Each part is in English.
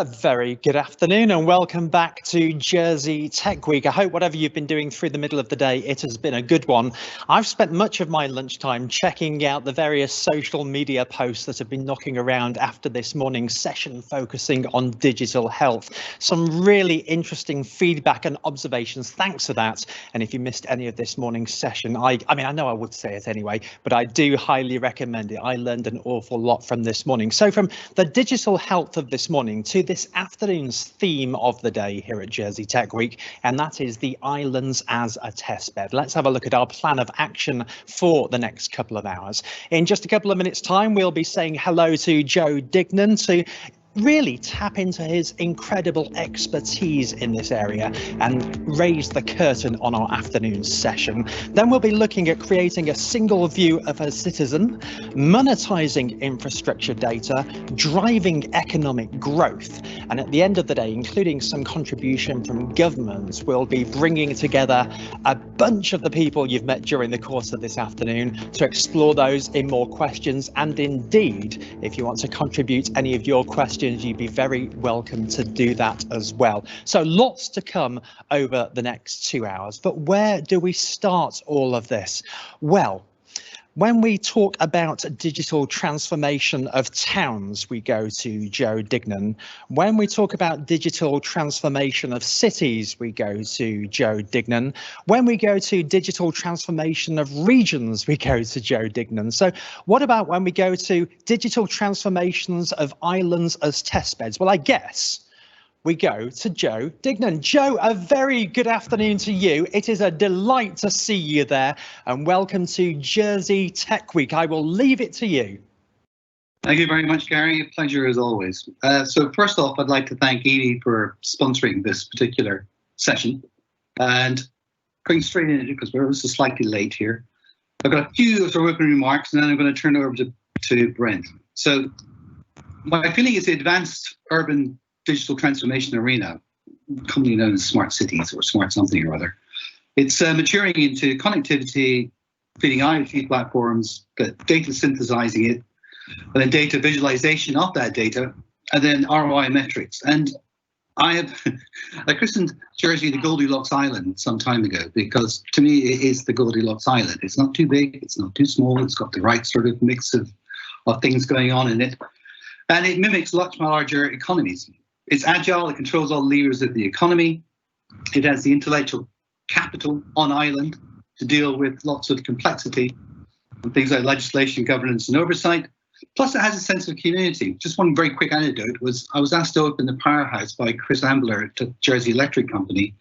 A very good afternoon and welcome back to Jersey Tech Week. I hope whatever you've been doing through the middle of the day, it has been a good one. I've spent much of my lunchtime checking out the various social media posts that have been knocking around after this morning's session focusing on digital health. Some really interesting feedback and observations. Thanks for that. And if you missed any of this morning's session, I know I would say it anyway, but I do highly recommend it. I learned an awful lot from this morning. So from the digital health of this morning to this afternoon's theme of the day here at Jersey Tech Week, and that is the islands as a testbed. Let's have a look at our plan of action for the next couple of hours. In just a couple of minutes' time, we'll be saying hello to Joe Dignan to really tap into his incredible expertise in this area and raise the curtain on our afternoon session. Then we'll be looking at creating a single view of a citizen, monetizing infrastructure data, driving economic growth, and at the end of the day, including some contribution from governments, we'll be bringing together a bunch of the people you've met during the course of this afternoon to explore those in more questions. And indeed, if you want to contribute any of your questions, you'd be very welcome to do that as well. So lots to come over the next 2 hours. But where do we start all of this? Well, when we talk about digital transformation of towns, we go to Joe Dignan. When we talk about digital transformation of cities, we go to Joe Dignan. When we go to digital transformation of regions, we go to Joe Dignan. So what about when we go to digital transformations of islands as testbeds? Well, I guess we go to Joe Dignan. Joe, a very good afternoon to you. It is a delight to see you there, and welcome to Jersey Tech Week. I will leave it to you. Thank you very much, Gary. A pleasure as always. So first off, I'd like to thank Edie for sponsoring this particular session. And going straight into it, because we're also slightly late here, I've got a few sort of opening remarks, and then I'm going to turn it over to Brent. So my feeling is the advanced urban digital transformation arena, commonly known as smart cities or smart something or other. It's maturing into connectivity, feeding IoT platforms, data synthesizing it, and then data visualization of that data, and then ROI metrics. And I christened Jersey the Goldilocks Island some time ago, because to me it is the Goldilocks Island. It's not too big, it's not too small, it's got the right sort of mix of things going on in it. And it mimics much larger economies. It's agile, it controls all levers of the economy. It has the intellectual capital on island to deal with lots of complexity and things like legislation, governance and oversight. Plus it has a sense of community. Just one very quick anecdote was I was asked to open the powerhouse by Chris Ambler at Jersey Electric Company.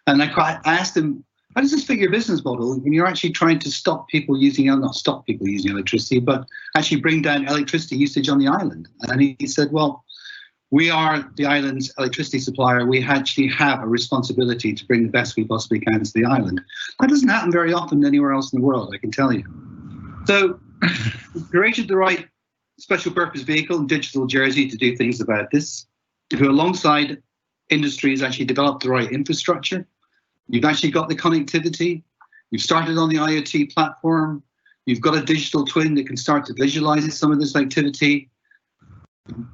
And I asked him, how does this fit your business model when you're actually trying to stop people using, not stop people using electricity, but actually bring down electricity usage on the island? And he said, well, we are the island's electricity supplier. We actually have a responsibility to bring the best we possibly can to the island. That doesn't happen very often anywhere else in the world, I can tell you. So we created the right special purpose vehicle in Digital Jersey to do things about this, who alongside industries actually developed the right infrastructure. You've actually got the connectivity. You've started on the IoT platform. You've got a digital twin that can start to visualize some of this activity.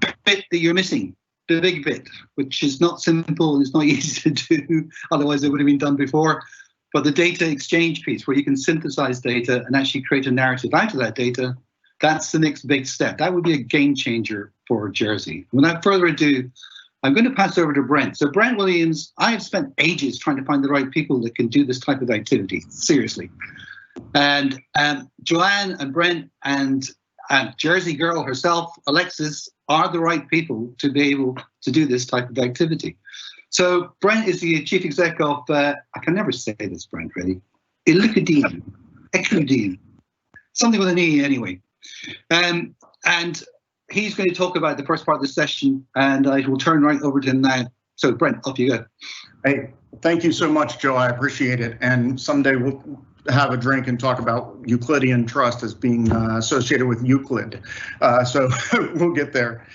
The bit that you're missing, the big bit, which is not simple and it's not easy to do, otherwise it would have been done before, but the data exchange piece where you can synthesize data and actually create a narrative out of that data, that's the next big step. That would be a game changer for Jersey. Without further ado, I'm going to pass over to Brent. So Brent Williams, I have spent ages trying to find the right people that can do this type of activity, seriously. And Joanne and Brent and Jersey girl herself, Alexis, are the right people to be able to do this type of activity. So Brent is the chief exec of, I can never say this, Brent, really, Euclidian, something with an E anyway. And he's going to talk about the first part of the session, and I will turn right over to him now. So Brent, off you go. Hey, thank you so much, Joe. I appreciate it. And someday we'll have a drink and talk about Euclidian Trust as being associated with Euclid. So we'll get there.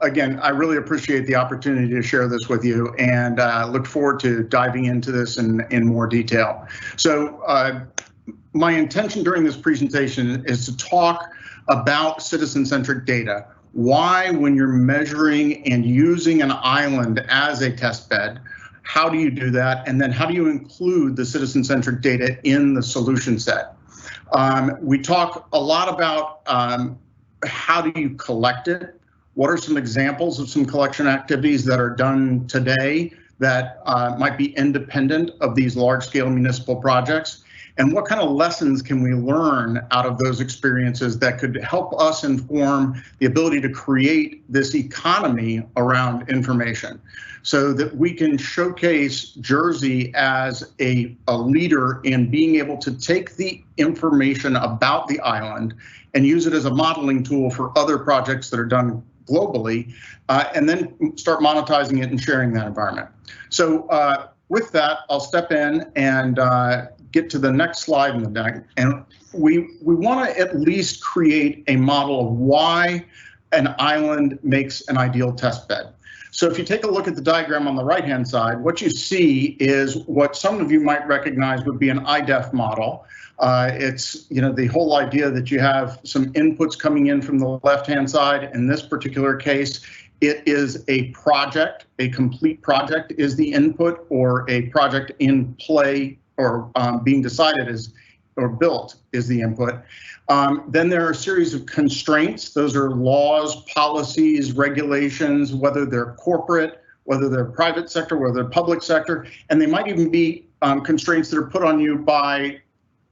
Again, I really appreciate the opportunity to share this with you, and look forward to diving into this in more detail. So my intention during this presentation is to talk about citizen-centric data, why, when you're measuring and using an island as a test bed, how do you do that? And then how do you include the citizen-centric data in the solution set? We talk a lot about how do you collect it? What are some examples of some collection activities that are done today that might be independent of these large-scale municipal projects? And what kind of lessons can we learn out of those experiences that could help us inform the ability to create this economy around information so that we can showcase Jersey as a leader in being able to take the information about the island and use it as a modeling tool for other projects that are done globally, and then start monetizing it and sharing that environment. So with that, I'll step in and get to the next slide in the deck. And we want to at least create a model of why an island makes an ideal test bed. So if you take a look at the diagram on the right-hand side, what you see is what some of you might recognize would be an IDEF model. It's, the whole idea that you have some inputs coming in from the left-hand side. In this particular case, it is a project, a complete project is the input, or a project in play or being decided is, or built is the input. Then there are a series of constraints. Those are laws, policies, regulations, whether they're corporate, whether they're private sector, whether they're public sector, and they might even be constraints that are put on you by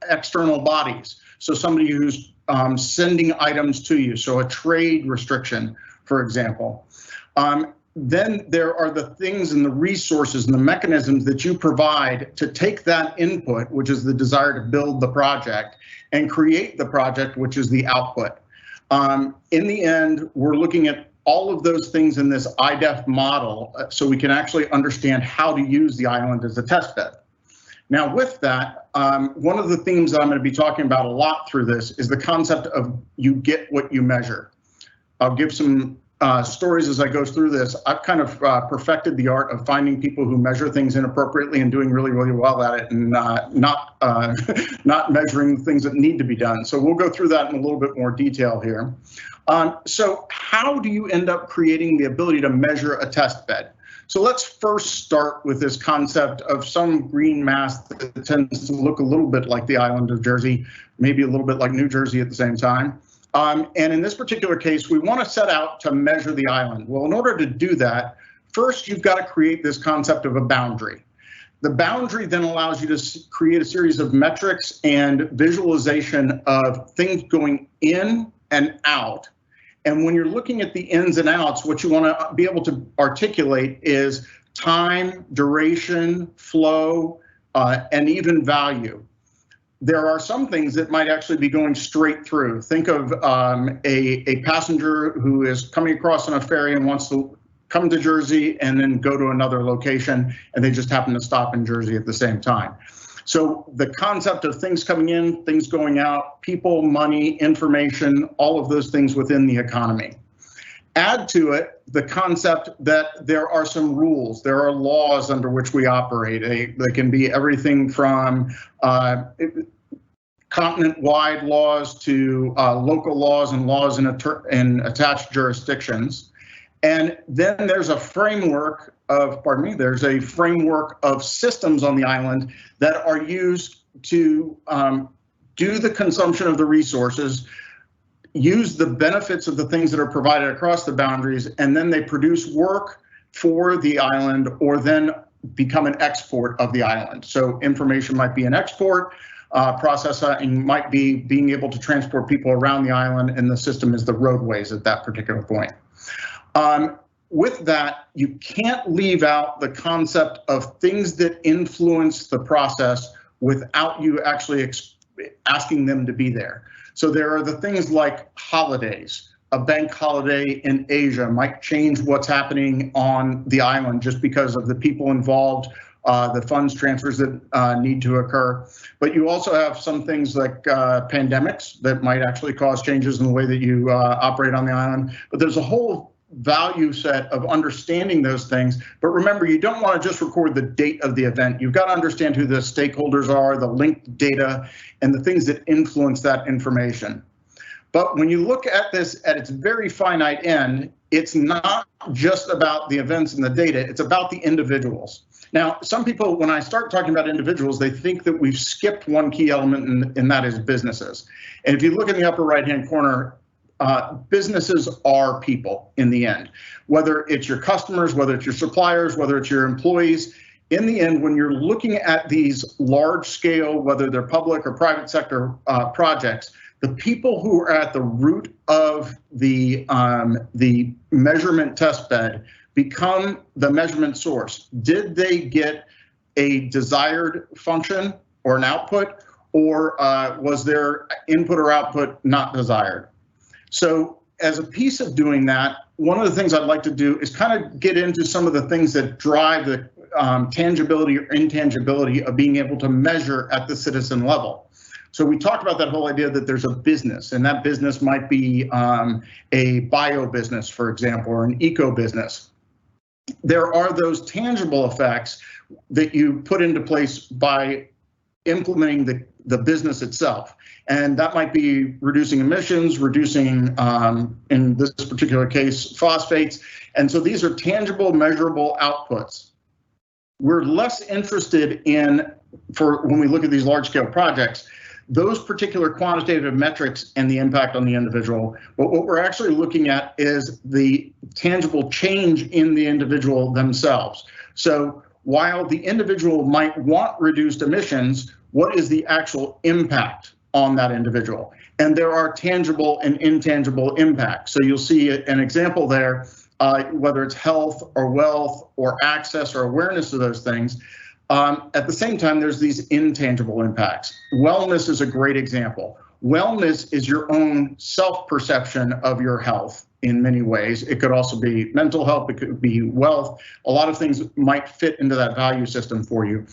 external bodies. So somebody who's sending items to you, so a trade restriction, for example. Then there are the things and the resources and the mechanisms that you provide to take that input, which is the desire to build the project, and create the project, which is the output. In the end, we're looking at all of those things in this IDEF model so we can actually understand how to use the island as a test bed. Now with that, one of the themes that I'm going to be talking about a lot through this is the concept of you get what you measure. I'll give some stories as I go through this. I've kind of perfected the art of finding people who measure things inappropriately and doing really, really well at it, and not measuring things that need to be done. So we'll go through that in a little bit more detail here. So how do you end up creating the ability to measure a test bed? So let's first start with this concept of some green mass that tends to look a little bit like the island of Jersey, maybe a little bit like New Jersey at the same time. And in this particular case, we want to set out to measure the island. Well, in order to do that, first you've got to create this concept of a boundary. The boundary then allows you to create a series of metrics and visualization of things going in and out. And when you're looking at the ins and outs, what you want to be able to articulate is time, duration, flow, and even value. There are some things that might actually be going straight through. Think of a passenger who is coming across on a ferry and wants to come to Jersey and then go to another location, and they just happen to stop in Jersey at the same time. So the concept of things coming in, things going out, people, money, information, all of those things within the economy. Add to it the concept that there are some rules, there are laws under which we operate. They can be everything from continent-wide laws to local laws and laws in attached jurisdictions. And then there's a framework of, there's a framework of systems on the island that are used to do the consumption of the resources, use the benefits of the things that are provided across the boundaries, and then they produce work for the island or then become an export of the island. So information might be an export, processing might be being able to transport people around the island, and the system is the roadways at that particular point. With that, you can't leave out the concept of things that influence the process without you actually asking them to be there. So there are the things like holidays. A bank holiday in Asia might change what's happening on the island just because of the people involved, the funds transfers that need to occur. But you also have some things like pandemics that might actually cause changes in the way that you operate on the island. But there's a whole value set of understanding those things. But remember, you don't want to just record the date of the event. You've got to understand who the stakeholders are, the linked data, and the things that influence that information. But when you look at this at its very finite end, it's not just about the events and the data, it's about the individuals. Now, some people, when I start talking about individuals, they think that we've skipped one key element, and that is businesses. And if you look in the upper right-hand corner, businesses are people in the end. Whether it's your customers, whether it's your suppliers, whether it's your employees, in the end, when you're looking at these large scale, whether they're public or private sector projects, the people who are at the root of the measurement test bed become the measurement source. Did they get a desired function or an output, or was their input or output not desired? So as a piece of doing that, one of the things I'd like to do is kind of get into some of the things that drive the tangibility or intangibility of being able to measure at the citizen level. So we talked about that whole idea that there's a business, and that business might be a bio business, for example, or an eco business. There are those tangible effects that you put into place by implementing the business itself. And that might be reducing emissions, reducing, in this particular case, phosphates. And so these are tangible, measurable outputs. We're less interested in, for when we look at these large scale projects, those particular quantitative metrics and the impact on the individual. But what we're actually looking at is the tangible change in the individual themselves. So while the individual might want reduced emissions, what is the actual impact on that individual? And there are tangible and intangible impacts. So you'll see an example there, whether it's health or wealth or access or awareness of those things. At the same time, there's these intangible impacts. Wellness is a great example. Wellness is your own self-perception of your health in many ways. It could also be mental health, it could be wealth. A lot of things might fit into that value system for you.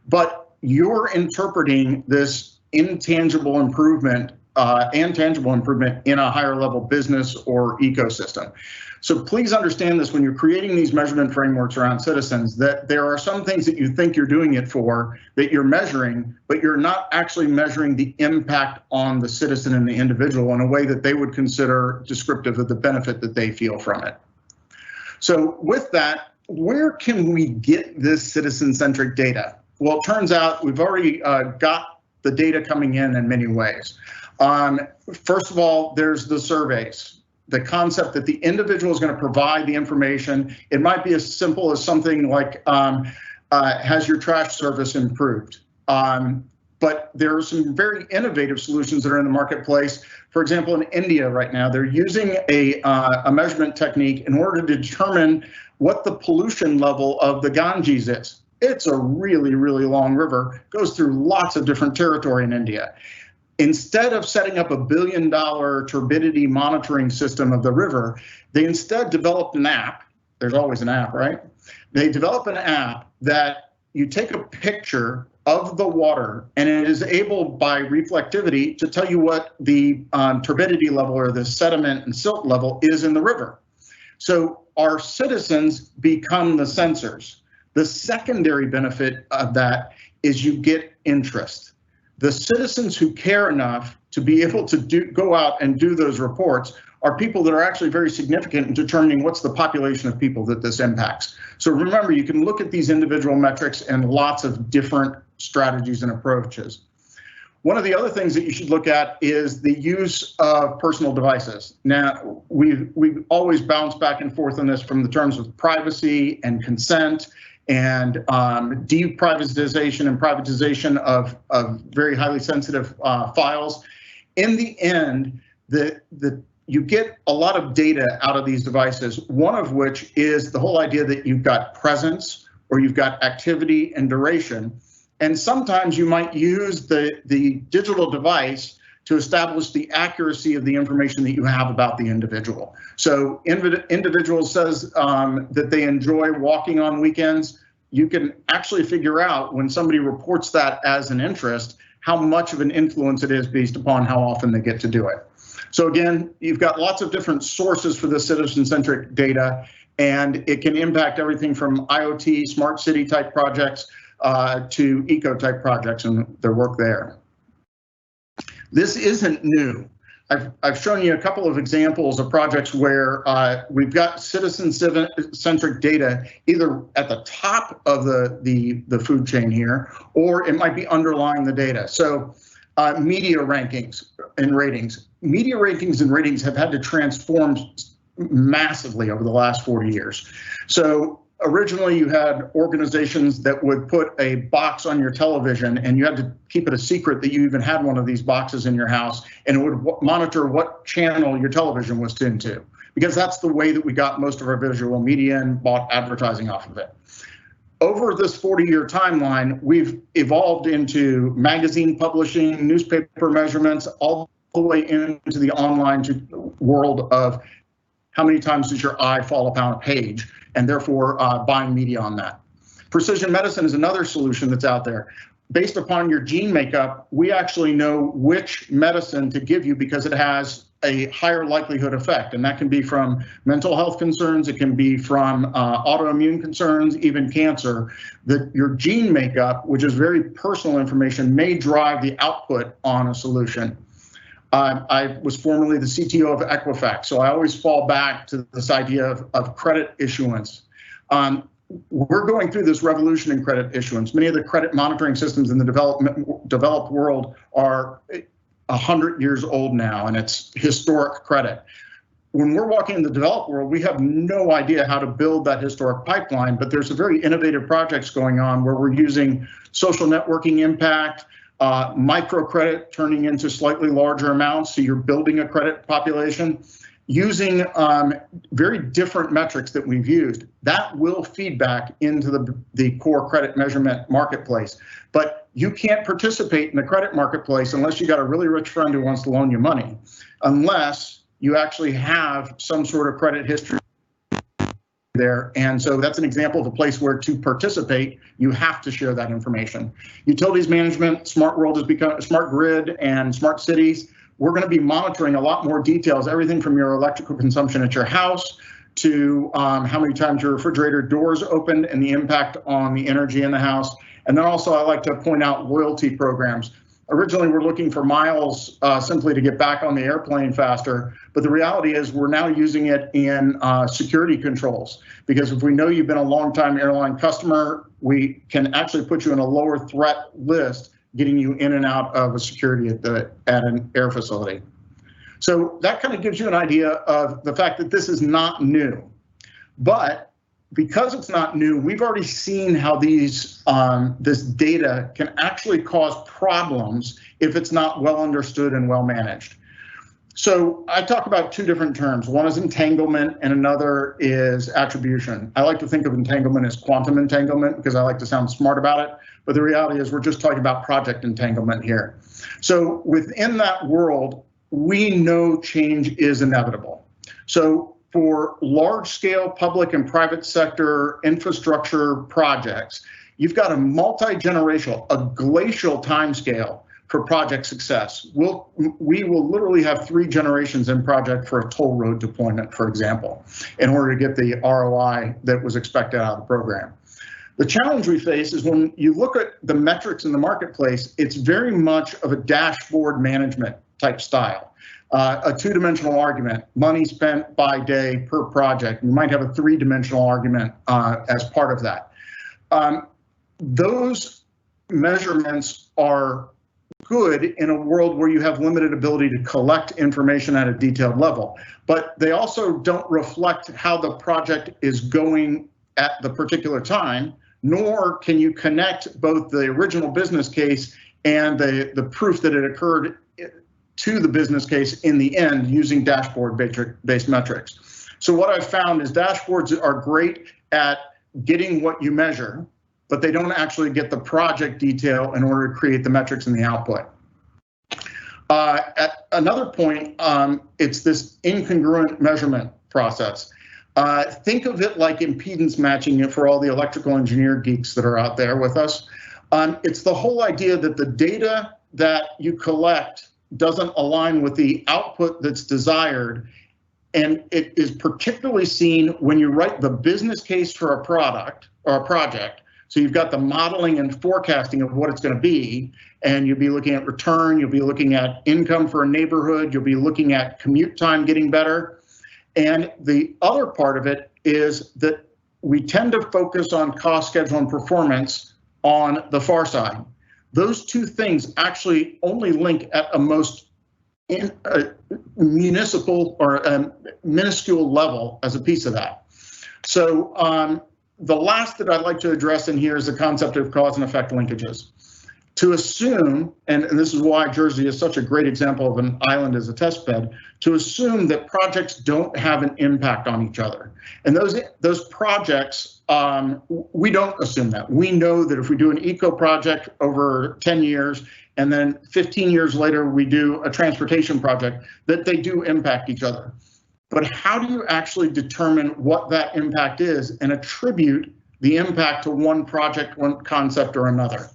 But you're interpreting this intangible improvement and tangible improvement in a higher level business or ecosystem. So please understand this when you're creating these measurement frameworks around citizens, that there are some things that you think you're doing it for, that you're measuring, but you're not actually measuring the impact on the citizen and the individual in a way that they would consider descriptive of the benefit that they feel from it. So with that, where can we get this citizen-centric data? Well, it turns out we've already got the data coming in many ways. First of all, there's the surveys. The concept that the individual is going to provide the information. It might be as simple as something like, has your trash service improved? But there are some very innovative solutions that are in the marketplace. For example, in India right now, they're using a measurement technique in order to determine what the pollution level of the Ganges is. It's a really, really long river, goes through lots of different territory in India. Instead of setting up $1 billion turbidity monitoring system of the river, they instead developed an app. There's always an app, right? They develop an app that you take a picture of the water, and it is able by reflectivity to tell you what the turbidity level or the sediment and silt level is in the river. So our citizens become the sensors. The secondary benefit of that is you get interest. The citizens who care enough to be able to go out and do those reports are people that are actually very significant in determining what's the population of people that this impacts. So remember, you can look at these individual metrics and lots of different strategies and approaches. One of the other things that you should look at is the use of personal devices. Now, we've always bounced back and forth on this from the terms of privacy and consent and deprivatization and privatization of very highly sensitive files. In the end, you get a lot of data out of these devices, one of which is the whole idea that you've got presence or you've got activity and duration. And sometimes you might use the digital device to establish the accuracy of the information that you have about the individual. So individual says that they enjoy walking on weekends. You can actually figure out when somebody reports that as an interest, how much of an influence it is based upon how often they get to do it. So again, you've got lots of different sources for the citizen-centric data, and it can impact everything from IoT, smart city type projects to eco type projects and their work there. This isn't new. I've shown you a couple of examples of projects where we've got citizen-centric data either at the top of the food chain here, or it might be underlying the data. So media rankings and ratings. Media rankings and ratings have had to transform massively over the last 40 years. So originally you had organizations that would put a box on your television and you had to keep it a secret that you even had one of these boxes in your house, and it would monitor what channel your television was tuned to, because that's the way that we got most of our visual media and bought advertising off of it. Over this 40-year timeline, we've evolved into magazine publishing, newspaper measurements, all the way into the online world of how many times does your eye fall upon a page, and therefore buying media on that. Precision medicine is another solution that's out there. Based upon your gene makeup, we actually know which medicine to give you because it has a higher likelihood effect, and that can be from mental health concerns, it can be from autoimmune concerns, even cancer. That your gene makeup, which is very personal information, may drive the output on a solution. I was formerly the CTO of Equifax, so I always fall back to this idea of credit issuance. We're going through this revolution in credit issuance. Many of the credit monitoring systems in the developed world are 100 years old now, and it's historic credit. When we're walking in the developed world, we have no idea how to build that historic pipeline, but there's a very innovative projects going on where we're using social networking impact, microcredit turning into slightly larger amounts, so you're building a credit population, using very different metrics that we've used. That will feed back into the core credit measurement marketplace. But you can't participate in the credit marketplace unless you got a really rich friend who wants to loan you money, unless you actually have some sort of credit history there. And so that's an example of a place where to participate, you have to share that information. Utilities management, smart world has become smart grid and smart cities. We're going to be monitoring a lot more details, everything from your electrical consumption at your house to how many times your refrigerator doors opened and the impact on the energy in the house. And then also I like to point out loyalty programs. Originally, we're looking for miles simply to get back on the airplane faster, but the reality is we're now using it in security controls, because if we know you've been a long-time airline customer, we can actually put you in a lower threat list, getting you in and out of a security at an air facility. So that kind of gives you an idea of the fact that this is not new, but because it's not new, we've already seen how these this data can actually cause problems if it's not well understood and well managed. So I talk about two different terms. One is entanglement and another is attribution. I like to think of entanglement as quantum entanglement because I like to sound smart about it, but the reality is we're just talking about project entanglement here. So within that world, we know change is inevitable. So for large-scale public and private sector infrastructure projects, you've got a multi-generational, a glacial timescale for project success. We will literally have 3 generations in project for a toll road deployment, for example, in order to get the ROI that was expected out of the program. The challenge we face is when you look at the metrics in the marketplace, it's very much of a dashboard management type style. A 2-dimensional argument, money spent by day per project. You might have a 3-dimensional argument as part of that. Those measurements are good in a world where you have limited ability to collect information at a detailed level, but they also don't reflect how the project is going at the particular time, nor can you connect both the original business case and the proof that it occurred to the business case in the end using dashboard-based metrics. So what I've found is dashboards are great at getting what you measure, but they don't actually get the project detail in order to create the metrics and the output. At another point, it's this incongruent measurement process. Think of it like impedance matching for all the electrical engineer geeks that are out there with us. It's the whole idea that the data that you collect doesn't align with the output that's desired. And it is particularly seen when you write the business case for a product or a project. So you've got the modeling and forecasting of what it's going to be, and you'll be looking at return, you'll be looking at income for a neighborhood, you'll be looking at commute time getting better. And the other part of it is that we tend to focus on cost, schedule, and performance on the far side. Those two things actually only link at a most municipal or a minuscule level as a piece of that. So the last that I'd like to address in here is the concept of cause and effect linkages. To assume, and this is why Jersey is such a great example of an island as a test bed, to assume that projects don't have an impact on each other. And those projects, we don't assume that. We know that if we do an eco project over 10 years, and then 15 years later we do a transportation project, that they do impact each other. But how do you actually determine what that impact is and attribute the impact to one project, one concept, or another?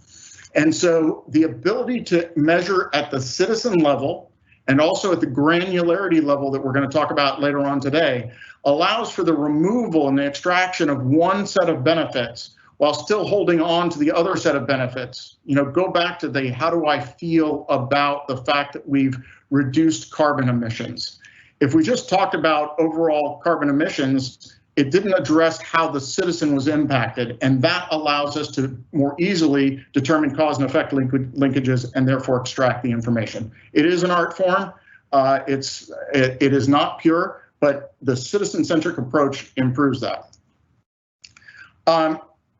And so the ability to measure at the citizen level and also at the granularity level that we're going to talk about later on today allows for the removal and the extraction of one set of benefits while still holding on to the other set of benefits. You know, go back to the how do I feel about the fact that we've reduced carbon emissions. If we just talked about overall carbon emissions, it didn't address how the citizen was impacted, and that allows us to more easily determine cause and effect linkages and therefore extract the information. It is an art form. It is not pure, but the citizen-centric approach improves that.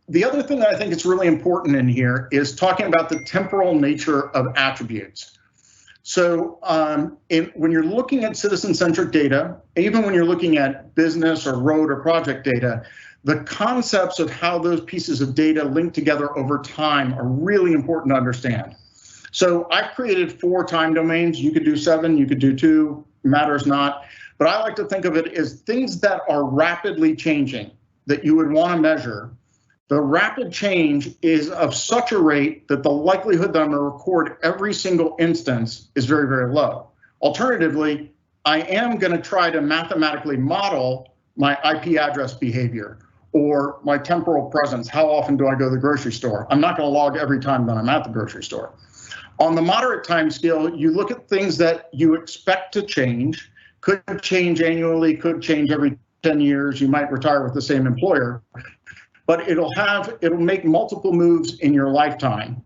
The other thing that I think is really important in here is talking about the temporal nature of attributes. So when you're looking at citizen-centric data, even when you're looking at business or road or project data, the concepts of how those pieces of data link together over time are really important to understand. So I've created 4 time domains. You could do 7, you could do 2, matters not. But I like to think of it as things that are rapidly changing that you would want to measure. The rapid change is of such a rate that the likelihood that I'm going to record every single instance is very, very low. Alternatively, I am going to try to mathematically model my IP address behavior or my temporal presence. How often do I go to the grocery store? I'm not going to log every time that I'm at the grocery store. On the moderate time scale, you look at things that you expect to change, could change annually, could change every 10 years. You might retire with the same employer. But it'll make multiple moves in your lifetime.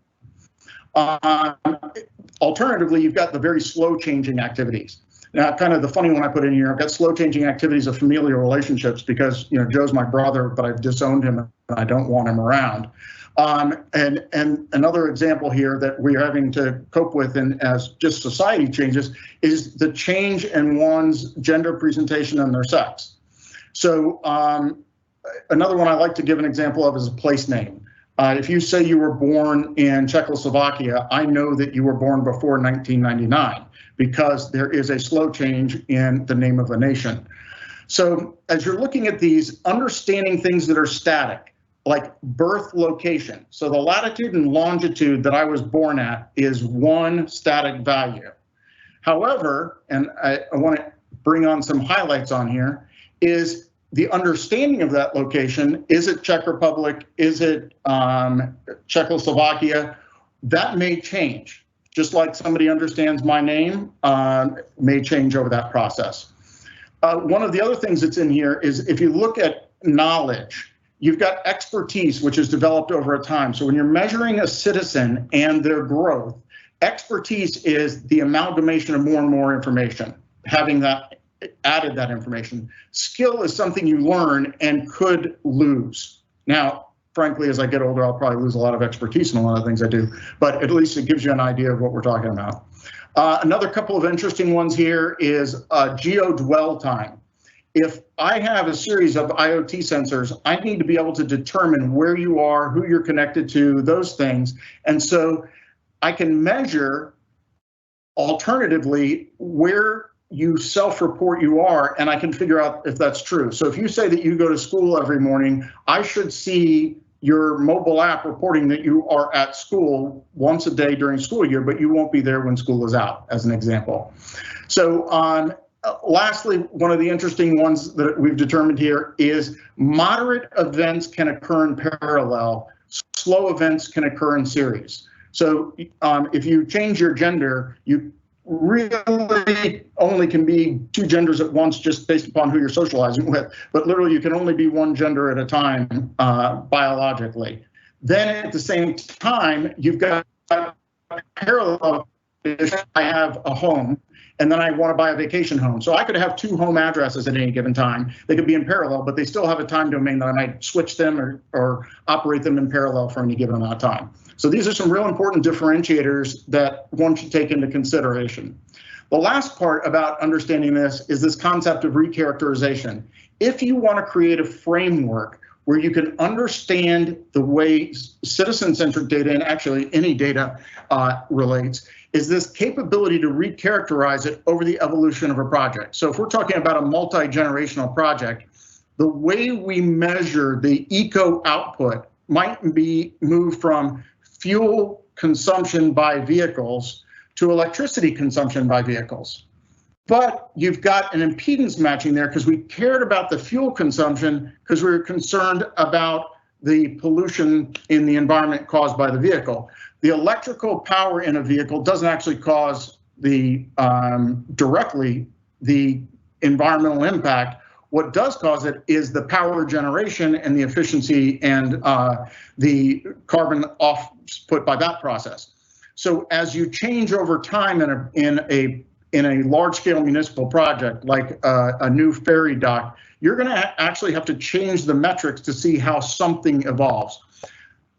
Alternatively, you've got the very slow changing activities. Now, kind of the funny one I put in here, I've got slow changing activities of familial relationships because, you know, Joe's my brother, but I've disowned him and I don't want him around. And another example here that we're having to cope with and as just society changes is the change in one's gender presentation and their sex. So, another one I like to give an example of is a place name. If you say you were born in Czechoslovakia, I know that you were born before 1999 because there is a slow change in the name of a nation. So as you're looking at these, understanding things that are static, like birth location. So the latitude and longitude that I was born at is one static value. However, and I want to bring on some highlights on here, is the understanding of that location. Is it Czech Republic? Is it Czechoslovakia? That may change. Just like somebody understands my name, may change over that process. One of the other things that's in here is if you look at knowledge, you've got expertise, which is developed over a time. So when you're measuring a citizen and their growth, expertise is the amalgamation of more and more information, having that added that information. Skill is something you learn and could lose. Now, frankly, as I get older, I'll probably lose a lot of expertise in a lot of things I do, but at least it gives you an idea of what we're talking about. Another couple of interesting ones here is geo dwell time. If I have a series of IoT sensors, I need to be able to determine where you are, who you're connected to, those things. And so I can measure alternatively where you self-report you are, and I can figure out if that's true. So if you say that you go to school every morning, I should see your mobile app reporting that you are at school once a day during school year, but you won't be there when school is out, as an example. So lastly, one of the interesting ones that we've determined here is moderate events can occur in parallel. slow events can occur in series. So if you change your gender, you really only can be two genders at once just based upon who you're socializing with, but literally you can only be one gender at a time biologically. Then at the same time, you've got parallel. If I have a home and then I want to buy a vacation home. So I could have two home addresses at any given time. They could be in parallel, but they still have a time domain that I might switch them or operate them in parallel for any given amount of time. So these are some real important differentiators that one should take into consideration. The last part about understanding this is this concept of recharacterization. If you want to create a framework where you can understand the way citizen-centric data, and actually any data relates, is this capability to recharacterize it over the evolution of a project. So if we're talking about a multi-generational project, the way we measure the eco output might be moved from fuel consumption by vehicles to electricity consumption by vehicles. But you've got an impedance matching there because we cared about the fuel consumption because we were concerned about the pollution in the environment caused by the vehicle. The electrical power in a vehicle doesn't actually cause the directly the environmental impact. What does cause it is the power generation and the efficiency and the carbon output by that process. So as you change over time in a large-scale municipal project like a new ferry dock, you're going to actually have to change the metrics to see how something evolves.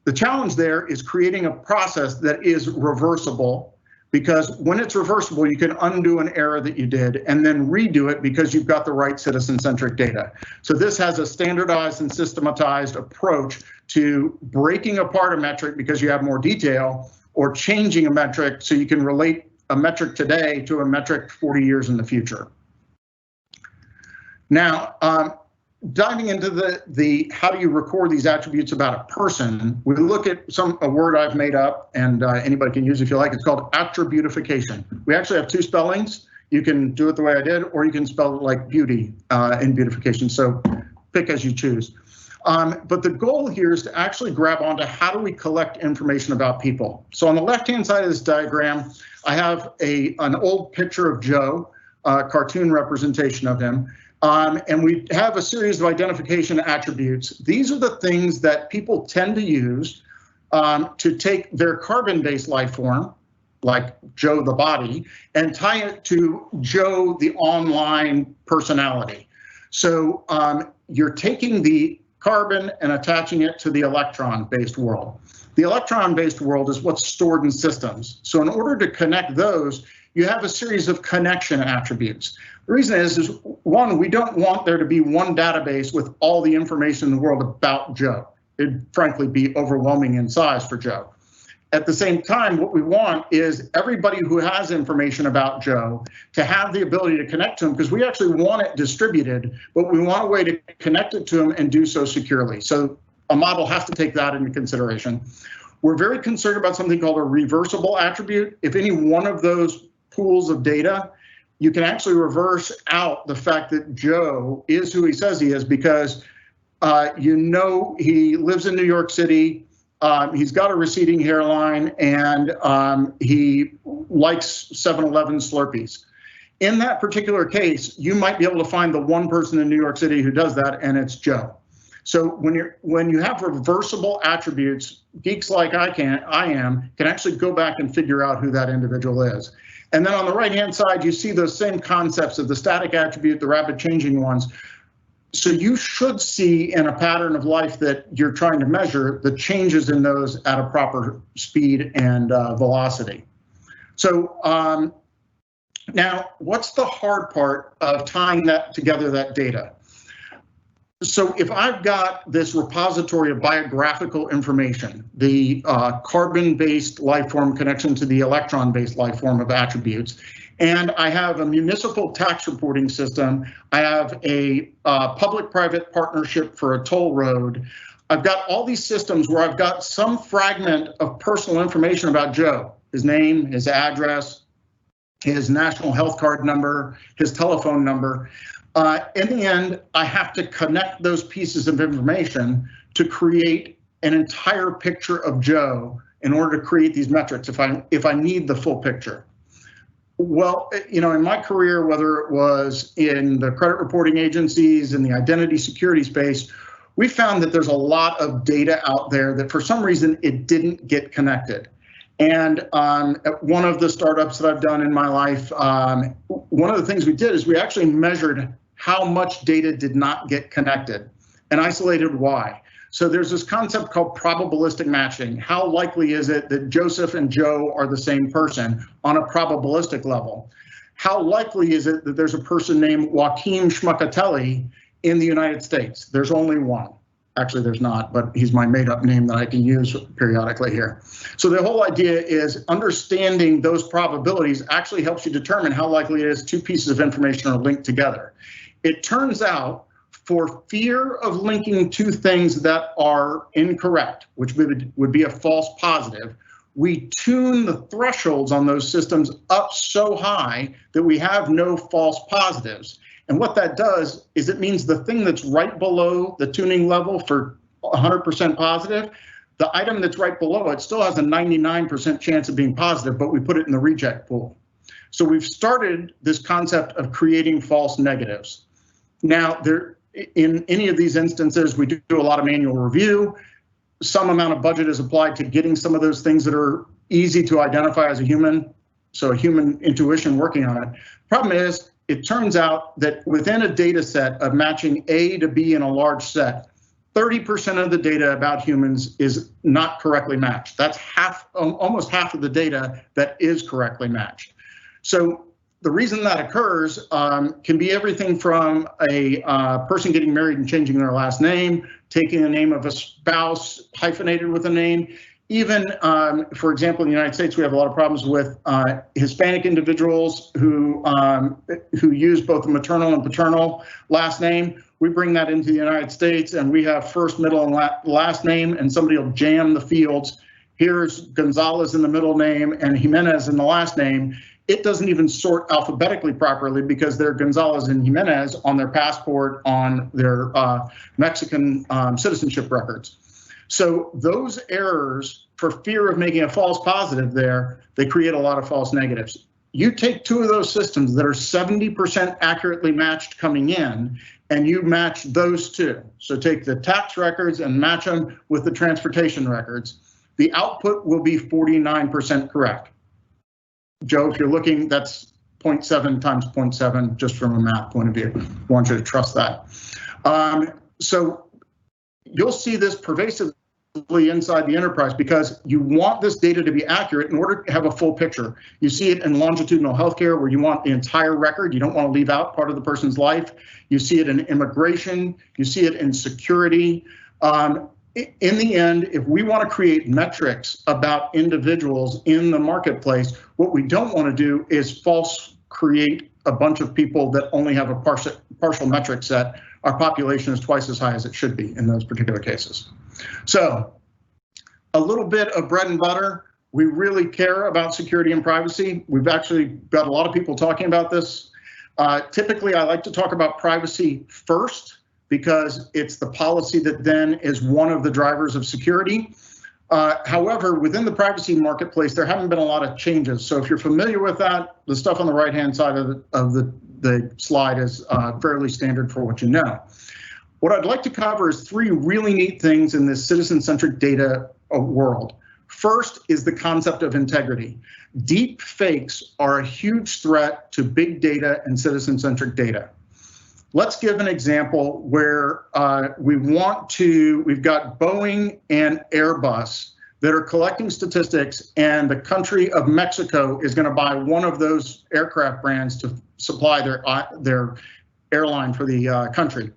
The challenge there is creating a process that is reversible, because when it's reversible, you can undo an error that you did and then redo it because you've got the right citizen-centric data. So this has a standardized and systematized approach to breaking apart a metric because you have more detail, or changing a metric so you can relate a metric today to a metric 40 years in the future. Now, diving into the how do you record these attributes about a person, we look at a word I've made up, and anybody can use if you like. It's called attributification. We actually have two spellings. You can do it the way I did, or you can spell it like beauty in beautification. So pick as you choose. But the goal here is to actually grab onto how do we collect information about people. So on the left-hand side of this diagram, I have an old picture of Joe, a cartoon representation of him. And we have a series of identification attributes. These are the things that people tend to use to take their carbon-based life form, like Joe the body, and tie it to Joe the online personality. So you're taking the carbon and attaching it to the electron-based world. The electron-based world is what's stored in systems. So in order to connect those, you have a series of connection attributes. The reason is one, we don't want there to be one database with all the information in the world about Joe. It'd frankly be overwhelming in size for Joe. At the same time, what we want is everybody who has information about Joe to have the ability to connect to him, because we actually want it distributed, but we want a way to connect it to him and do so securely. So a model has to take that into consideration. We're very concerned about something called a reversible attribute. If any one of those pools of data, you can actually reverse out the fact that Joe is who he says he is, because you know he lives in New York City, he's got a receding hairline, and he likes 7-Eleven Slurpees. In that particular case, you might be able to find the one person in New York City who does that, and it's Joe. So when you have reversible attributes, geeks like I am can actually go back and figure out who that individual is. And then on the right-hand side, you see those same concepts of the static attribute, the rapid changing ones. So you should see in a pattern of life that you're trying to measure the changes in those at a proper speed and velocity. So now, what's the hard part of tying that together, that data? So if I've got this repository of biographical information, the carbon-based life form connection to the electron-based life form of attributes, and I have a municipal tax reporting system, I have a public-private partnership for a toll road, I've got all these systems where I've got some fragment of personal information about Joe, his name, his address, his national health card number, his telephone number. In the end, I have to connect those pieces of information to create an entire picture of Joe in order to create these metrics if I need the full picture? Well, you know, in my career, whether it was in the credit reporting agencies, in the identity security space, we found that there's a lot of data out there that for some reason it didn't get connected. And at one of the startups that I've done in my life, one of the things we did is we actually measured how much data did not get connected and isolated why. So there's this concept called probabilistic matching. How likely is it that Joseph and Joe are the same person on a probabilistic level? How likely is it that there's a person named Joaquin Schmuckatelli in the United States? There's only one. Actually, there's not, but he's my made-up name that I can use periodically here. So the whole idea is understanding those probabilities actually helps you determine how likely it is two pieces of information are linked together. It turns out, for fear of linking two things that are incorrect, which would be a false positive, we tune the thresholds on those systems up so high that we have no false positives. And what that does is it means the thing that's right below the tuning level for 100% positive, the item that's right below it still has a 99% chance of being positive, but we put it in the reject pool. So we've started this concept of creating false negatives. Now, in any of these instances, we do a lot of manual review. Some amount of budget is applied to getting some of those things that are easy to identify as a human, so a human intuition working on it. Problem is, it turns out that within a data set of matching A to B in a large set, 30% of the data about humans is not correctly matched. That's almost half of the data that is correctly matched. So the reason that occurs can be everything from a person getting married and changing their last name, taking the name of a spouse hyphenated with a name. Even, for example, in the United States, we have a lot of problems with Hispanic individuals who use both the maternal and paternal last name. We bring that into the United States and we have first, middle, and last name, and somebody will jam the fields. Here's Gonzalez in the middle name and Jimenez in the last name. It doesn't even sort alphabetically properly because they're Gonzalez and Jimenez on their passport, on their Mexican citizenship records. So those errors, for fear of making a false positive there, they create a lot of false negatives. You take two of those systems that are 70% accurately matched coming in, and you match those two. So take the tax records and match them with the transportation records. The output will be 49% correct. Joe, if you're looking, that's 0.7 times 0.7, just from a math point of view. I want you to trust that. So you'll see this pervasively inside the enterprise because you want this data to be accurate in order to have a full picture. You see it in longitudinal healthcare where you want the entire record. You don't want to leave out part of the person's life. You see it in immigration. You see it in security. In the end, if we want to create metrics about individuals in the marketplace, what we don't want to do is false create a bunch of people that only have a partial metric set. Our population is twice as high as it should be in those particular cases. So a little bit of bread and butter. We really care about security and privacy. We've actually got a lot of people talking about this. Typically, I like to talk about privacy first, because it's the policy that then is one of the drivers of security. However, within the privacy marketplace, there haven't been a lot of changes. So if you're familiar with that, the stuff on the right-hand side of the slide is fairly standard for what you know. What I'd like to cover is three really neat things in this citizen-centric data world. First is the concept of integrity. Deep fakes are a huge threat to big data and citizen-centric data. Let's give an example where we've got Boeing and Airbus that are collecting statistics, and the country of Mexico is going to buy one of those aircraft brands to supply their airline for the country.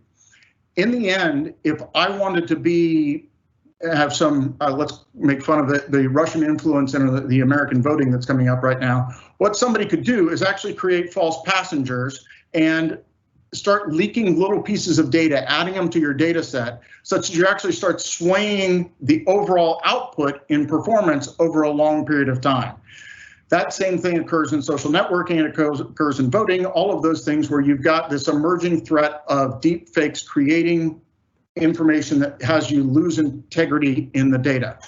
In the end, if I wanted to have some, let's make fun of it, the Russian influence in the American voting that's coming up right now, what somebody could do is actually create false passengers and start leaking little pieces of data, adding them to your data set, such that you actually start swaying the overall output in performance over a long period of time. That same thing occurs in social networking, and it occurs in voting, all of those things where you've got this emerging threat of deep fakes creating information that has you lose integrity in the data.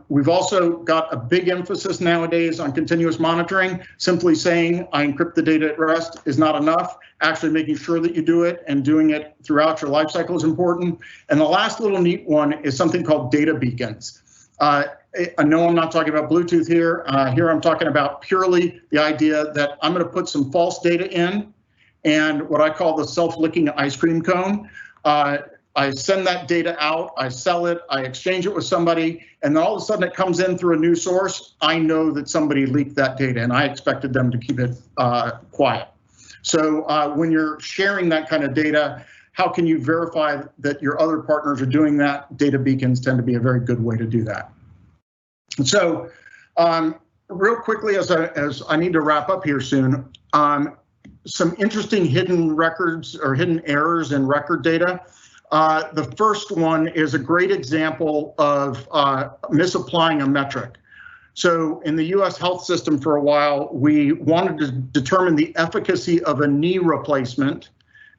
We've also got a big emphasis nowadays on continuous monitoring. Simply saying I encrypt the data at rest is not enough. Actually making sure that you do it and doing it throughout your life cycle is important. And the last little neat one is something called data beacons. I know I'm not talking about Bluetooth here. Here I'm talking about purely the idea that I'm going to put some false data in and what I call the self-licking ice cream cone. I send that data out, I sell it, I exchange it with somebody, and then all of a sudden it comes in through a new source. I know that somebody leaked that data and I expected them to keep it quiet. So when you're sharing that kind of data, how can you verify that your other partners are doing that? Data beacons tend to be a very good way to do that. So real quickly, as I need to wrap up here soon, some interesting hidden records or hidden errors in record data. The first one is a great example of misapplying a metric. So in the US health system for a while, we wanted to determine the efficacy of a knee replacement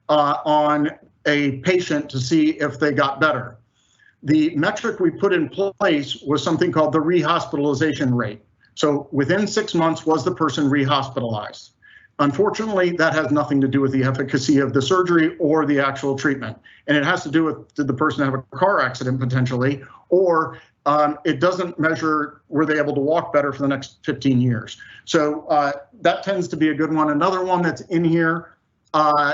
on a patient to see if they got better. The metric we put in place was something called the rehospitalization rate. So within 6 months, was the person rehospitalized? Unfortunately, that has nothing to do with the efficacy of the surgery or the actual treatment. And it has to do with, did the person have a car accident potentially, or it doesn't measure were they able to walk better for the next 15 years. So that tends to be a good one. Another one that's in here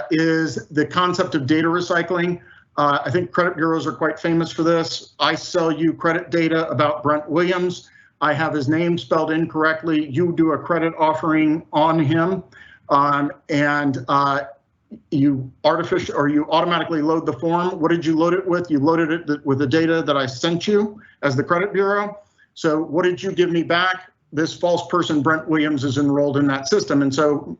is the concept of data recycling. I think credit bureaus are quite famous for this. I sell you credit data about Brent Williams. I have his name spelled incorrectly. You do a credit offering on him, and you automatically load the form. What did you load it with? You loaded it with the data that I sent you as the credit bureau. So what did you give me back? This false person, Brent Williams, is enrolled in that system. And so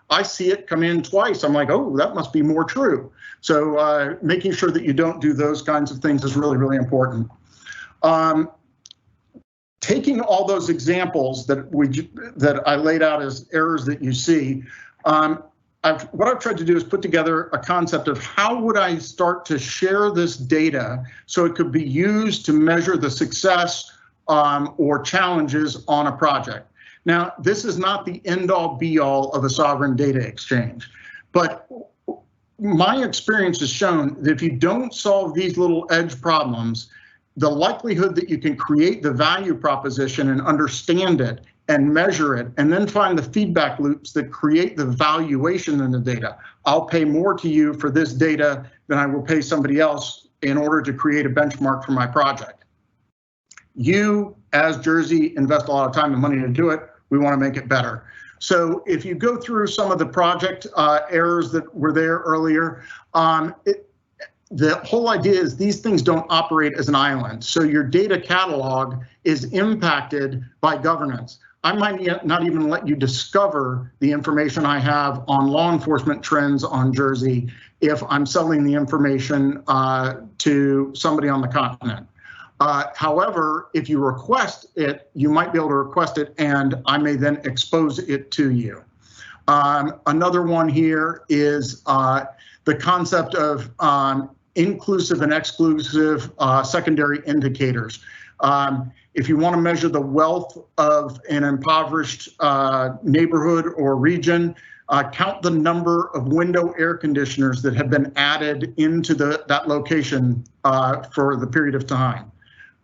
I see it come in twice. I'm like, oh, that must be more true. So making sure that you don't do those kinds of things is really, really important. Taking all those examples that I laid out as errors that you see, what I've tried to do is put together a concept of how would I start to share this data so it could be used to measure the success or challenges on a project. Now, this is not the end-all be-all of a sovereign data exchange, but my experience has shown that if you don't solve these little edge problems, the likelihood that you can create the value proposition and understand it and measure it, and then find the feedback loops that create the valuation in the data. I'll pay more to you for this data than I will pay somebody else in order to create a benchmark for my project. You, as Jersey, invest a lot of time and money to do it. We want to make it better. So if you go through some of the project errors that were there earlier, the whole idea is these things don't operate as an island. So your data catalog is impacted by governance. I might not even let you discover the information I have on law enforcement trends on Jersey if I'm selling the information to somebody on the continent. However, if you request it, you might be able to request it and I may then expose it to you. Another one here is the concept of inclusive and exclusive secondary indicators. If you want to measure the wealth of an impoverished neighborhood or region, count the number of window air conditioners that have been added into that location for the period of time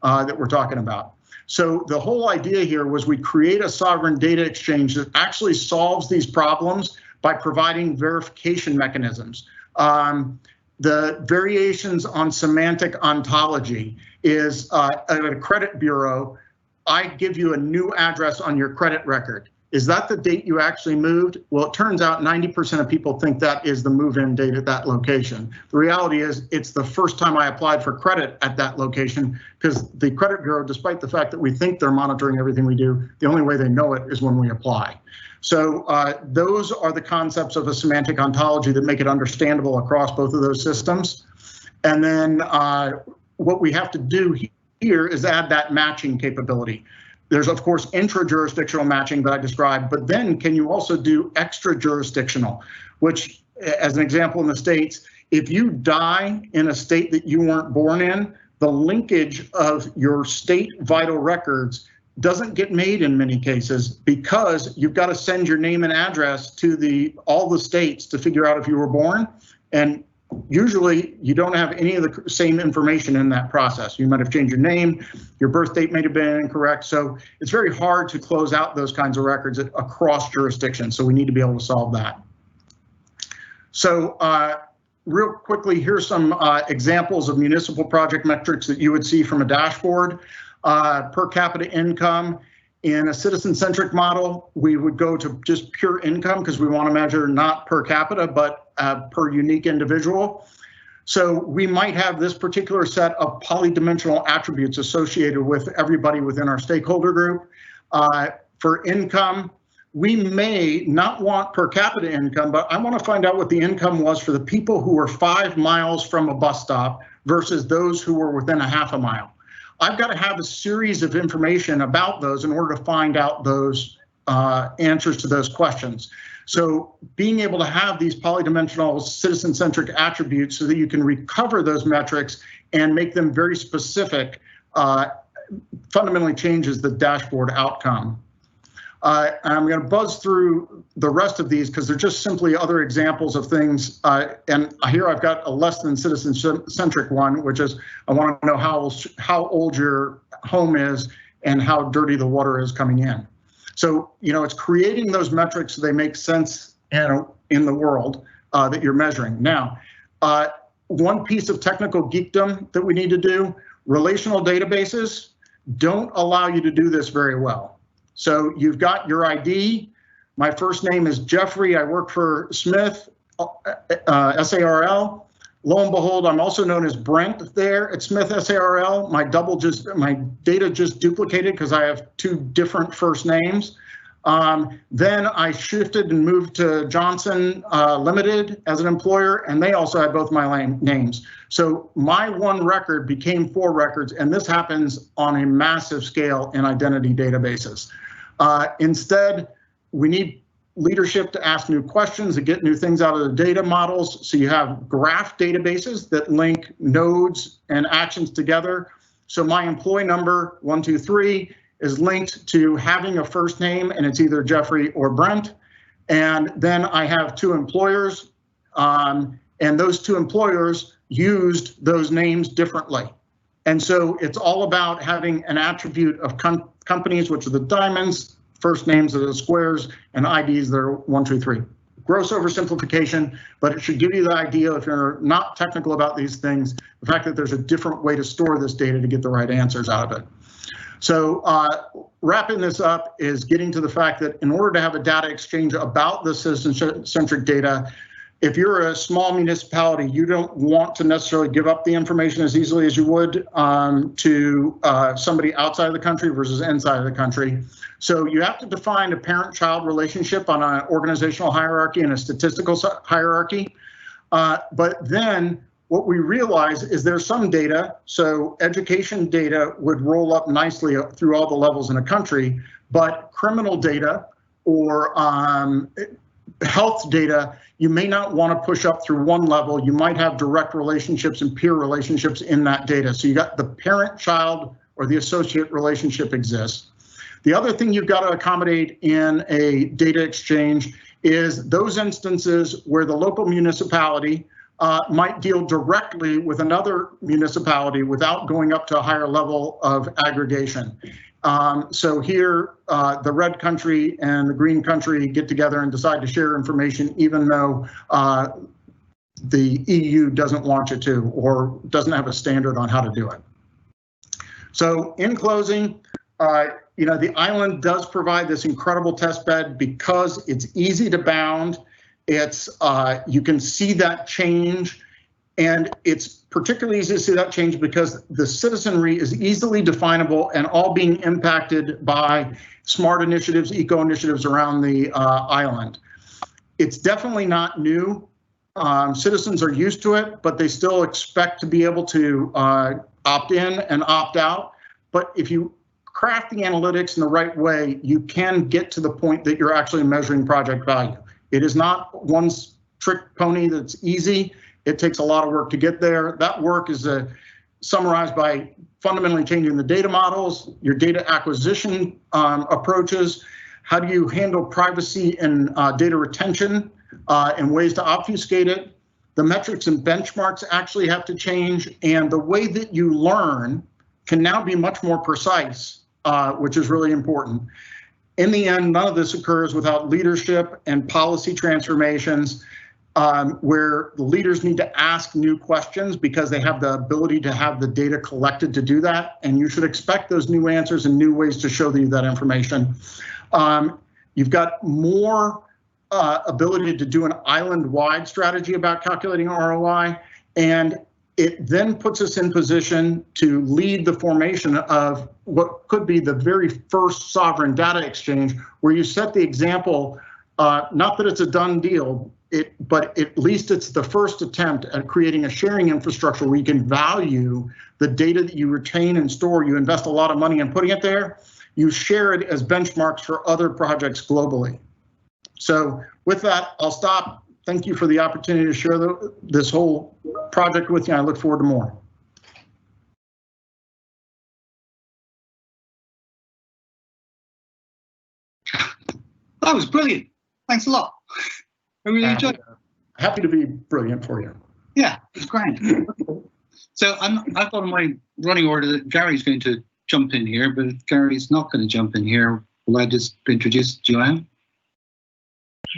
that we're talking about. So the whole idea here was we create a sovereign data exchange that actually solves these problems by providing verification mechanisms. The variations on semantic ontology is at a credit bureau, I give you a new address on your credit record. Is that the date you actually moved? Well, it turns out 90% of people think that is the move-in date at that location. The reality is it's the first time I applied for credit at that location, because the credit bureau, despite the fact that we think they're monitoring everything we do, the only way they know it is when we apply. So those are the concepts of a semantic ontology that make it understandable across both of those systems. And then what we have to do here is add that matching capability. There's, of course, intra-jurisdictional matching that I described, but then can you also do extra-jurisdictional, which, as an example in the States, If you die in a state that you weren't born in, the linkage of your state vital records doesn't get made in many cases because you've got to send your name and address to all the states to figure out if you were born. And usually you don't have any of the same information in that process. You might have changed your name, your birth date may have been incorrect. So it's very hard to close out those kinds of records across jurisdictions. So we need to be able to solve that. So real quickly, here's some examples of municipal project metrics that you would see from a dashboard. Per capita income. In a citizen-centric model, we would go to just pure income because we want to measure not per capita, but per unique individual. So we might have this particular set of polydimensional attributes associated with everybody within our stakeholder group. For income, we may not want per capita income, but I want to find out what the income was for the people who were 5 miles from a bus stop versus those who were within a half a mile. I've got to have a series of information about those in order to find out those answers to those questions. So being able to have these polydimensional citizen-centric attributes so that you can recover those metrics and make them very specific fundamentally changes the dashboard outcome. I'm going to buzz through the rest of these because they're just simply other examples of things. And here I've got a less than citizen-centric one, which is I want to know how old your home is and how dirty the water is coming in. So, it's creating those metrics so they make sense in the world that you're measuring. Now, one piece of technical geekdom that we need to do, relational databases don't allow you to do this very well. So you've got your ID. My first name is Jeffrey. I work for Smith, SARL. Lo and behold, I'm also known as Brent there at Smith, SARL. My data just duplicated because I have 2 different first names. Then I shifted and moved to Johnson Limited as an employer, and they also had both my names. So my one record became 4 records, and this happens on a massive scale in identity databases. Instead, we need leadership to ask new questions, to get new things out of the data models. So you have graph databases that link nodes and actions together. So my employee number 123 is linked to having a first name, and it's either Jeffrey or Brent. And then I have 2 employers, and those 2 employers used those names differently. And so it's all about having an attribute of companies, which are the diamonds, first names are the squares, and IDs that are 1, 2, 3. Gross oversimplification, but it should give you the idea, if you're not technical about these things, the fact that there's a different way to store this data to get the right answers out of it. So wrapping this up is getting to the fact that in order to have a data exchange about the citizen-centric data, if you're a small municipality, you don't want to necessarily give up the information as easily as you would to somebody outside of the country versus inside of the country. So you have to define a parent-child relationship on an organizational hierarchy and a statistical hierarchy. But then what we realize is there's some data, so education data would roll up nicely through all the levels in a country, but criminal data or health data, you may not want to push up through one level. You might have direct relationships and peer relationships in that data. So you got the parent-child or the associate relationship exists. The other thing you've got to accommodate in a data exchange is those instances where the local municipality might deal directly with another municipality without going up to a higher level of aggregation. So here, the red country and the green country get together and decide to share information, even though the EU doesn't want it to or doesn't have a standard on how to do it. So in closing, the island does provide this incredible test bed because it's easy to bound. It's you can see that change, and it's particularly easy to see that change because the citizenry is easily definable and all being impacted by smart initiatives, eco initiatives around the island. It's definitely not new. Citizens are used to it, but they still expect to be able to opt in and opt out. But if you craft the analytics in the right way, you can get to the point that you're actually measuring project value. It is not one trick pony that's easy. It takes a lot of work to get there. That work is summarized by fundamentally changing the data models, your data acquisition approaches. How do you handle privacy and data retention and ways to obfuscate it? The metrics and benchmarks actually have to change, and the way that you learn can now be much more precise, which is really important. In the end, none of this occurs without leadership and policy transformations, where the leaders need to ask new questions because they have the ability to have the data collected to do that. And you should expect those new answers and new ways to show you that information. You've got more ability to do an island-wide strategy about calculating ROI, and it then puts us in position to lead the formation of what could be the very first sovereign data exchange, where you set the example, not that it's a done deal, but at least it's the first attempt at creating a sharing infrastructure where you can value the data that you retain and store. You invest a lot of money in putting it there. You share it as benchmarks for other projects globally. So with that, I'll stop. Thank you for the opportunity to share this whole project with you. I look forward to more. That was brilliant. Thanks a lot. I really enjoyed it. Happy to be brilliant for you. Yeah, it's grand. So I've got my running order that Gary's going to jump in here, but if Gary's not going to jump in here, will I just introduce Joanne?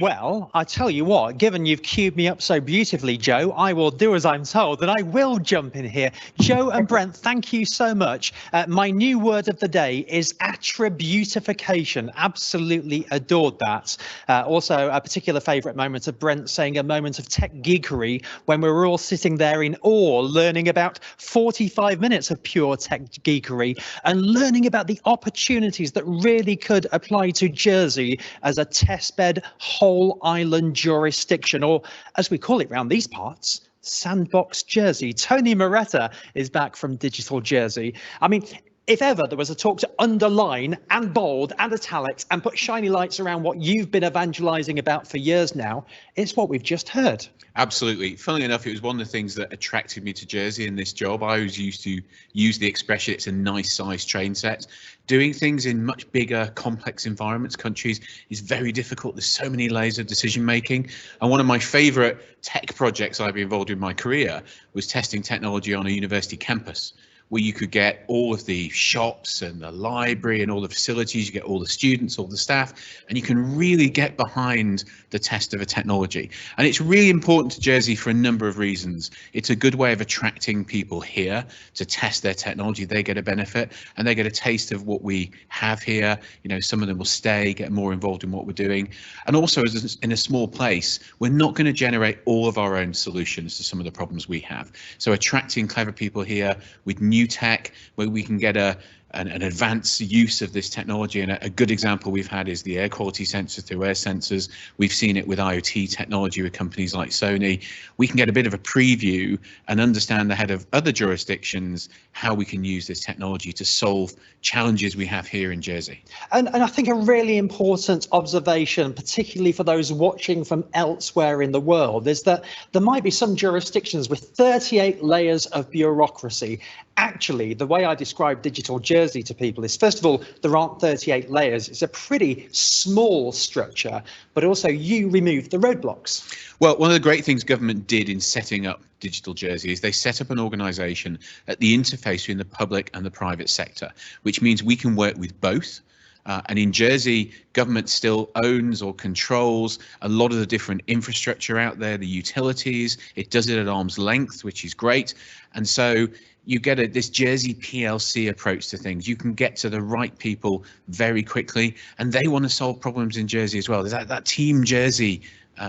Well, I tell you what, given you've queued me up so beautifully, Joe, I will do as I'm told, and I will jump in here. Joe and Brent, thank you so much. My new word of the day is attributification. Absolutely adored that. Also, a particular favourite moment of Brent saying a moment of tech geekery when we were all sitting there in awe, learning about 45 minutes of pure tech geekery and learning about the opportunities that really could apply to Jersey as a testbed whole island jurisdiction, or as we call it around these parts, Sandbox Jersey. Tony Moretta is back from Digital Jersey. I mean, if ever there was a talk to underline and bold and italics and put shiny lights around what you've been evangelizing about for years now, it's what we've just heard. Absolutely. Funnily enough, it was one of the things that attracted me to Jersey in this job. I always used to use the expression, it's a nice sized train set. Doing things in much bigger, complex environments, countries, is very difficult. There's so many layers of decision making. And one of my favorite tech projects I've been involved in my career was testing technology on a university campus, where you could get all of the shops and the library and all the facilities, you get all the students, all the staff, and you can really get behind the test of a technology. And it's really important to Jersey for a number of reasons. It's a good way of attracting people here to test their technology. They get a benefit and they get a taste of what we have here. You know, some of them will stay, get more involved in what we're doing. And also, as in a small place, we're not going to generate all of our own solutions to some of the problems we have. So attracting clever people here with new tech, where we can get an advanced use of this technology. And a good example we've had is the air quality sensor through air sensors. We've seen it with IoT technology with companies like Sony. We can get a bit of a preview and understand ahead of other jurisdictions how we can use this technology to solve challenges we have here in Jersey. And I think a really important observation, particularly for those watching from elsewhere in the world, is that there might be some jurisdictions with 38 layers of bureaucracy. Actually, the way I describe Digital Jersey to people is, first of all, there aren't 38 layers. It's a pretty small structure, but also you remove the roadblocks. Well, one of the great things government did in setting up Digital Jersey is they set up an organisation at the interface between the public and the private sector, which means we can work with both. And in Jersey, government still owns or controls a lot of the different infrastructure out there, the utilities. It does it at arm's length, which is great. And so you get this Jersey PLC approach to things. You can get to the right people very quickly, and they want to solve problems in Jersey as well. There's that Team Jersey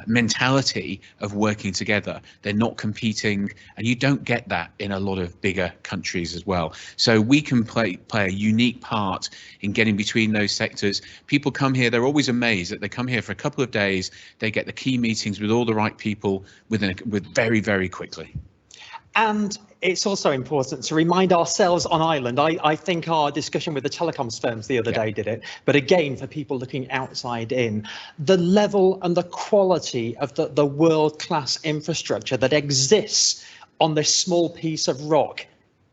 mentality of working together. They're not competing, and you don't get that in a lot of bigger countries as well. So we can play a unique part in getting between those sectors. People come here, they're always amazed that they come here for a couple of days, they get the key meetings with all the right people with very, very quickly. And it's also important to remind ourselves on island. I think our discussion with the telecoms firms the other day did it. But again, for people looking outside in, the level and the quality of the world-class infrastructure that exists on this small piece of rock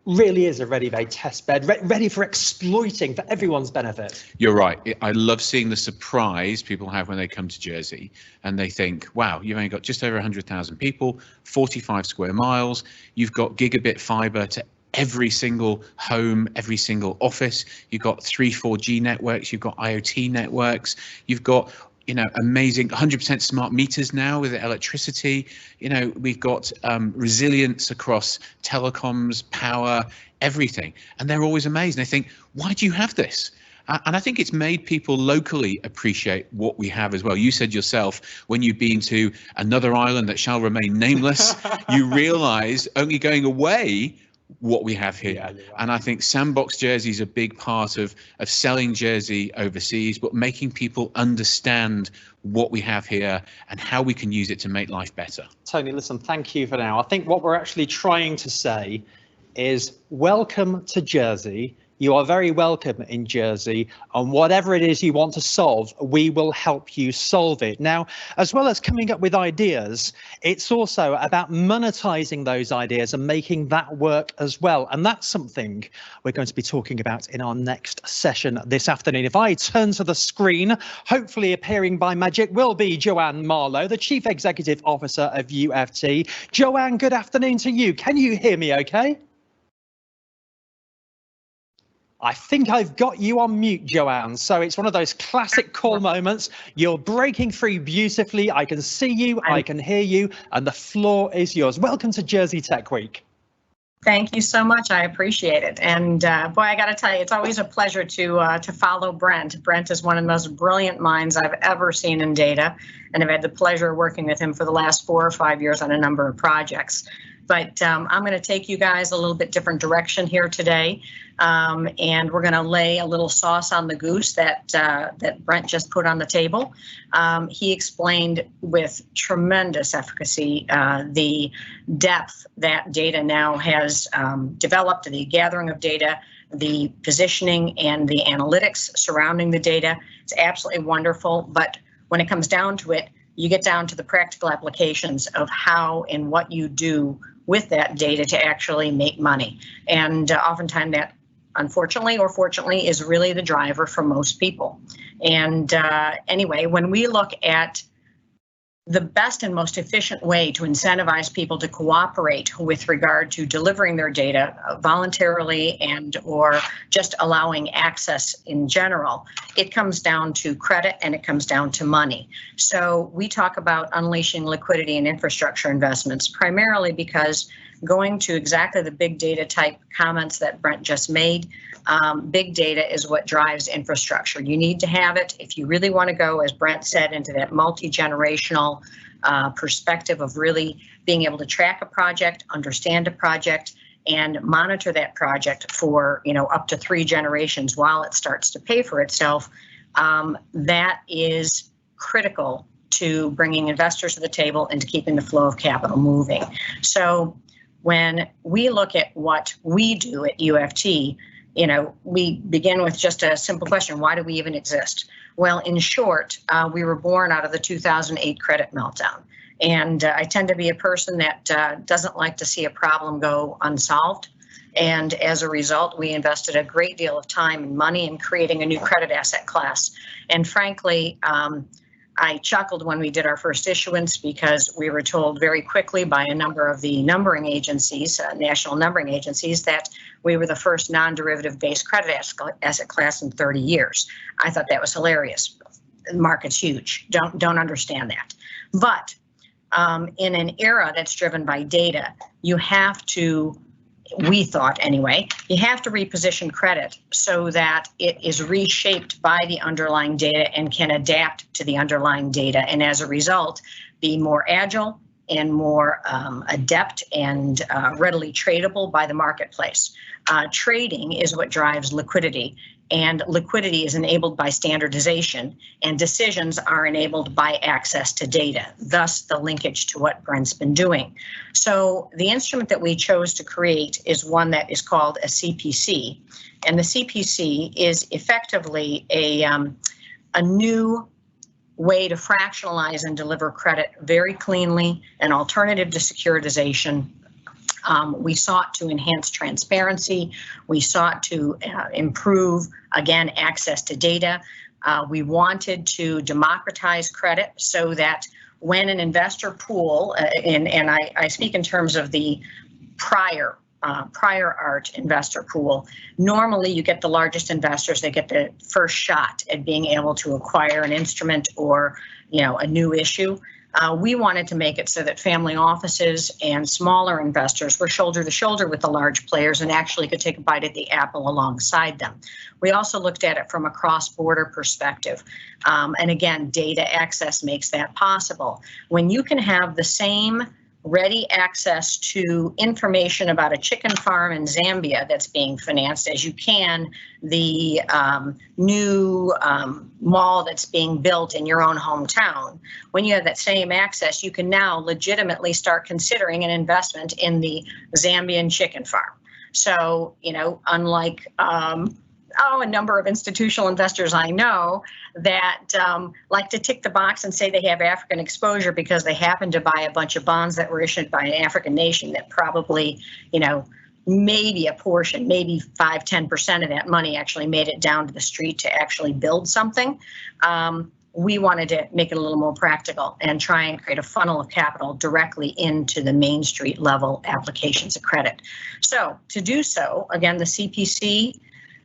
really is a ready-made test bed, ready for exploiting for everyone's benefit. You're right. I love seeing the surprise people have when they come to Jersey and they think, wow, you've only got just over 100,000 people, 45 square miles, you've got gigabit fiber to every single home, every single office, you've got 4G networks, you've got IoT networks, you've got amazing 100% smart meters now with electricity. We've got resilience across telecoms, power, everything. And they're always amazed. And they think, why do you have this? And I think it's made people locally appreciate what we have as well. You said yourself, when you've been to another island that shall remain nameless, you realize only going away what we have here. And I think Sandbox Jersey is a big part of selling Jersey overseas, but making people understand what we have here and how we can use it to make life better. Tony, listen, thank you for now. I think what we're actually trying to say is welcome to Jersey. You are very welcome in Jersey, and whatever it is you want to solve, we will help you solve it. Now, as well as coming up with ideas, it's also about monetizing those ideas and making that work as well. And that's something we're going to be talking about in our next session this afternoon. If I turn to the screen, hopefully appearing by magic will be Joanne Marlowe, the Chief Executive Officer of UFT. Joanne, good afternoon to you. Can you hear me okay? I think I've got you on mute, Joanne. So it's one of those classic call moments. You're breaking through beautifully. I can see you, I can hear you, and the floor is yours. Welcome to Jersey Tech Week. Thank you so much. I appreciate it. And boy, I got to tell you, it's always a pleasure to follow Brent. Brent is one of the most brilliant minds I've ever seen in data, and I've had the pleasure of working with him for the last 4 or 5 years on a number of projects. But I'm going to take you guys a little bit different direction here today, and we're going to lay a little sauce on the goose that Brent just put on the table. He explained with tremendous efficacy the depth that data now has developed, the gathering of data, the positioning, and the analytics surrounding the data. It's absolutely wonderful, but when it comes down to it, you get down to the practical applications of how and what you do with that data to actually make money. And oftentimes that, unfortunately or fortunately, is really the driver for most people. And anyway, when we look at the best and most efficient way to incentivize people to cooperate with regard to delivering their data voluntarily and or just allowing access in general, it comes down to credit and it comes down to money. So we talk about unleashing liquidity and infrastructure investments primarily because going to exactly the big data type comments that Brent just made, big data is what drives infrastructure. You need to have it if you really want to go, as Brent said, into that multi-generational perspective of really being able to track a project, understand a project, and monitor that project for up to 3 generations while it starts to pay for itself. That is critical to bringing investors to the table and to keeping the flow of capital moving. So when we look at what we do at UFT, we begin with just a simple question: why do we even exist? Well, in short, we were born out of the 2008 credit meltdown. And I tend to be a person that doesn't like to see a problem go unsolved. And as a result, we invested a great deal of time and money in creating a new credit asset class. And frankly, I chuckled when we did our first issuance because we were told very quickly by a number of the numbering agencies, national numbering agencies, that we were the first non-derivative based credit asset class in 30 years. I thought that was hilarious. The market's huge. Don't understand that. But in an era that's driven by data, you have to, we thought anyway, you have to reposition credit so that it is reshaped by the underlying data and can adapt to the underlying data, and as a result, be more agile and more adept and readily tradable by the marketplace. Trading is what drives liquidity, and liquidity is enabled by standardization, and decisions are enabled by access to data, thus the linkage to what Brent's been doing. So the instrument that we chose to create is one that is called a CPC, and the CPC is effectively a new way to fractionalize and deliver credit very cleanly, an alternative to securitization. We sought to enhance transparency. We sought to improve, again, access to data. We wanted to democratize credit so that when an investor pool, and I speak in terms of the prior art investor pool, normally you get the largest investors, they get the first shot at being able to acquire an instrument or, a new issue. We wanted to make it so that family offices and smaller investors were shoulder to shoulder with the large players and actually could take a bite at the apple alongside them. We also looked at it from a cross-border perspective. And again, data access makes that possible. When you can have the same ready access to information about a chicken farm in Zambia that's being financed as you can the new mall that's being built in your own hometown. When you have that same access, you can now legitimately start considering an investment in the Zambian chicken farm. So, unlike a number of institutional investors I know that like to tick the box and say they have African exposure because they happen to buy a bunch of bonds that were issued by an African nation that probably, maybe a portion, maybe 5–10% of that money actually made it down to the street to actually build something. We wanted to make it a little more practical and try and create a funnel of capital directly into the Main Street level applications of credit. So to do so, again, the CPC,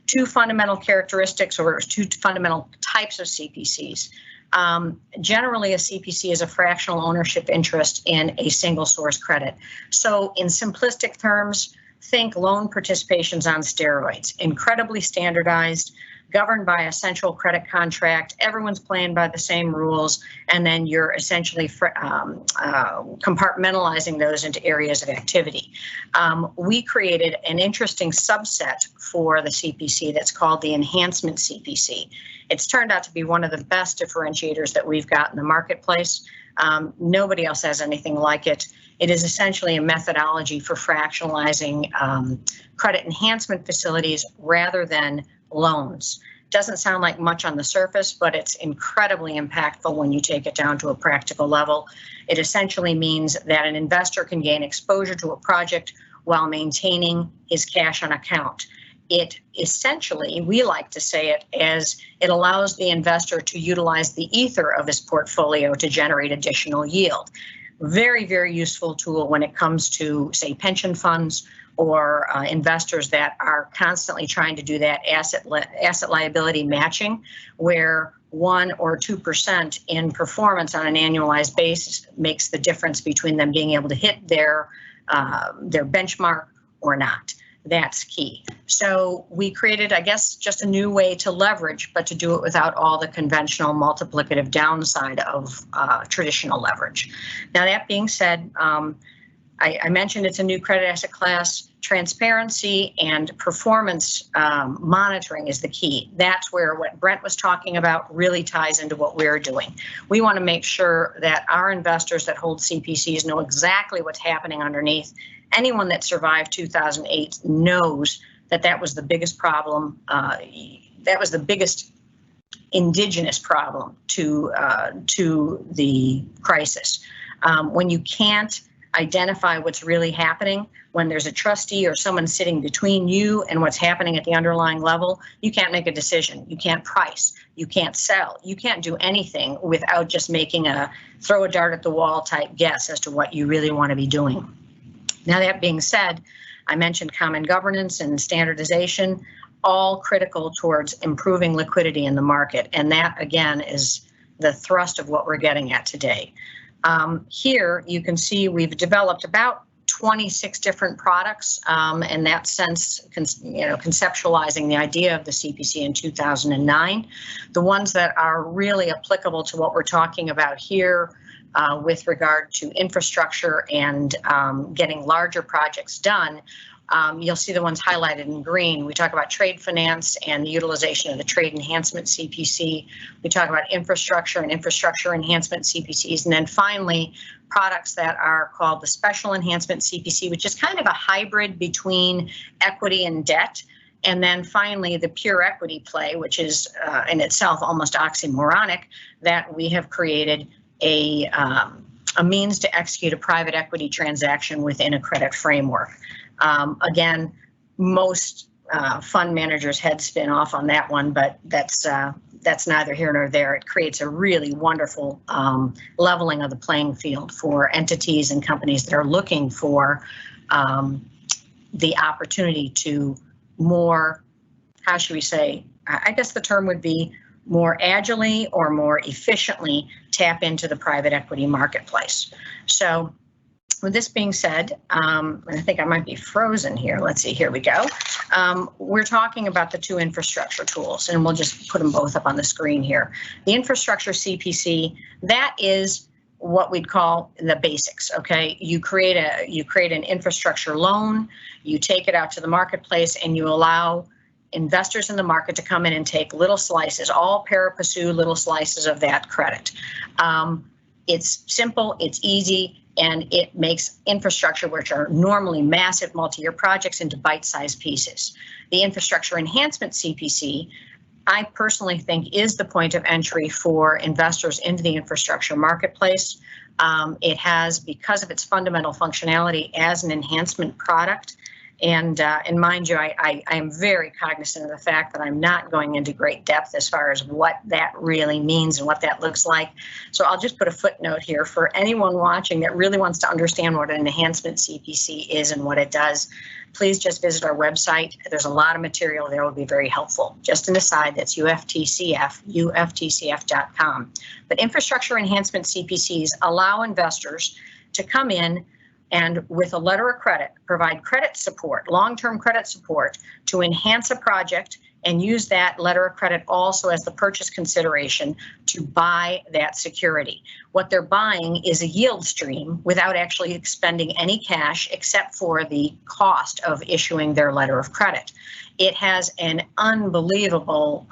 two fundamental characteristics or two fundamental types of CPCs. Generally, a CPC is a fractional ownership interest in a single source credit. So in simplistic terms, think loan participations on steroids, incredibly standardized, governed by a central credit contract, everyone's playing by the same rules, and then you're essentially compartmentalizing those into areas of activity. We created an interesting subset for the CPC that's called the enhancement CPC. It's turned out to be one of the best differentiators that we've got in the marketplace. Nobody else has anything like it. It is essentially a methodology for fractionalizing credit enhancement facilities rather than loans. Doesn't sound like much on the surface, but it's incredibly impactful when you take it down to a practical level. It essentially means that an investor can gain exposure to a project while maintaining his cash on account. It essentially, we like to say it as it allows the investor to utilize the ether of his portfolio to generate additional yield. Very, very useful tool when it comes to, say, pension funds or investors that are constantly trying to do that asset liability matching, where 1 or 2% in performance on an annualized basis makes the difference between them being able to hit their benchmark or not. That's key. So we created, I guess, just a new way to leverage, but to do it without all the conventional multiplicative downside of traditional leverage. Now, that being said, I mentioned it's a new credit asset class. Transparency and performance monitoring is the key. That's where what Brent was talking about really ties into what we're doing. We want to make sure that our investors that hold CPCs know exactly what's happening underneath. Anyone that survived 2008 knows that that was the biggest problem. That was the biggest indigenous problem to the crisis. When you can't identify what's really happening, when there's a trustee or someone sitting between you and what's happening at the underlying level, you can't make a decision. You can't price. You can't sell. You can't do anything without just making a throw a dart at the wall type guess as to what you really want to be doing. Now, that being said, I mentioned common governance and standardization, all critical towards improving liquidity in the market. And that, again, is the thrust of what we're getting at today. Here you can see we've developed about 26 different products, in that sense, conceptualizing the idea of the CPC in 2009. The ones that are really applicable to what we're talking about here with regard to infrastructure and getting larger projects done You'll see the ones highlighted in green. We talk about trade finance and the utilization of the trade enhancement CPC. We talk about infrastructure and infrastructure enhancement CPCs. And then finally, products that are called the special enhancement CPC, which is kind of a hybrid between equity and debt. And then finally, the pure equity play, which is in itself almost oxymoronic, that we have created a means to execute a private equity transaction within a credit framework. Again, most fund managers head spin off on that one, but that's neither here nor there. It creates a really wonderful leveling of the playing field for entities and companies that are looking for the opportunity to more, how should we say, I guess the term would be more agilely or more efficiently tap into the private equity marketplace. So with this being said, and I think I might be frozen here. Let's see, here we go. We're talking about the two infrastructure tools, and we'll just put them both up on the screen here. The infrastructure CPC, that is what we'd call the basics, okay? You create an infrastructure loan, you take it out to the marketplace, and you allow investors in the market to come in and take little slices, all pari passu little slices of that credit. It's simple, it's easy, and it makes infrastructure, which are normally massive multi-year projects, into bite-sized pieces. The infrastructure enhancement CPC, I personally think, is the point of entry for investors into the infrastructure marketplace. It has, because of its fundamental functionality as an enhancement product, and mind you, I am very cognizant of the fact that I'm not going into great depth as far as what that really means and what that looks like. So I'll just put a footnote here for anyone watching that really wants to understand what an enhancement CPC is and what it does. Please just visit our website. There's a lot of material there will be very helpful. Just an aside, that's uftcf.com. But infrastructure enhancement CPCs allow investors to come in and with a letter of credit, provide credit support, long-term credit support to enhance a project and use that letter of credit also as the purchase consideration to buy that security. What they're buying is a yield stream without actually expending any cash except for the cost of issuing their letter of credit. It has an unbelievable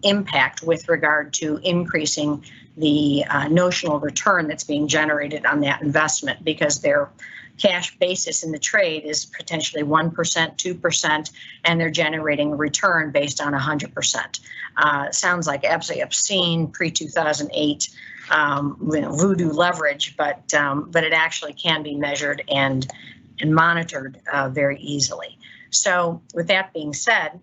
impact with regard to increasing the notional return that's being generated on that investment, because their cash basis in the trade is potentially 1%, 2%, and they're generating a return based on 100%. Sounds like absolutely obscene pre-2008 voodoo leverage, but it actually can be measured and monitored very easily. So with that being said,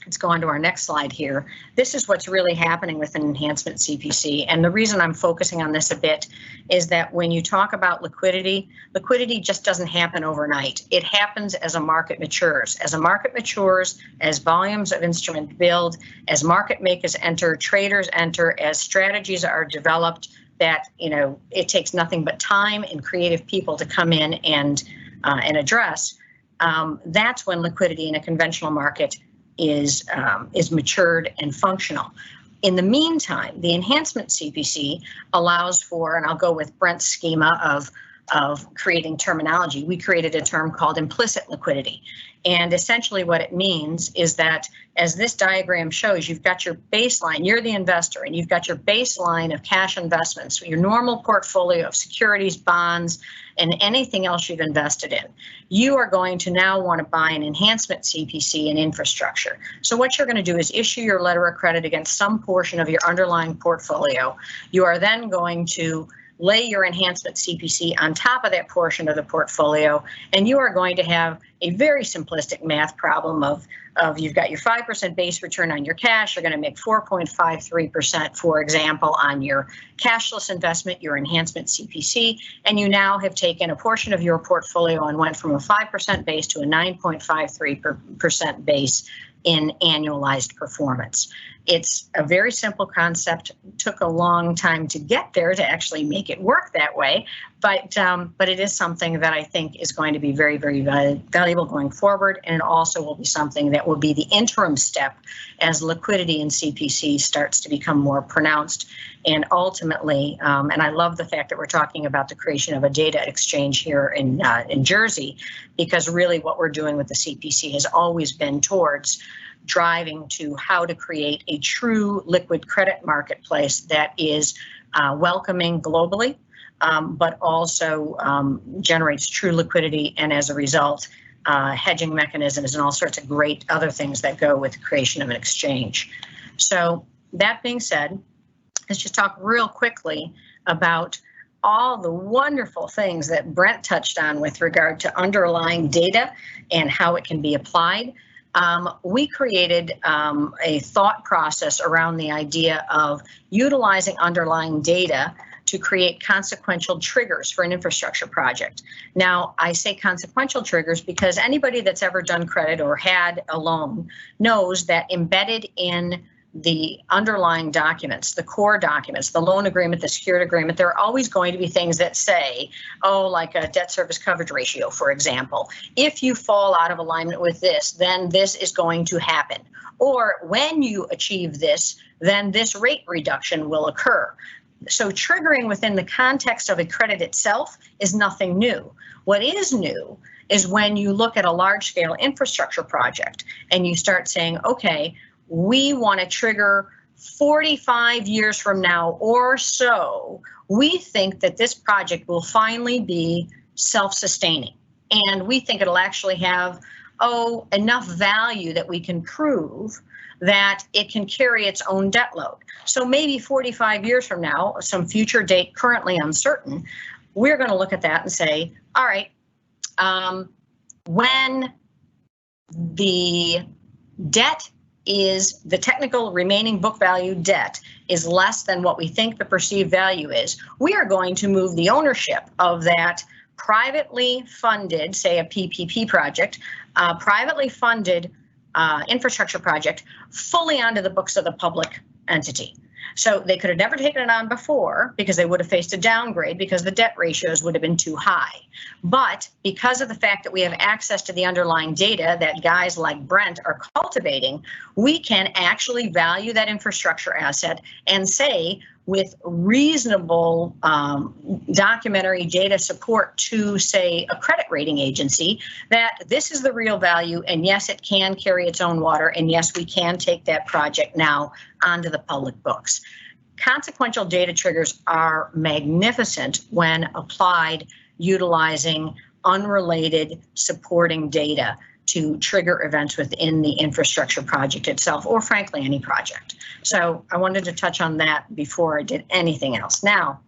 let's go on to our next slide here. This is what's really happening with an enhancement CPC. And the reason I'm focusing on this a bit is that when you talk about liquidity, liquidity just doesn't happen overnight. It happens as a market matures. As a market matures, as volumes of instrument build, as market makers enter, traders enter, as strategies are developed, that, you know, it takes nothing but time and creative people to come in and address. That's when liquidity in a conventional market is matured and functional. In the meantime, the enhancement CPC allows for, and I'll go with Brent's schema of creating terminology. We created a term called implicit liquidity. And essentially what it means is that, as this diagram shows, you've got your baseline, you're the investor, and you've got your baseline of cash investments, your normal portfolio of securities, bonds, and anything else you've invested in. You are going to now want to buy an enhancement CPC in infrastructure. So what you're going to do is issue your letter of credit against some portion of your underlying portfolio. You are then going to lay your enhancement CPC on top of that portion of the portfolio, and you are going to have a very simplistic math problem of you've got your 5% base return on your cash, you're going to make 4.53%, for example, on your cashless investment, your enhancement CPC, and you now have taken a portion of your portfolio and went from a 5% base to a 9.53% base in annualized performance. It's a very simple concept. Took a long time to get there to actually make it work that way, but it is something that I think is going to be very, very valuable going forward, and it also will be something that will be the interim step as liquidity in CPC starts to become more pronounced. And ultimately, and I love the fact that we're talking about the creation of a data exchange here in Jersey, because really what we're doing with the CPC has always been towards driving to how to create a true liquid credit marketplace that is welcoming globally, but also generates true liquidity, and as a result, hedging mechanisms and all sorts of great other things that go with the creation of an exchange. So that being said, let's just talk real quickly about all the wonderful things that Brent touched on with regard to underlying data and how it can be applied. We created a thought process around the idea of utilizing underlying data to create consequential triggers for an infrastructure project. Now, I say consequential triggers because anybody that's ever done credit or had a loan knows that embedded in the underlying documents, the core documents, the loan agreement, the secured agreement, there are always going to be things that say, oh, like a debt service coverage ratio, for example. If you fall out of alignment with this, then this is going to happen. Or when you achieve this, then this rate reduction will occur. So triggering within the context of a credit itself is nothing new. What is new is when you look at a large-scale infrastructure project and you start saying, okay, we want to trigger 45 years from now or so, we think that this project will finally be self-sustaining. And we think it'll actually have, enough value that we can prove that it can carry its own debt load. So maybe 45 years from now, some future date currently uncertain, we're going to look at that and say, all right, when the debt is the technical remaining book value debt is less than what we think the perceived value is, we are going to move the ownership of that privately funded, say a PPP project, privately funded infrastructure project fully onto the books of the public entity. So they could have never taken it on before because they would have faced a downgrade because the debt ratios would have been too high. But because of the fact that we have access to the underlying data that guys like Brent are cultivating, we can actually value that infrastructure asset and say with reasonable documentary data support to, say, a credit rating agency, that this is the real value, and yes, it can carry its own water, and yes, we can take that project now onto the public books. Consequential data triggers are magnificent when applied utilizing unrelated supporting data to trigger events within the infrastructure project itself, or frankly, any project. So I wanted to touch on that before I did anything else. Now,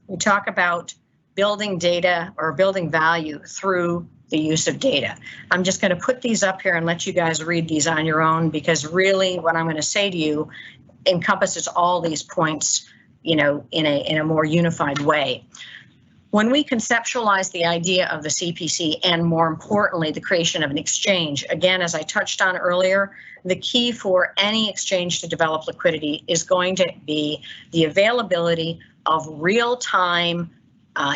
we talk about building data or building value through the use of data. I'm just going to put these up here and let you guys read these on your own, because really what I'm going to say to you encompasses all these points, you know, in a more unified way. When we conceptualize the idea of the CPC and, more importantly, the creation of an exchange, again, as I touched on earlier, the key for any exchange to develop liquidity is going to be the availability of real-time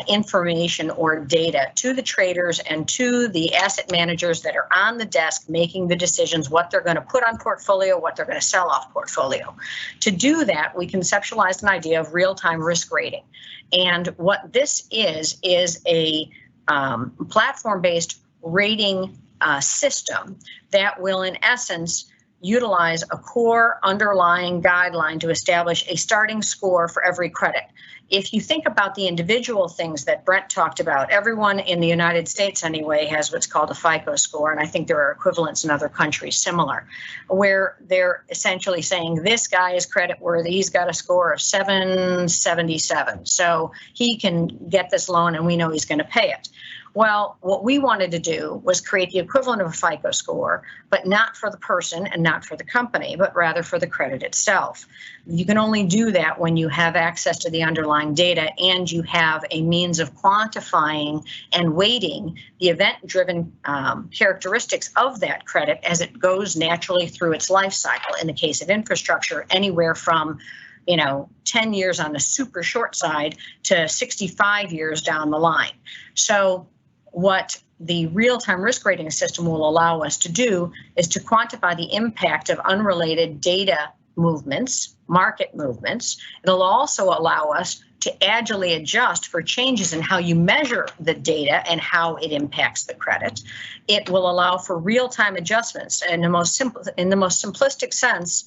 information or data to the traders and to the asset managers that are on the desk making the decisions what they're going to put on portfolio, what they're going to sell off portfolio. To do that, we conceptualized an idea of real-time risk rating. And what this is a platform-based rating system that will, in essence, utilize a core underlying guideline to establish a starting score for every credit. If you think about the individual things that Brent talked about, everyone in the United States anyway has what's called a FICO score, and I think there are equivalents in other countries similar, where they're essentially saying this guy is creditworthy, he's got a score of 777, so he can get this loan and we know he's going to pay it. Well, what we wanted to do was create the equivalent of a FICO score, but not for the person and not for the company, but rather for the credit itself. You can only do that when you have access to the underlying data and you have a means of quantifying and weighting the event-driven characteristics of that credit as it goes naturally through its life cycle. In the case of infrastructure, anywhere from 10 years on the super short side to 65 years down the line. So what the real-time risk rating system will allow us to do is to quantify the impact of unrelated data movements, market movements. It'll also allow us to agilely adjust for changes in how you measure the data and how it impacts the credit. It will allow for real-time adjustments. In the most simplistic sense,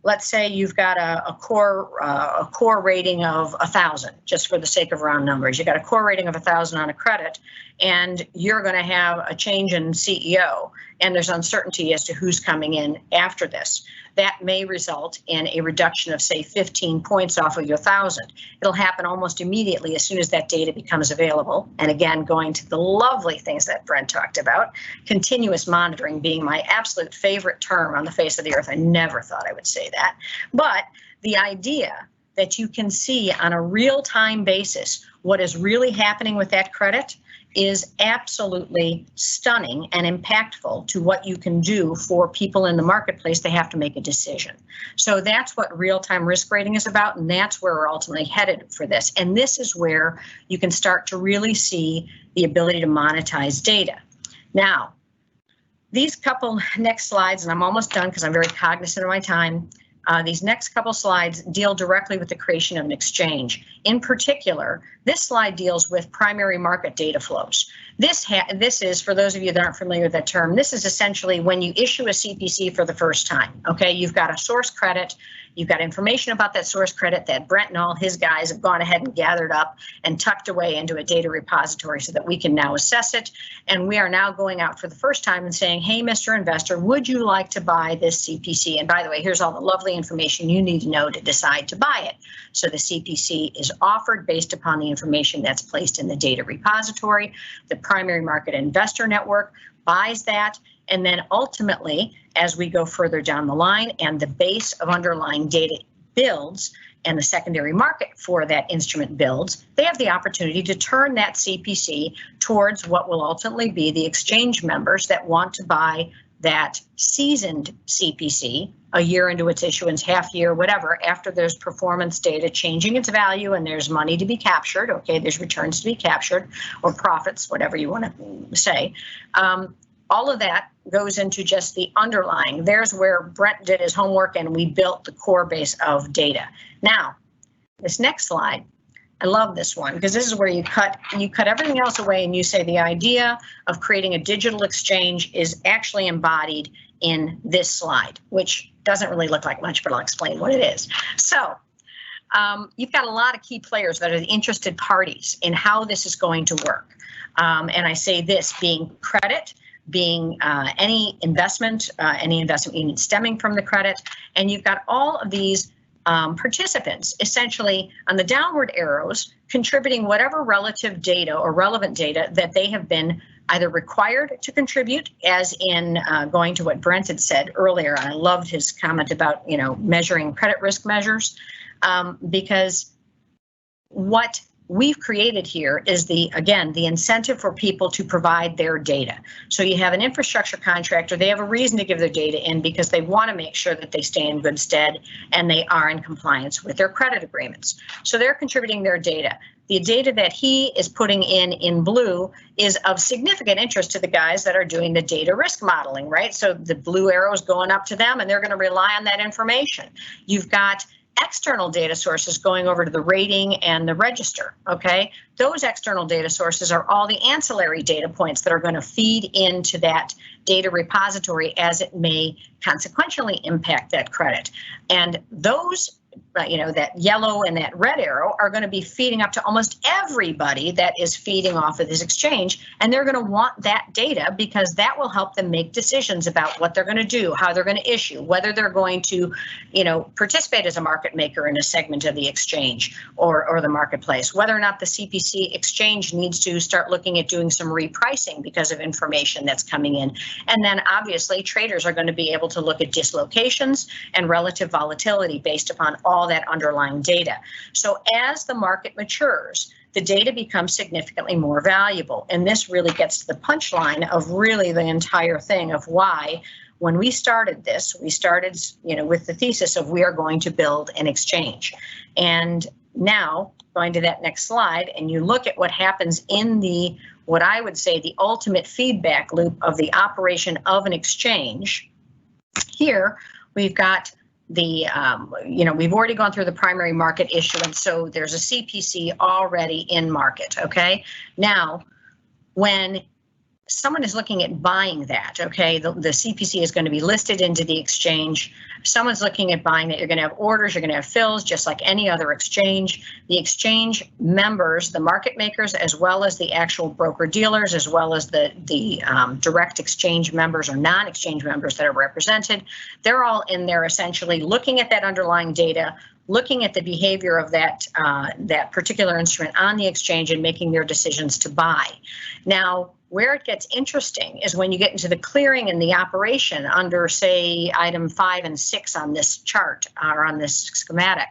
let's say you've got a core rating of 1,000, just for the sake of round numbers. You got a core rating of 1,000 on a credit, and you're going to have a change in CEO, and there's uncertainty as to who's coming in after this. That may result in a reduction of, say, 15 points off of your 1,000. It'll happen almost immediately as soon as that data becomes available. And again, going to the lovely things that Brent talked about, continuous monitoring being my absolute favorite term on the face of the earth. I never thought I would say that. But the idea that you can see on a real-time basis what is really happening with that credit is absolutely stunning and impactful to what you can do for people in the marketplace. They have to make a decision. So that's what real-time risk rating is about, and that's where we're ultimately headed for this. And this is where you can start to really see the ability to monetize data. Now, these couple next slides, and I'm almost done because I'm very cognizant of my time. These next couple slides deal directly with the creation of an exchange. In particular, this slide deals with primary market data flows. This is, for those of you that aren't familiar with that term, this is essentially when you issue a CPC for the first time. Okay, you've got a source credit, you've got information about that source credit that Brent and all his guys have gone ahead and gathered up and tucked away into a data repository so that we can now assess it. And we are now going out for the first time and saying, hey, Mr. Investor, would you like to buy this CPC? And by the way, here's all the lovely information you need to know to decide to buy it. So the CPC is offered based upon the information that's placed in the data repository. The primary market investor network buys that. And then ultimately, as we go further down the line and the base of underlying data builds and the secondary market for that instrument builds, they have the opportunity to turn that CPC towards what will ultimately be the exchange members that want to buy that seasoned CPC a year into its issuance, half year, whatever, after there's performance data changing its value and there's money to be captured, okay, there's returns to be captured or profits, whatever you want to say. All of that goes into just the underlying. There's where Brent did his homework and we built the core base of data. Now, this next slide, I love this one because this is where you cut everything else away and you say the idea of creating a digital exchange is actually embodied in this slide, which doesn't really look like much, but I'll explain what it is. So you've got a lot of key players that are the interested parties in how this is going to work. And I say this being credit, being any investment unit stemming from the credit, and you've got all of these participants essentially on the downward arrows contributing whatever relative data or relevant data that they have been either required to contribute, as in going to what Brent had said earlier. I loved his comment about measuring credit risk measures, because what we've created here is the incentive for people to provide their data. So you have an infrastructure contractor, they have a reason to give their data in because they want to make sure that they stay in good stead and they are in compliance with their credit agreements. So they're contributing their data. The data that he is putting in blue is of significant interest to the guys that are doing the data risk modeling, right? So the blue arrow is going up to them and they're going to rely on that information. You've got external data sources going over to the rating and the register, okay? Those external data sources are all the ancillary data points that are going to feed into that data repository as it may consequentially impact that credit. And those that yellow and that red arrow are going to be feeding up to almost everybody that is feeding off of this exchange. And they're going to want that data because that will help them make decisions about what they're going to do, how they're going to issue, whether they're going to, participate as a market maker in a segment of the exchange or the marketplace, whether or not the CPC exchange needs to start looking at doing some repricing because of information that's coming in. And then obviously traders are going to be able to look at dislocations and relative volatility based upon all that underlying data. So as the market matures, the data becomes significantly more valuable. And this really gets to the punchline of really the entire thing of why, when we started this, we started, with the thesis of we are going to build an exchange. And now going to that next slide, and you look at what happens in what I would say the ultimate feedback loop of the operation of an exchange. Here we've got we've already gone through the primary market issuance, so there's a CPC already in market, okay? Now, when someone is looking at buying that, okay, the CPC is going to be listed into the exchange. Someone's looking at buying that. You're going to have orders, you're going to have fills, just like any other exchange. The exchange members, the market makers, as well as the actual broker dealers, as well as the direct exchange members or non-exchange members that are represented, they're all in there essentially looking at that underlying data, looking at the behavior of that particular instrument on the exchange and making their decisions to buy. Now, where it gets interesting is when you get into the clearing and the operation under, say, item 5 and 6 on this chart or on this schematic.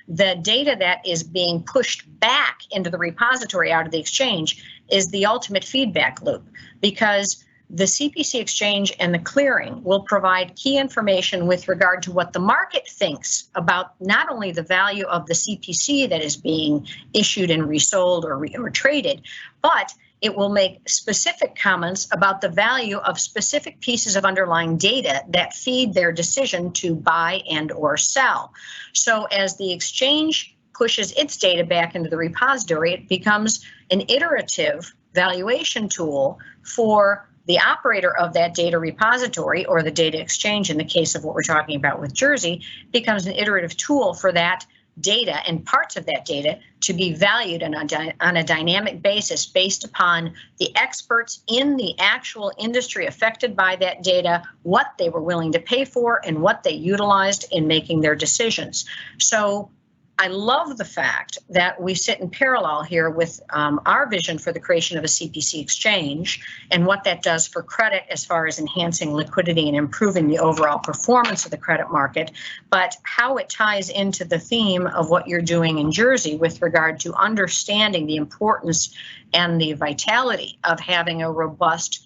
The data that is being pushed back into the repository out of the exchange is the ultimate feedback loop, because the CPC exchange and the clearing will provide key information with regard to what the market thinks about not only the value of the CPC that is being issued and resold or traded, but it will make specific comments about the value of specific pieces of underlying data that feed their decision to buy and or sell. So as the exchange pushes its data back into the repository, it becomes an iterative valuation tool for the operator of that data repository or the data exchange. In the case of what we're talking about with Jersey, becomes an iterative tool for that data and parts of that data to be valued on a dynamic basis based upon the experts in the actual industry affected by that data, what they were willing to pay for and what they utilized in making their decisions. So I love the fact that we sit in parallel here with our vision for the creation of a CPC exchange and what that does for credit as far as enhancing liquidity and improving the overall performance of the credit market, but how it ties into the theme of what you're doing in Jersey with regard to understanding the importance and the vitality of having a robust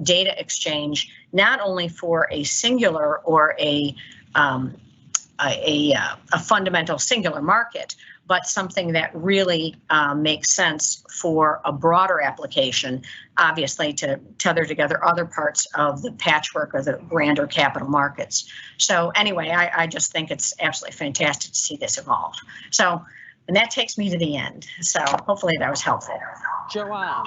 data exchange, not only for a singular or a fundamental singular market, but something that really makes sense for a broader application, obviously to tether together other parts of the patchwork of the grander capital markets. So anyway, I just think it's absolutely fantastic to see this evolve. So, and that takes me to the end. So hopefully that was helpful. Joanne,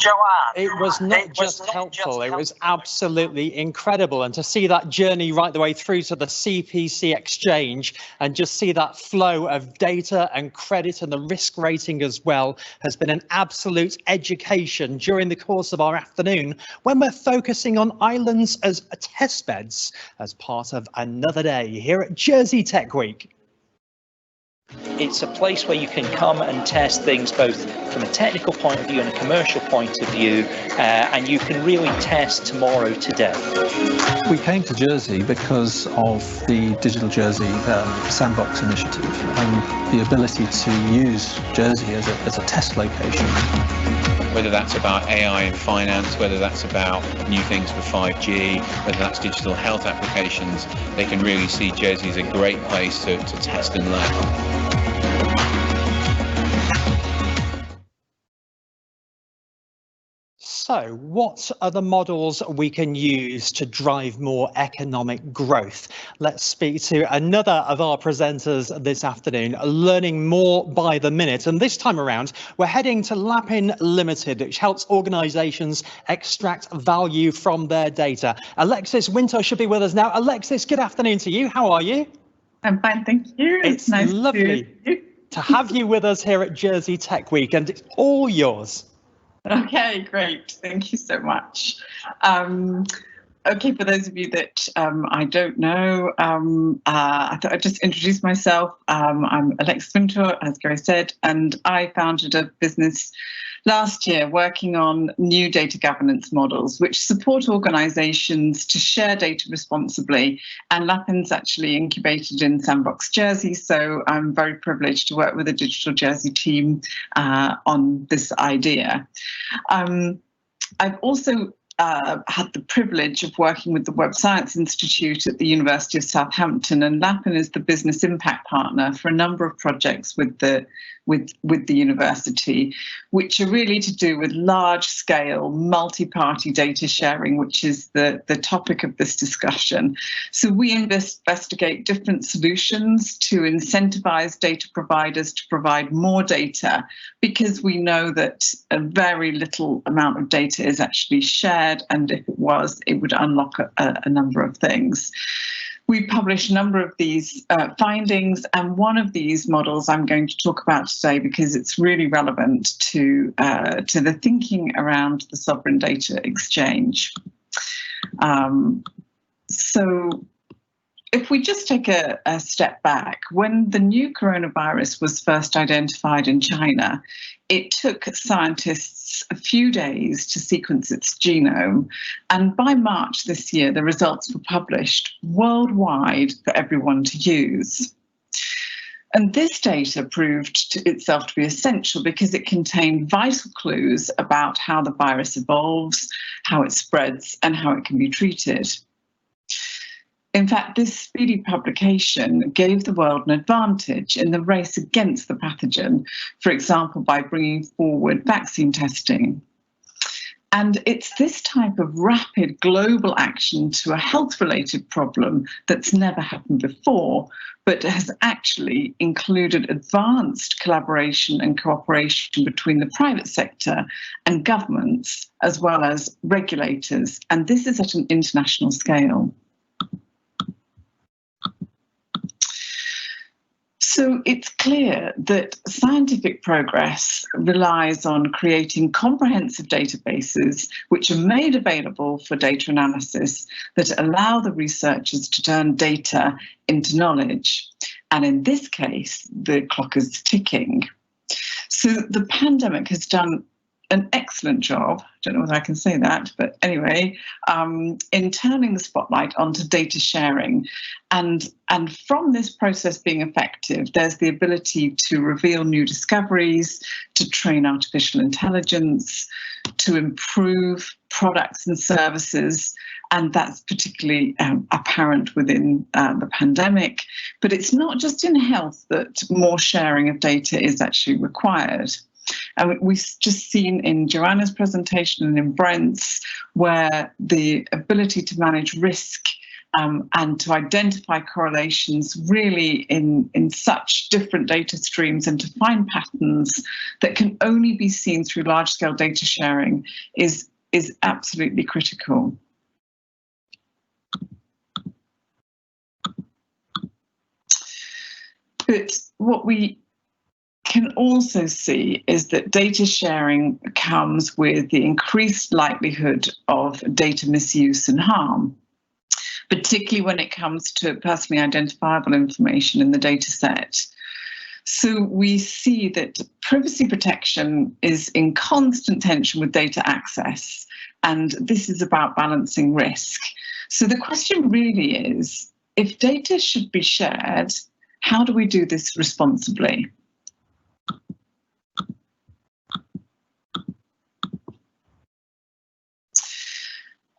it was not just helpful, it was absolutely incredible. And to see that journey right the way through to the CPC exchange and just see that flow of data and credit and the risk rating as well has been an absolute education during the course of our afternoon when we're focusing on islands as test beds as part of another day here at Jersey Tech Week. It's a place where you can come and test things both from a technical point of view and a commercial point of view, and you can really test tomorrow today. We came to Jersey because of the Digital Jersey Sandbox initiative and the ability to use Jersey as a test location. Whether that's about AI and finance, whether that's about new things for 5G, whether that's digital health applications, they can really see Jersey as a great place to test and learn. So what are the models we can use to drive more economic growth? Let's speak to another of our presenters this afternoon, learning more by the minute. And this time around, we're heading to Lapin Limited, which helps organisations extract value from their data. Alexis Winter should be with us now. Alexis, good afternoon to you. How are you? I'm fine, thank you. It's nice lovely to have you with us here at Jersey Tech Week, and it's all yours. Okay, great. Thank you so much. Okay, for those of you that I don't know, I thought I'd just introduce myself. I'm Alexis Wintour, as Gary said, and I founded a business last year working on new data governance models which support organisations to share data responsibly, and Lapin's actually incubated in Sandbox Jersey, so I'm very privileged to work with the Digital Jersey team on this idea. I've also had the privilege of working with the Web Science Institute at the University of Southampton, and Lapin is the business impact partner for a number of projects with the university, which are really to do with large-scale multi-party data sharing, which is the topic of this discussion. So we investigate different solutions to incentivize data providers to provide more data, because we know that a very little amount of data is actually shared, and if it was, it would unlock a number of things. We published a number of these findings, and one of these models I'm going to talk about today because it's really relevant to the thinking around the sovereign data exchange. So if we just take a step back, when the new coronavirus was first identified in China, it took scientists a few days to sequence its genome, and by March this year, the results were published worldwide for everyone to use. And this data proved itself to be essential because it contained vital clues about how the virus evolves, how it spreads, and how it can be treated. In fact, this speedy publication gave the world an advantage in the race against the pathogen, for example, by bringing forward vaccine testing. And it's this type of rapid global action to a health-related problem that's never happened before, but has actually included advanced collaboration and cooperation between the private sector and governments, as well as regulators. And this is at an international scale. So it's clear that scientific progress relies on creating comprehensive databases which are made available for data analysis that allow the researchers to turn data into knowledge. And in this case, the clock is ticking. So the pandemic has done an excellent job, I don't know whether I can say that, but anyway, in turning the spotlight onto data sharing. And from this process being effective, there's the ability to reveal new discoveries, to train artificial intelligence, to improve products and services, and that's particularly apparent within the pandemic. But it's not just in health that more sharing of data is actually required. And we've just seen in Joanne's presentation and in Brent's, where the ability to manage risk and to identify correlations really in such different data streams and to find patterns that can only be seen through large-scale data sharing is absolutely critical. But what we can also see is that data sharing comes with the increased likelihood of data misuse and harm, particularly when it comes to personally identifiable information in the data set. So we see that privacy protection is in constant tension with data access, and this is about balancing risk. So the question really is, if data should be shared, how do we do this responsibly?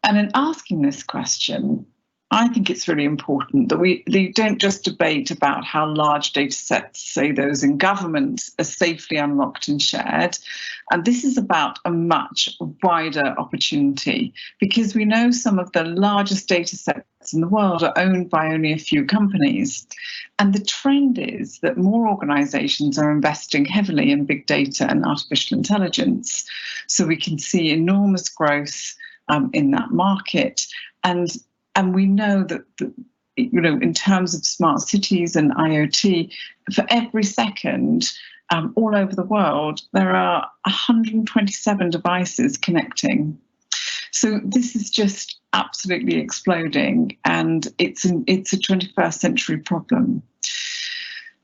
And in asking this question, I think it's really important that we don't just debate about how large data sets, say those in government, are safely unlocked and shared. And this is about a much wider opportunity, because we know some of the largest data sets in the world are owned by only a few companies. And the trend is that more organizations are investing heavily in big data and artificial intelligence. So we can see enormous growth in that market. And we know that in terms of smart cities and IoT, for every second, all over the world, there are 127 devices connecting. So this is just absolutely exploding, and it's a 21st century problem.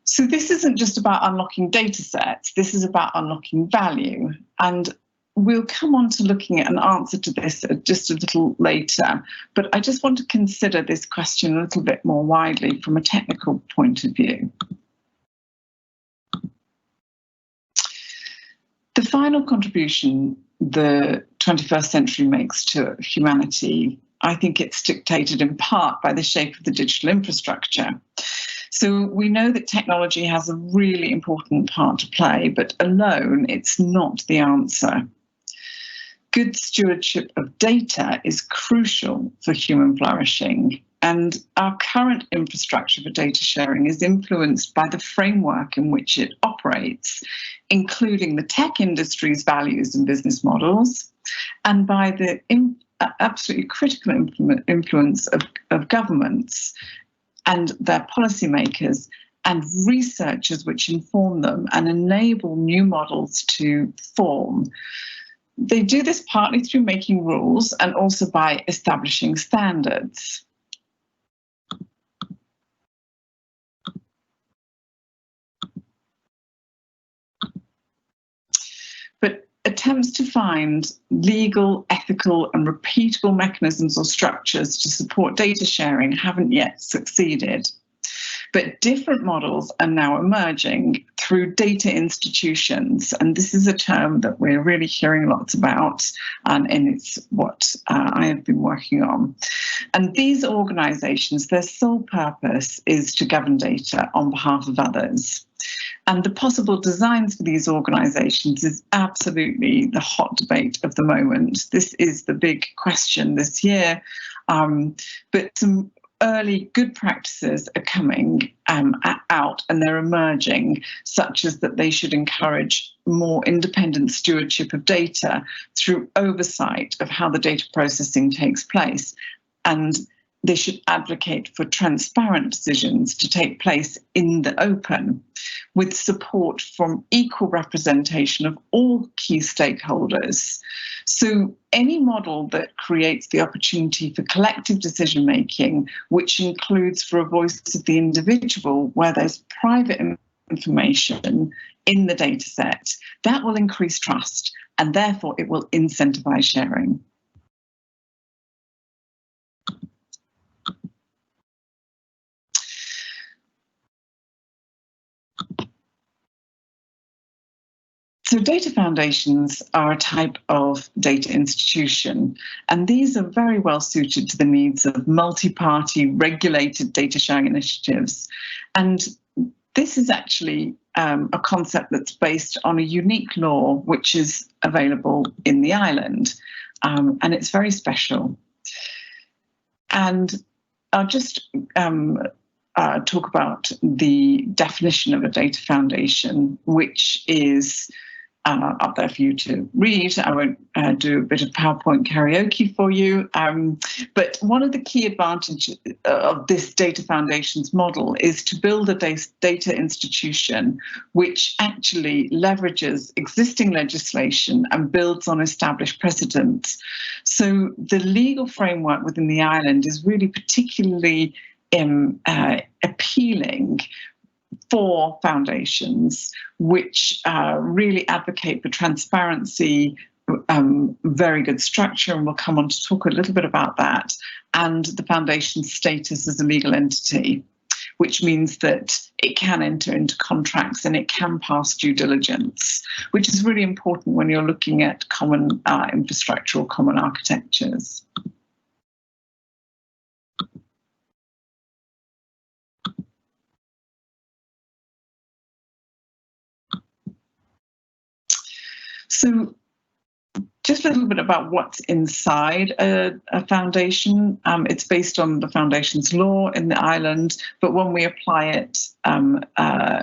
So this isn't just about unlocking data sets, this is about unlocking value. And we'll come on to looking at an answer to this just a little later, but I just want to consider this question a little bit more widely from a technical point of view. The final contribution the 21st century makes to humanity, I think it's dictated in part by the shape of the digital infrastructure. So we know that technology has a really important part to play, but alone it's not the answer. Good stewardship of data is crucial for human flourishing, and our current infrastructure for data sharing is influenced by the framework in which it operates, including the tech industry's values and business models, and by the absolutely critical influence of governments and their policymakers and researchers which inform them and enable new models to form. They do this partly through making rules and also by establishing standards. But attempts to find legal, ethical, and repeatable mechanisms or structures to support data sharing haven't yet succeeded. But different models are now emerging through data institutions, and this is a term that we're really hearing lots about, and it's what I have been working on. And these organisations, their sole purpose is to govern data on behalf of others. And the possible designs for these organisations is absolutely the hot debate of the moment. This is the big question this year, but some early good practices are coming out, and they're emerging, such as that they should encourage more independent stewardship of data through oversight of how the data processing takes place, and they should advocate for transparent decisions to take place in the open, with support from equal representation of all key stakeholders. So any model that creates the opportunity for collective decision making, which includes for a voice of the individual where there's private information in the data set, that will increase trust, and therefore it will incentivize sharing. So data foundations are a type of data institution, and these are very well suited to the needs of multi-party regulated data sharing initiatives. And this is actually a concept that's based on a unique law which is available in the island, and it's very special. And I'll just talk about the definition of a data foundation, which is up there for you to read. I won't do a bit of PowerPoint karaoke for you, but one of the key advantages of this data foundations model is to build a data institution which actually leverages existing legislation and builds on established precedents. So the legal framework within the island is really particularly appealing for foundations which really advocate for transparency, very good structure, and we'll come on to talk a little bit about that, and the foundation's status as a legal entity, which means that it can enter into contracts and it can pass due diligence, which is really important when you're looking at common infrastructure or common architectures. So just a little bit about what's inside a foundation. It's based on the foundation's law in the island, but when we apply it,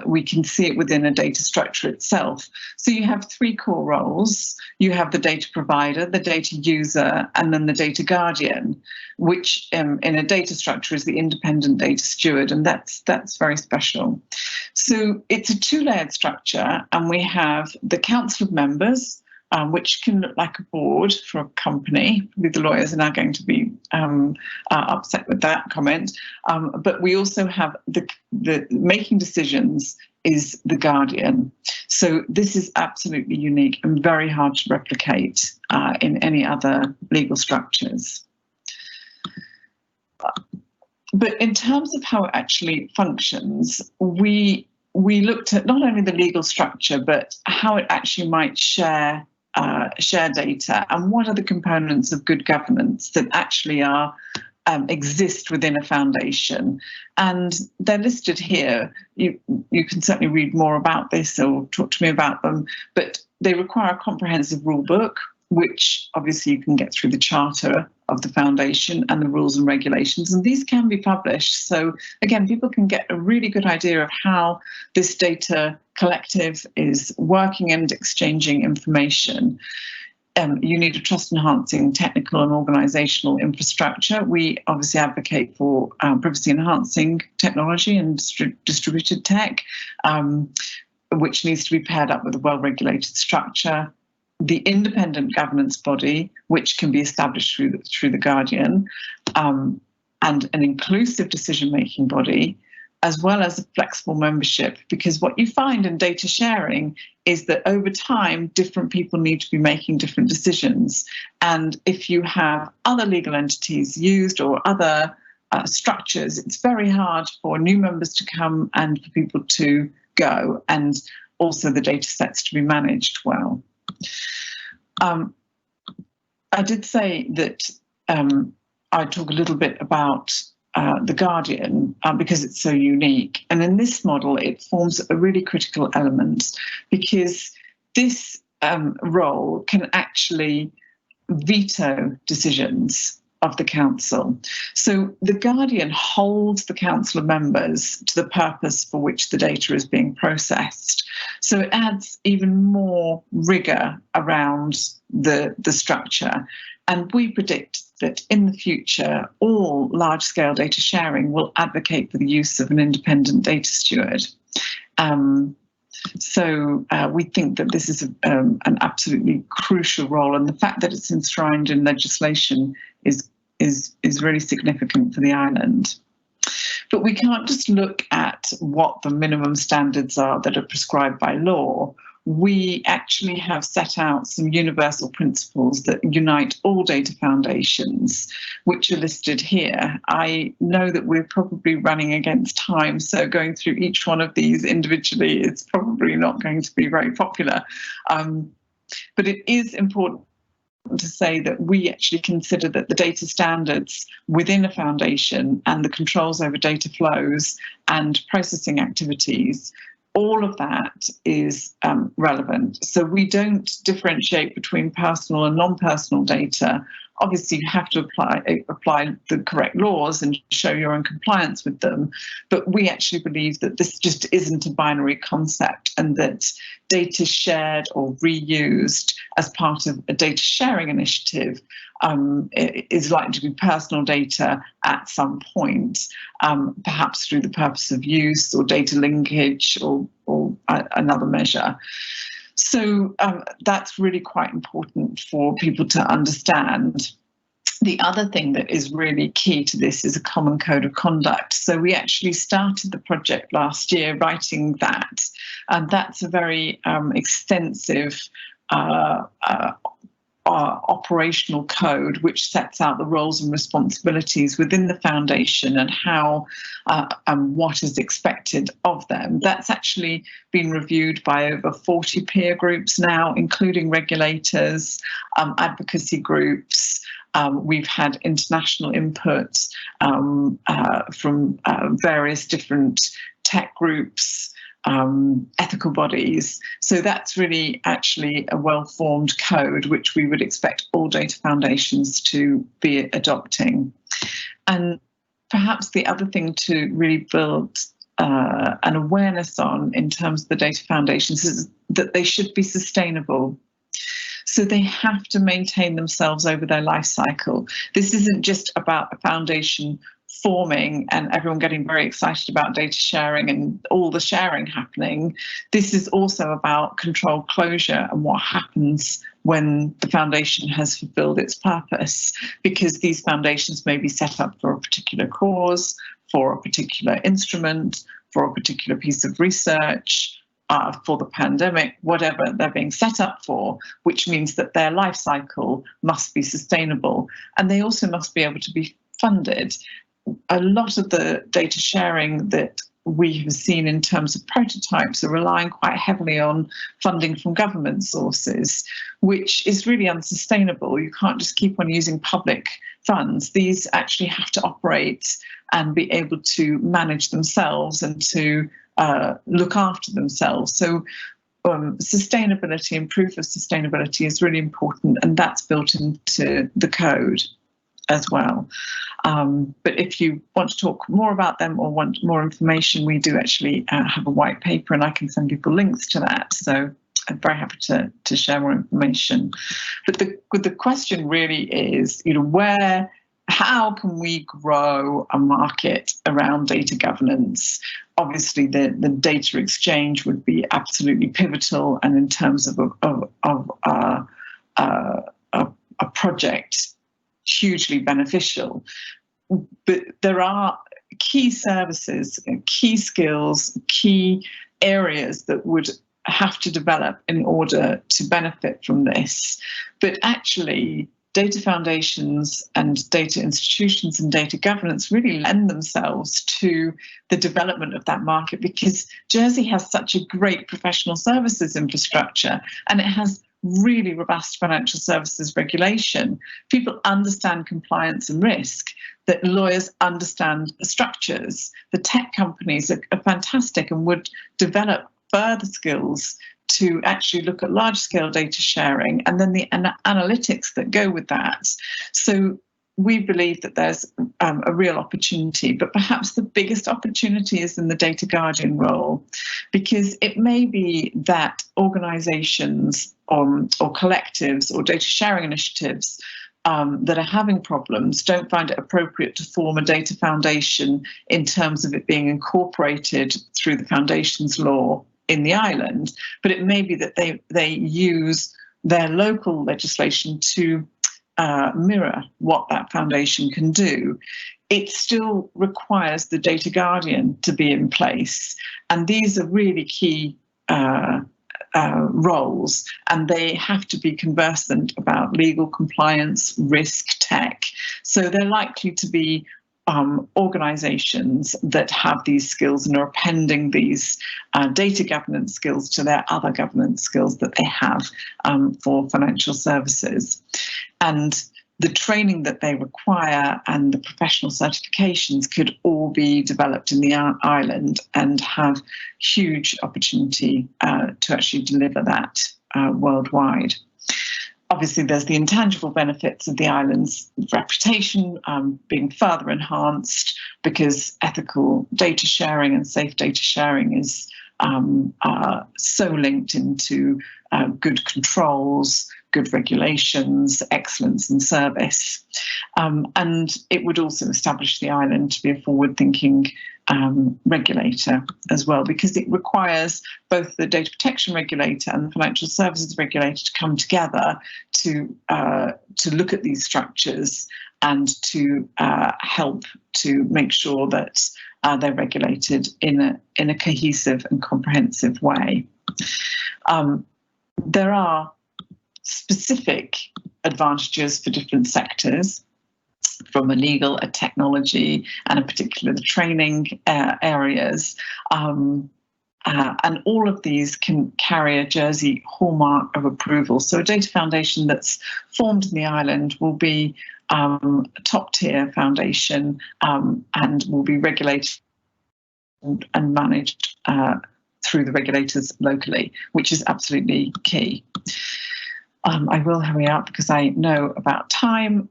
we can see it within a data structure itself. So you have three core roles. You have the data provider, the data user, and then the data guardian, which in a data structure is the independent data steward, and that's very special. So it's a two-layered structure, and we have the council of members, which can look like a board for a company. The lawyers are now going to be upset with that comment. But we also have the making decisions is the guardian. So this is absolutely unique and very hard to replicate in any other legal structures. But in terms of how it actually functions, we looked at not only the legal structure, but how it actually might share data, and what are the components of good governance that actually exist within a foundation. And they're listed here. You can certainly read more about this or talk to me about them, but they require a comprehensive rule book, which obviously you can get through the charter of the foundation and the rules and regulations, and these can be published. So again, people can get a really good idea of how this data collective is working and exchanging information. You need a trust-enhancing technical and organisational infrastructure. We obviously advocate for privacy-enhancing technology and distributed tech, which needs to be paired up with a well-regulated structure. The independent governance body, which can be established through the Guardian, and an inclusive decision-making body, as well as a flexible membership, because what you find in data sharing is that over time, different people need to be making different decisions. And if you have other legal entities used or other structures, it's very hard for new members to come and for people to go, and also the data sets to be managed well. I did say that I'd talk a little bit about the Guardian because it's so unique. And in this model, it forms a really critical element because this role can actually veto decisions of the council. So the Guardian holds the council of members to the purpose for which the data is being processed. So it adds even more rigour around the structure. And we predict that in the future, all large-scale data sharing will advocate for the use of an independent data steward. So we think that this is an absolutely crucial role, and the fact that it's enshrined in legislation is really significant for the island. But we can't just look at what the minimum standards are that are prescribed by law. We actually have set out some universal principles that unite all data foundations, which are listed here. I know that we're probably running against time, so going through each one of these individually is probably not going to be very popular. But it is important to say that we actually consider that the data standards within a foundation and the controls over data flows and processing activities, all of that is relevant. So we don't differentiate between personal and non-personal data. Obviously, you have to apply the correct laws and show you're in compliance with them. But we actually believe that this just isn't a binary concept, and that data shared or reused as part of a data sharing initiative is likely to be personal data at some point, perhaps through the purpose of use or data linkage or another measure. So that's really quite important for people to understand. The other thing that is really key to this is a common code of conduct. So we actually started the project last year writing that, and that's a very extensive operational code which sets out the roles and responsibilities within the foundation and how and what is expected of them. That's actually been reviewed by over 40 peer groups now, including regulators, advocacy groups, We've had international input from various different tech groups, ethical bodies. So that's really actually a well-formed code, which we would expect all data foundations to be adopting. And perhaps the other thing to really build an awareness on in terms of the data foundations is that they should be sustainable. So they have to maintain themselves over their life cycle. This isn't just about a foundation forming and everyone getting very excited about data sharing and all the sharing happening. This is also about controlled closure and what happens when the foundation has fulfilled its purpose, because these foundations may be set up for a particular cause, for a particular instrument, for a particular piece of research, for the pandemic, whatever they're being set up for, which means that their life cycle must be sustainable. And they also must be able to be funded. A lot of the data sharing that we have seen in terms of prototypes are relying quite heavily on funding from government sources, which is really unsustainable. You can't just keep on using public funds. These actually have to operate and be able to manage themselves and to look after themselves. So sustainability and proof of sustainability is really important, and that's built into the code as well. But if you want to talk more about them or want more information, we do actually have a white paper, and I can send people links to that. So I'm very happy to share more information. But the question really is, how can we grow a market around data governance? Obviously, the data exchange would be absolutely pivotal, and in terms of a project, hugely beneficial. But there are key services, key skills, key areas that would have to develop in order to benefit from this. But actually, data foundations and data institutions and data governance really lend themselves to the development of that market, because Jersey has such a great professional services infrastructure, and it has really robust financial services regulation. People understand compliance and risk, that lawyers understand the structures. The tech companies are fantastic and would develop further skills to actually look at large-scale data sharing and then the analytics that go with that. So we believe that there's a real opportunity, but perhaps the biggest opportunity is in the data guardian role, because it may be that organizations or collectives or data sharing initiatives that are having problems don't find it appropriate to form a data foundation in terms of it being incorporated through the foundation's law in the island, but it may be that they use their local legislation to mirror what that foundation can do. It still requires the data guardian to be in place, and these are really key roles, and they have to be conversant about legal compliance, risk, tech. So they're likely to be organizations that have these skills and are appending these data governance skills to their other governance skills that they have for financial services. And the training that they require and the professional certifications could all be developed in the island and have huge opportunity to actually deliver that worldwide. Obviously, there's the intangible benefits of the island's reputation being further enhanced, because ethical data sharing and safe data sharing is so linked into good controls, good regulations, excellence in service. And it would also establish the island to be a forward-thinking regulator as well, because it requires both the data protection regulator and the financial services regulator to come together to look at these structures and to help to make sure that they're regulated in a cohesive and comprehensive way. There are specific advantages for different sectors, from a legal, a technology, and in particular the training areas. And all of these can carry a Jersey hallmark of approval. So a data foundation that's formed in the island will be top-tier foundation, and will be regulated and managed through the regulators locally, which is absolutely key. I will hurry up because I know about time,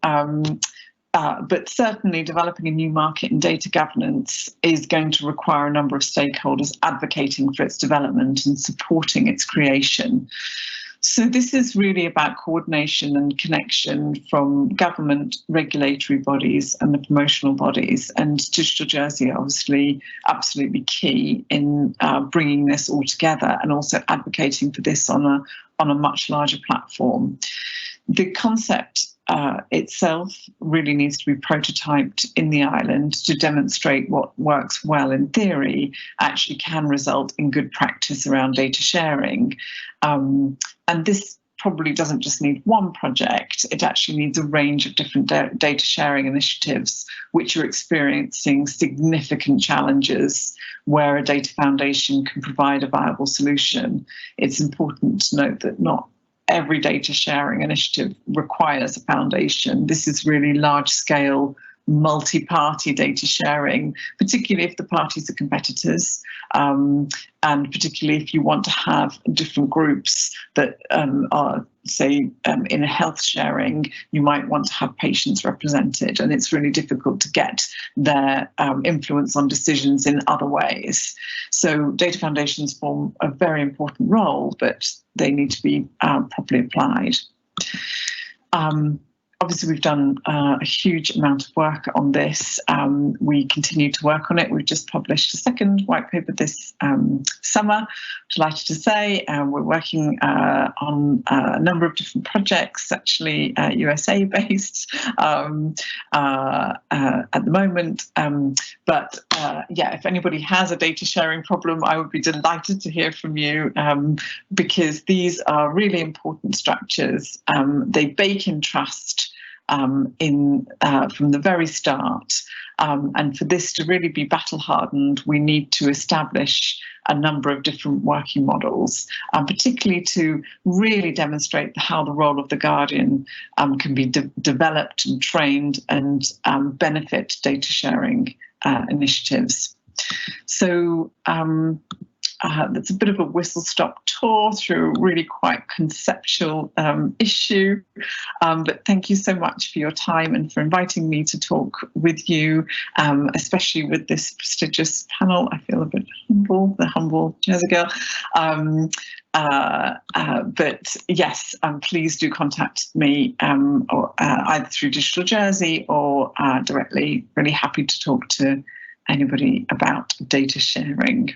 but certainly developing a new market in data governance is going to require a number of stakeholders advocating for its development and supporting its creation. So this is really about coordination and connection from government, regulatory bodies and the promotional bodies, and Digital Jersey are obviously absolutely key in bringing this all together and also advocating for this on a much larger platform. The concept itself really needs to be prototyped in the island to demonstrate what works well in theory actually can result in good practice around data sharing. And this probably doesn't just need one project, it actually needs a range of different data sharing initiatives which are experiencing significant challenges where a data foundation can provide a viable solution. It's important to note that not every data sharing initiative requires a foundation. This is really large scale multi-party data sharing, particularly if the parties are competitors, and particularly if you want to have different groups that are, say, in health sharing, you might want to have patients represented, and it's really difficult to get their influence on decisions in other ways. So data foundations form a very important role, but they need to be properly applied. Obviously, we've done a huge amount of work on this. We continue to work on it. We've just published a second white paper this summer, delighted to say. We're working on a number of different projects, actually USA-based at the moment. But yeah, if anybody has a data sharing problem, I would be delighted to hear from you, because these are really important structures. They bake in trust from the very start. And for this to really be battle hardened, we need to establish a number of different working models, particularly to really demonstrate how the role of the Guardian can be developed and trained and benefit data sharing initiatives. So that's a bit of a whistle-stop tour through a really quite conceptual issue, but thank you so much for your time and for inviting me to talk with you, especially with this prestigious panel. I feel a bit humble, the humble Jersey girl. But yes, please do contact me or either through Digital Jersey or directly. Really happy to talk to anybody about data sharing.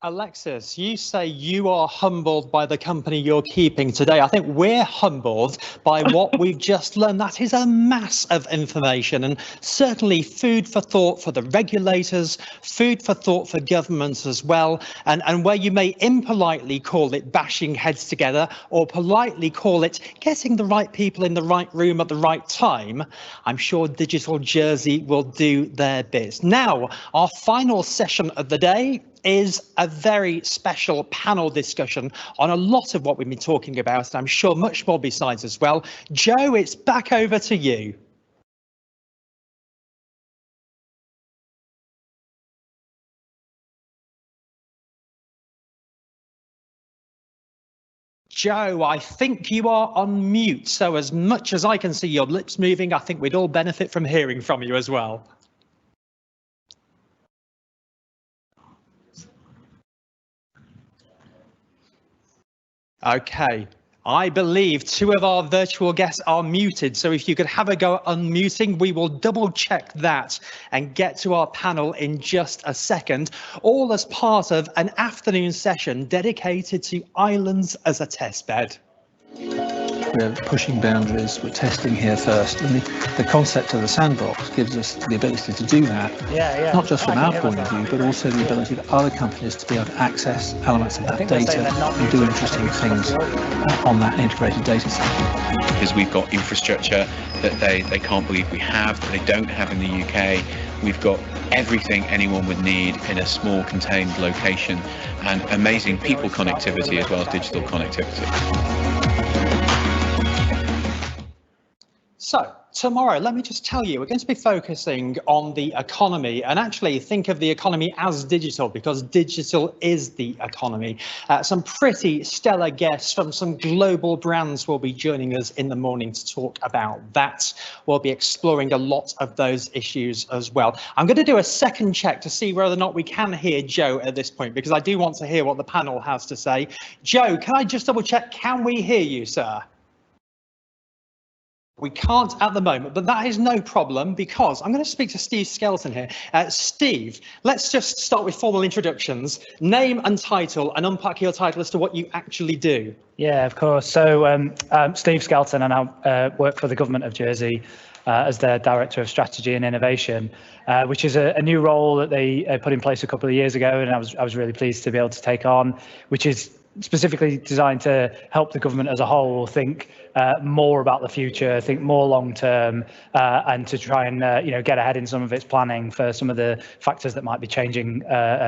Alexis, you say you are humbled by the company you're keeping today. I think we're humbled by what we've just learned. That is a mass of information, and certainly food for thought for the regulators, food for thought for governments as well. And where you may impolitely call it bashing heads together or politely call it getting the right people in the right room at the right time, I'm sure Digital Jersey will do their bit. Now, our final session of the day is a very special panel discussion on a lot of what we've been talking about, and I'm sure much more besides as well. Joe, it's back over to you. Joe, I think you are on mute, so as much as I can see your lips moving, I think we'd all benefit from hearing from you as well. Okay, I believe two of our virtual guests are muted, so if you could have a go at unmuting, we will double check that and get to our panel in just a second, all as part of an afternoon session dedicated to islands as a testbed. We're pushing boundaries, we're testing here first, and the concept of the sandbox gives us the ability to do that, not just from our point of view, but also the ability for other companies to be able to access elements of that data and do interesting things on that integrated data set. Because we've got infrastructure that they can't believe we have, that they don't have in the UK. We've got everything anyone would need in a small contained location, and amazing people connectivity as well as digital connectivity. So tomorrow, let me just tell you, we're going to be focusing on the economy, and actually think of the economy as digital, because digital is the economy. Some pretty stellar guests from some global brands will be joining us in the morning to talk about that. We'll be exploring a lot of those issues as well. I'm going to do a second check to see whether or not we can hear Joe at this point, because I do want to hear what the panel has to say. Joe, can I just double check, can we hear you, sir? We can't at the moment, but that is no problem, because I'm going to speak to Steve Skelton here. Steve, let's just start with formal introductions. Name and title, and unpack your title as to what you actually do. Yeah, of course. So I'm Steve Skelton, and I work for the Government of Jersey as their Director of Strategy and Innovation, which is a new role that they put in place a couple of years ago, and I was really pleased to be able to take on, which is specifically designed to help the government as a whole think more about the future, think more long term, and to try and get ahead in some of its planning for some of the factors that might be changing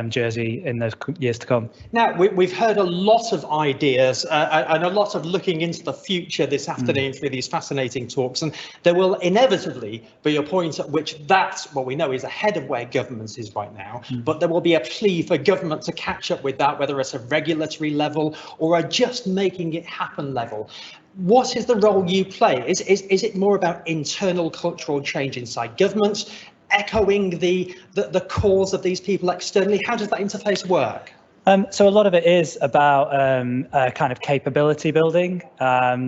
Jersey in the years to come. Now, we've heard a lot of ideas and a lot of looking into the future this afternoon through these fascinating talks, and there will inevitably be a point at which that's what we know is ahead of where government is right now, but there will be a plea for government to catch up with that, whether it's a regulatory level or a just making it happen level. What is the role you play? Is it more about internal cultural change inside government, echoing the cause of these people externally? How does that interface work? So a lot of it is about kind of capability building.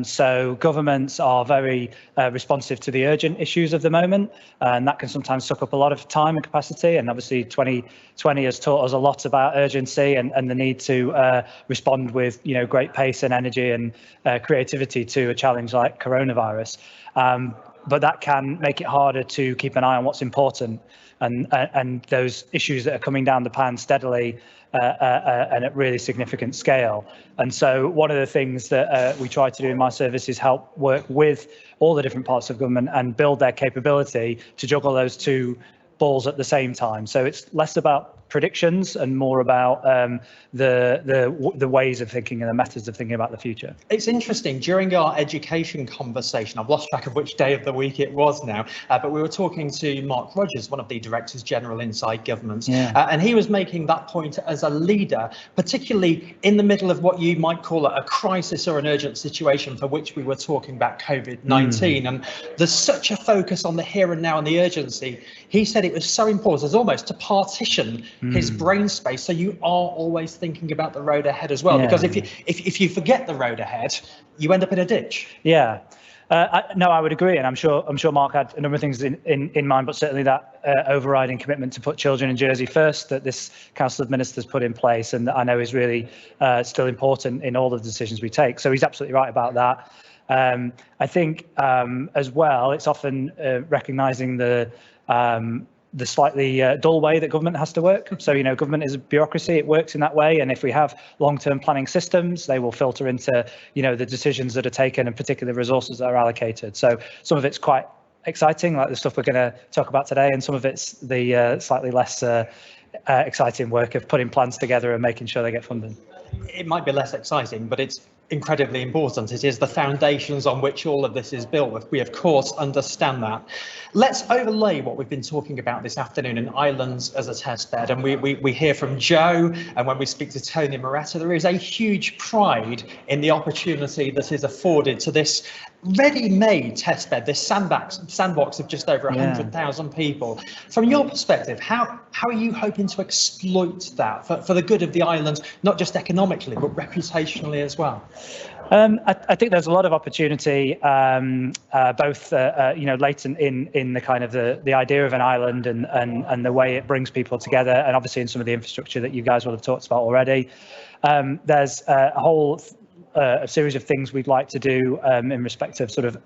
So governments are very responsive to the urgent issues of the moment, and that can sometimes suck up a lot of time and capacity. And obviously 2020 has taught us a lot about urgency and the need to respond with great pace and energy and creativity to a challenge like coronavirus. But that can make it harder to keep an eye on what's important, and those issues that are coming down the pan steadily and at really significant scale. And so one of the things that we try to do in my service is help work with all the different parts of government and build their capability to juggle those two balls at the same time. So it's less about predictions and more about the ways of thinking and the methods of thinking about the future. It's interesting, during our education conversation, I've lost track of which day of the week it was now, but we were talking to Mark Rogers, one of the Directors General inside government, and he was making that point as a leader, particularly in the middle of what you might call a crisis or an urgent situation, for which we were talking about COVID-19, and there's such a focus on the here and now and the urgency. He said it was so important as almost to partition his brain space, so you are always thinking about the road ahead as well, because if you forget the road ahead, you end up in a ditch. No, I would agree, and I'm sure Mark had a number of things in mind, but certainly that overriding commitment to put children in Jersey first that this Council of Ministers put in place, and that I know is really still important in all the decisions we take. So he's absolutely right about that. I think as well, it's often recognising the slightly dull way that government has to work. So, government is a bureaucracy, it works in that way. And if we have long-term planning systems, they will filter into, the decisions that are taken and particular resources that are allocated. So some of it's quite exciting, like the stuff we're going to talk about today, and some of it's the slightly less exciting work of putting plans together and making sure they get funded. It might be less exciting, but it's incredibly important. It is the foundations on which all of this is built. We, of course, understand that. Let's overlay what we've been talking about this afternoon in islands as a test bed. And we hear from Joe, and when we speak to Tony Moretta, there is a huge pride in the opportunity that is afforded to this ready-made test bed, this sandbox of just over 100,000 people. From your perspective, how are you hoping to exploit that for the good of the island, not just economically, but reputationally as well? I think there's a lot of opportunity, both latent in the kind of the idea of an island and the way it brings people together, and obviously in some of the infrastructure that you guys will have talked about already. There's a whole a series of things we'd like to do in respect of sort of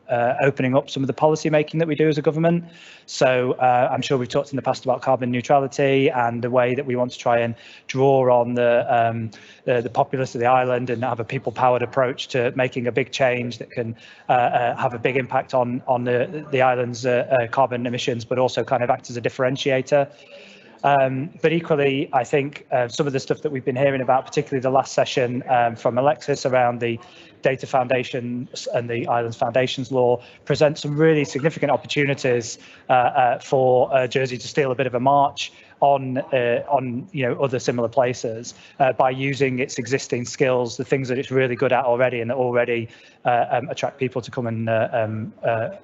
opening up some of the policy making that we do as a government. So I'm sure we've talked in the past about carbon neutrality and the way that we want to try and draw on the populace of the island and have a people-powered approach to making a big change that can have a big impact on the island's carbon emissions, but also kind of act as a differentiator. But equally, I think some of the stuff that we've been hearing about, particularly the last session from Alexis around the data foundations and the Islands Foundations Law, presents some really significant opportunities for Jersey to steal a bit of a march on other similar places by using its existing skills, the things that it's really good at already, and that already attract people to come and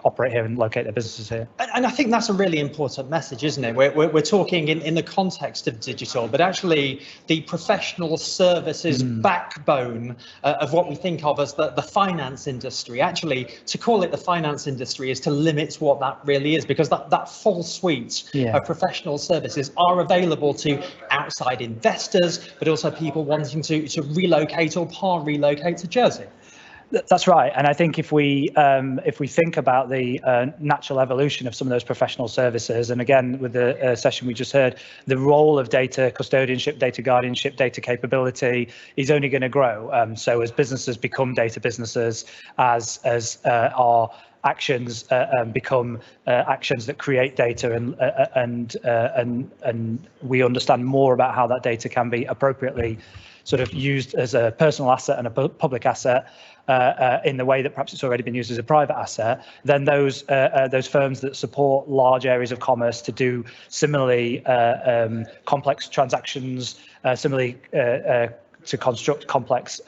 operate here and locate their businesses here. And I think that's a really important message, isn't it? We're talking in the context of digital, but actually the professional services backbone of what we think of as the finance industry. Actually, to call it the finance industry is to limit what that really is, because that full suite of professional services are available to outside investors, but also people wanting to relocate or relocate to Jersey. That's right, and I think if we think about the natural evolution of some of those professional services, and again with the session we just heard, the role of data custodianship, data guardianship, data capability is only going to grow. So as businesses become data businesses, as our actions become actions that create data, and we understand more about how that data can be appropriately sort of used as a personal asset and a public asset in the way that perhaps it's already been used as a private asset, then those firms that support large areas of commerce to do similarly complex transactions, similarly to construct complex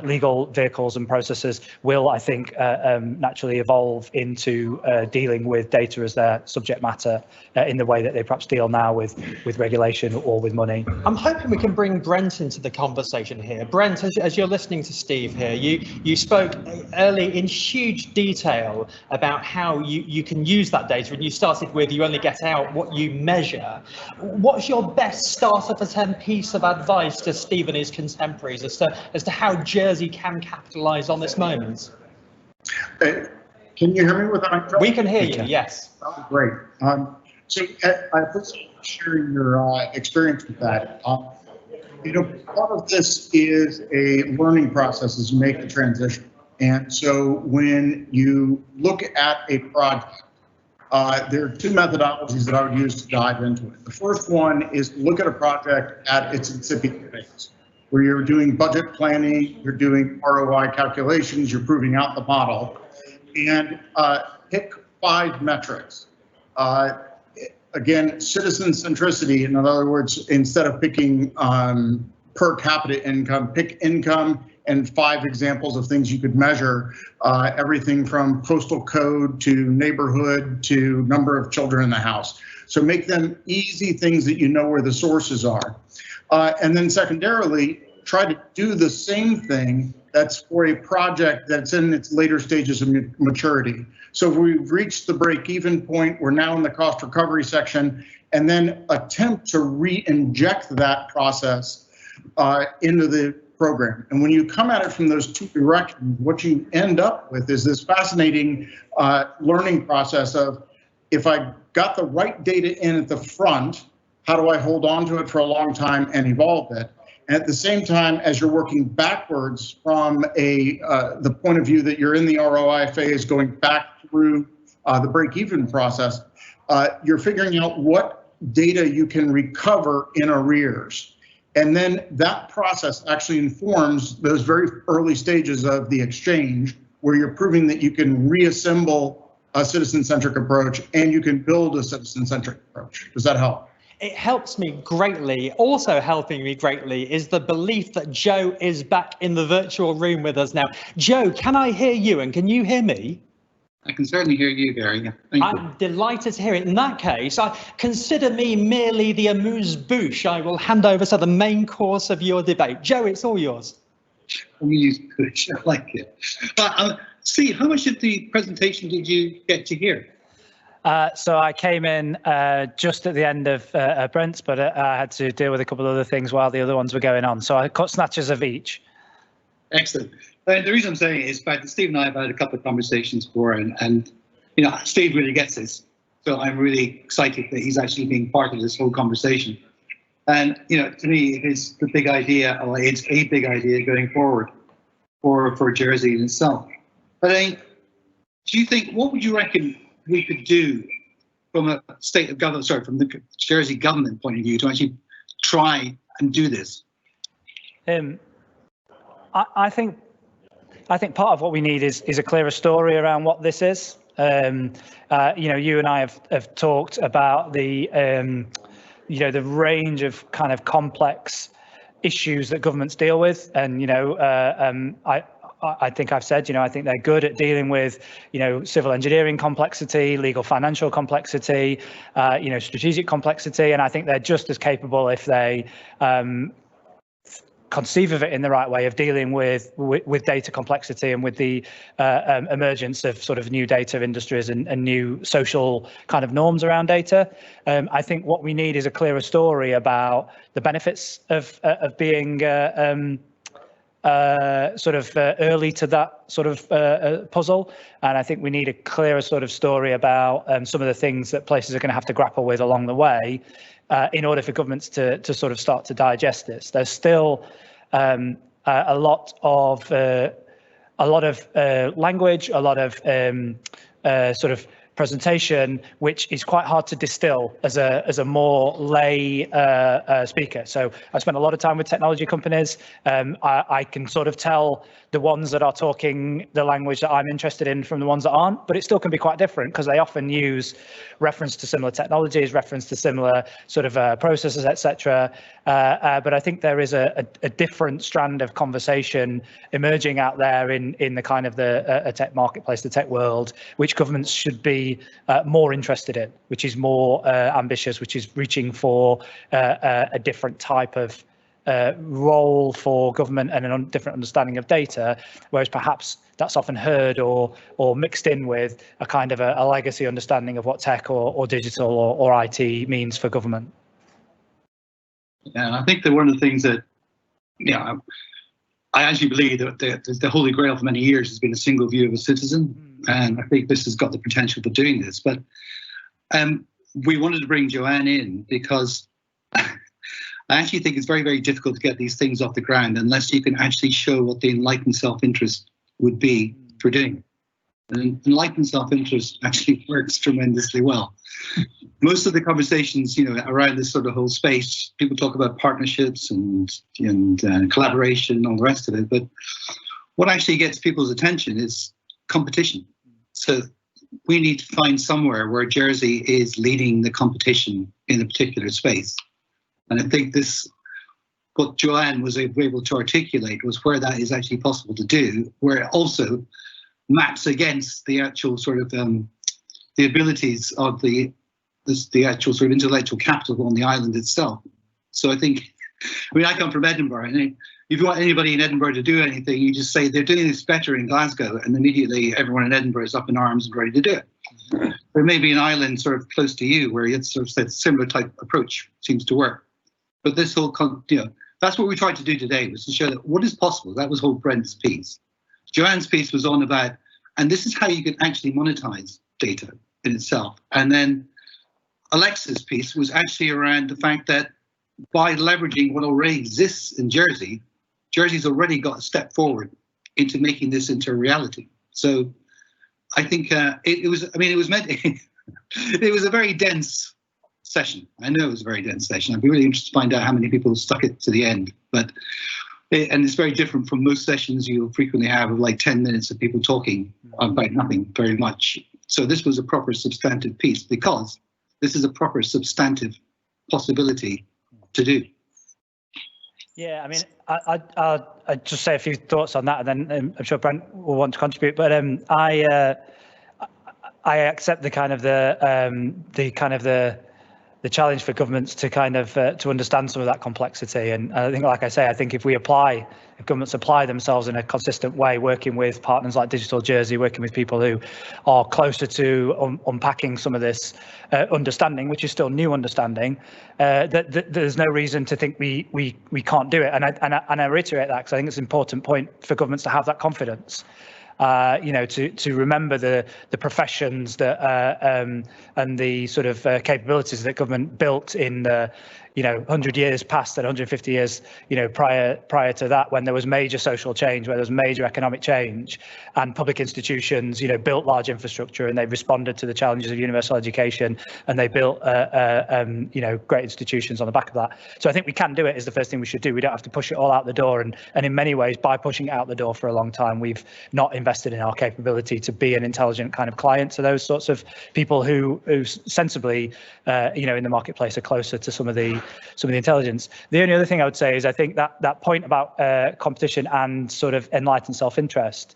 legal vehicles and processes will, I think, naturally evolve into dealing with data as their subject matter in the way that they perhaps deal now with regulation or with money. I'm hoping we can bring Brent into the conversation here. Brent, as you're listening to Steve here, you spoke early in huge detail about how you can use that data, and you started with you only get out what you measure. What's your best starter for 10 piece of advice to Steve and his contemporaries as to how Jersey can capitalise on this moment? Can you hear me without? We can hear you, yes. Oh, great. So I appreciate you sharing your experience with that. Part of this is a learning process as you make the transition. And so when you look at a project, there are two methodologies that I would use to dive into it. The first one is to look at a project at its incipient phase, where you're doing budget planning, you're doing ROI calculations, you're proving out the model, and pick 5 metrics. Again, citizen centricity, in other words, instead of picking per capita income, pick income and 5 examples of things you could measure, everything from postal code to neighborhood to number of children in the house. So make them easy things that you know where the sources are. And then secondarily, try to do the same thing that's for a project that's in its later stages of maturity. So we've reached the break-even point, we're now in the cost recovery section, and then attempt to re-inject that process into the program. And when you come at it from those two directions, what you end up with is this fascinating learning process of, if I got the right data in at the front, how do I hold on to it for a long time and evolve it? And at the same time, as you're working backwards from the point of view that you're in the ROI phase, going back through the break-even process, you're figuring out what data you can recover in arrears. And then that process actually informs those very early stages of the exchange, where you're proving that you can reassemble a citizen-centric approach and you can build a citizen-centric approach. Does that help? It helps me greatly. Also helping me greatly is the belief that Joe is back in the virtual room with us now. Joe, can I hear you and can you hear me? I can certainly hear you, Gary. I'm delighted to hear it. In that case, I consider me merely the amuse-bouche. I will hand over to the main course of your debate. Joe, it's all yours. Amuse-bouche, I like it. Steve, how much of the presentation did you get to hear? So I came in just at the end of Brent's, but I had to deal with a couple of other things while the other ones were going on. So I caught snatches of each. Excellent. The reason I'm saying it is that Steve and I have had a couple of conversations before, and you know, Steve really gets this. So I'm really excited that he's actually being part of this whole conversation. And you know, to me, it's the big idea, or it's a big idea going forward for Jersey in itself. But do you think, what would you reckon we could do from a state of government, sorry, from the Jersey government point of view to actually try and do this? I think part of what we need is a clearer story around what this is. You know, you and I have talked about the you know, the range of kind of complex issues that governments deal with, and you know, I think I've said, you know, I think they're good at dealing with, you know, civil engineering complexity, legal financial complexity, you know, strategic complexity, and I think they're just as capable, if they conceive of it in the right way, of dealing with data complexity and with the emergence of sort of new data industries and new social kind of norms around data. I think what we need is a clearer story about the benefits of being sort of early to that sort of puzzle, and I think we need a clearer sort of story about some of the things that places are going to have to grapple with along the way in order for governments to sort of start to digest this. There's still a lot of language, a lot of sort of presentation, which is quite hard to distill as a more lay speaker. So I spent a lot of time with technology companies. I can sort of tell the ones that are talking the language that I'm interested in from the ones that aren't, but it still can be quite different because they often use reference to similar technologies, reference to similar sort of processes, etc. But I think there is a different strand of conversation emerging out there in the kind of the tech marketplace, the tech world, which governments should be more interested in, which is more ambitious, which is reaching for a different type of role for government and a different understanding of data, whereas perhaps that's often heard or mixed in with a kind of a legacy understanding of what tech or digital or IT means for government. Yeah, and I think that one of the things that, yeah, I actually believe that the holy grail for many years has been a single view of a citizen, and I think this has got the potential for doing this. But we wanted to bring Joanne in because I actually think it's very, very difficult to get these things off the ground unless you can actually show what the enlightened self-interest would be for doing it. And enlightened self-interest actually works tremendously well. Most of the conversations, you know, around this sort of whole space, people talk about partnerships and collaboration and all the rest of it. But what actually gets people's attention is competition. So we need to find somewhere where Jersey is leading the competition in a particular space. And I think what Joanne was able to articulate was where that is actually possible to do, where it also maps against the actual sort of the abilities of the actual sort of intellectual capital on the island itself. So I think, I mean, I come from Edinburgh, and if you want anybody in Edinburgh to do anything, you just say they're doing this better in Glasgow, and immediately everyone in Edinburgh is up in arms and ready to do it. There may be an island sort of close to you where it's sort of that similar type approach seems to work. But this whole, you know, that's what we tried to do today, was to show that what is possible. That was whole Brent's piece. Joanne's piece was on about, and this is how you can actually monetize data in itself. And then Alexa's piece was actually around the fact that by leveraging what already exists in Jersey, Jersey's already got a step forward into making this into a reality. So I think it was meant, it was a very dense session. I know it was a very dense session. I'd be really interested to find out how many people stuck it to the end. But and it's very different from most sessions you'll frequently have of like 10 minutes of people talking about nothing very much. So this was a proper substantive piece because this is a proper substantive possibility to do. Yeah, I mean, I'd just say a few thoughts on that, and then I'm sure Brent will want to contribute. But I accept the challenge for governments to kind of to understand some of that complexity. And I think, like I say, I think if governments apply themselves in a consistent way, working with partners like Digital Jersey, working with people who are closer to unpacking some of this understanding, which is still new understanding, that there's no reason to think we can't do it. And I reiterate that because I think it's an important point for governments to have that confidence. to remember the professions that and the sort of capabilities that government built in the 100 years past and 150 years, prior to that, when there was major social change, where there was major economic change, and public institutions, built large infrastructure, and they responded to the challenges of universal education, and they built, great institutions on the back of that. So I think we can do it is the first thing we should do. We don't have to push it all out the door, and in many ways, by pushing it out the door for a long time, we've not invested in our capability to be an intelligent kind of client to those sorts of people who sensibly, in the marketplace are closer to some of the intelligence. The only other thing I would say is I think that point about competition and sort of enlightened self-interest.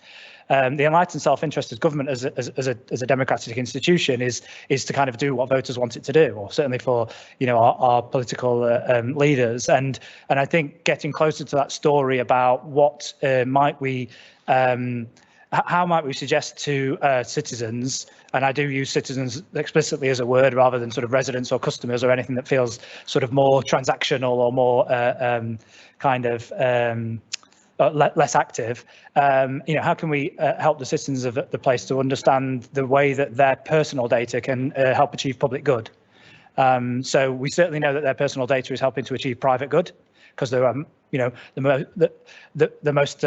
The enlightened self-interest as government, as a democratic institution, is to kind of do what voters want it to do, or certainly for our political leaders. And I think getting closer to that story about what how might we suggest to citizens, and I do use citizens explicitly as a word rather than sort of residents or customers or anything that feels sort of more transactional or more less active. How can we help the citizens of the place to understand the way that their personal data can help achieve public good? So we certainly know that their personal data is helping to achieve private good, because there are, the most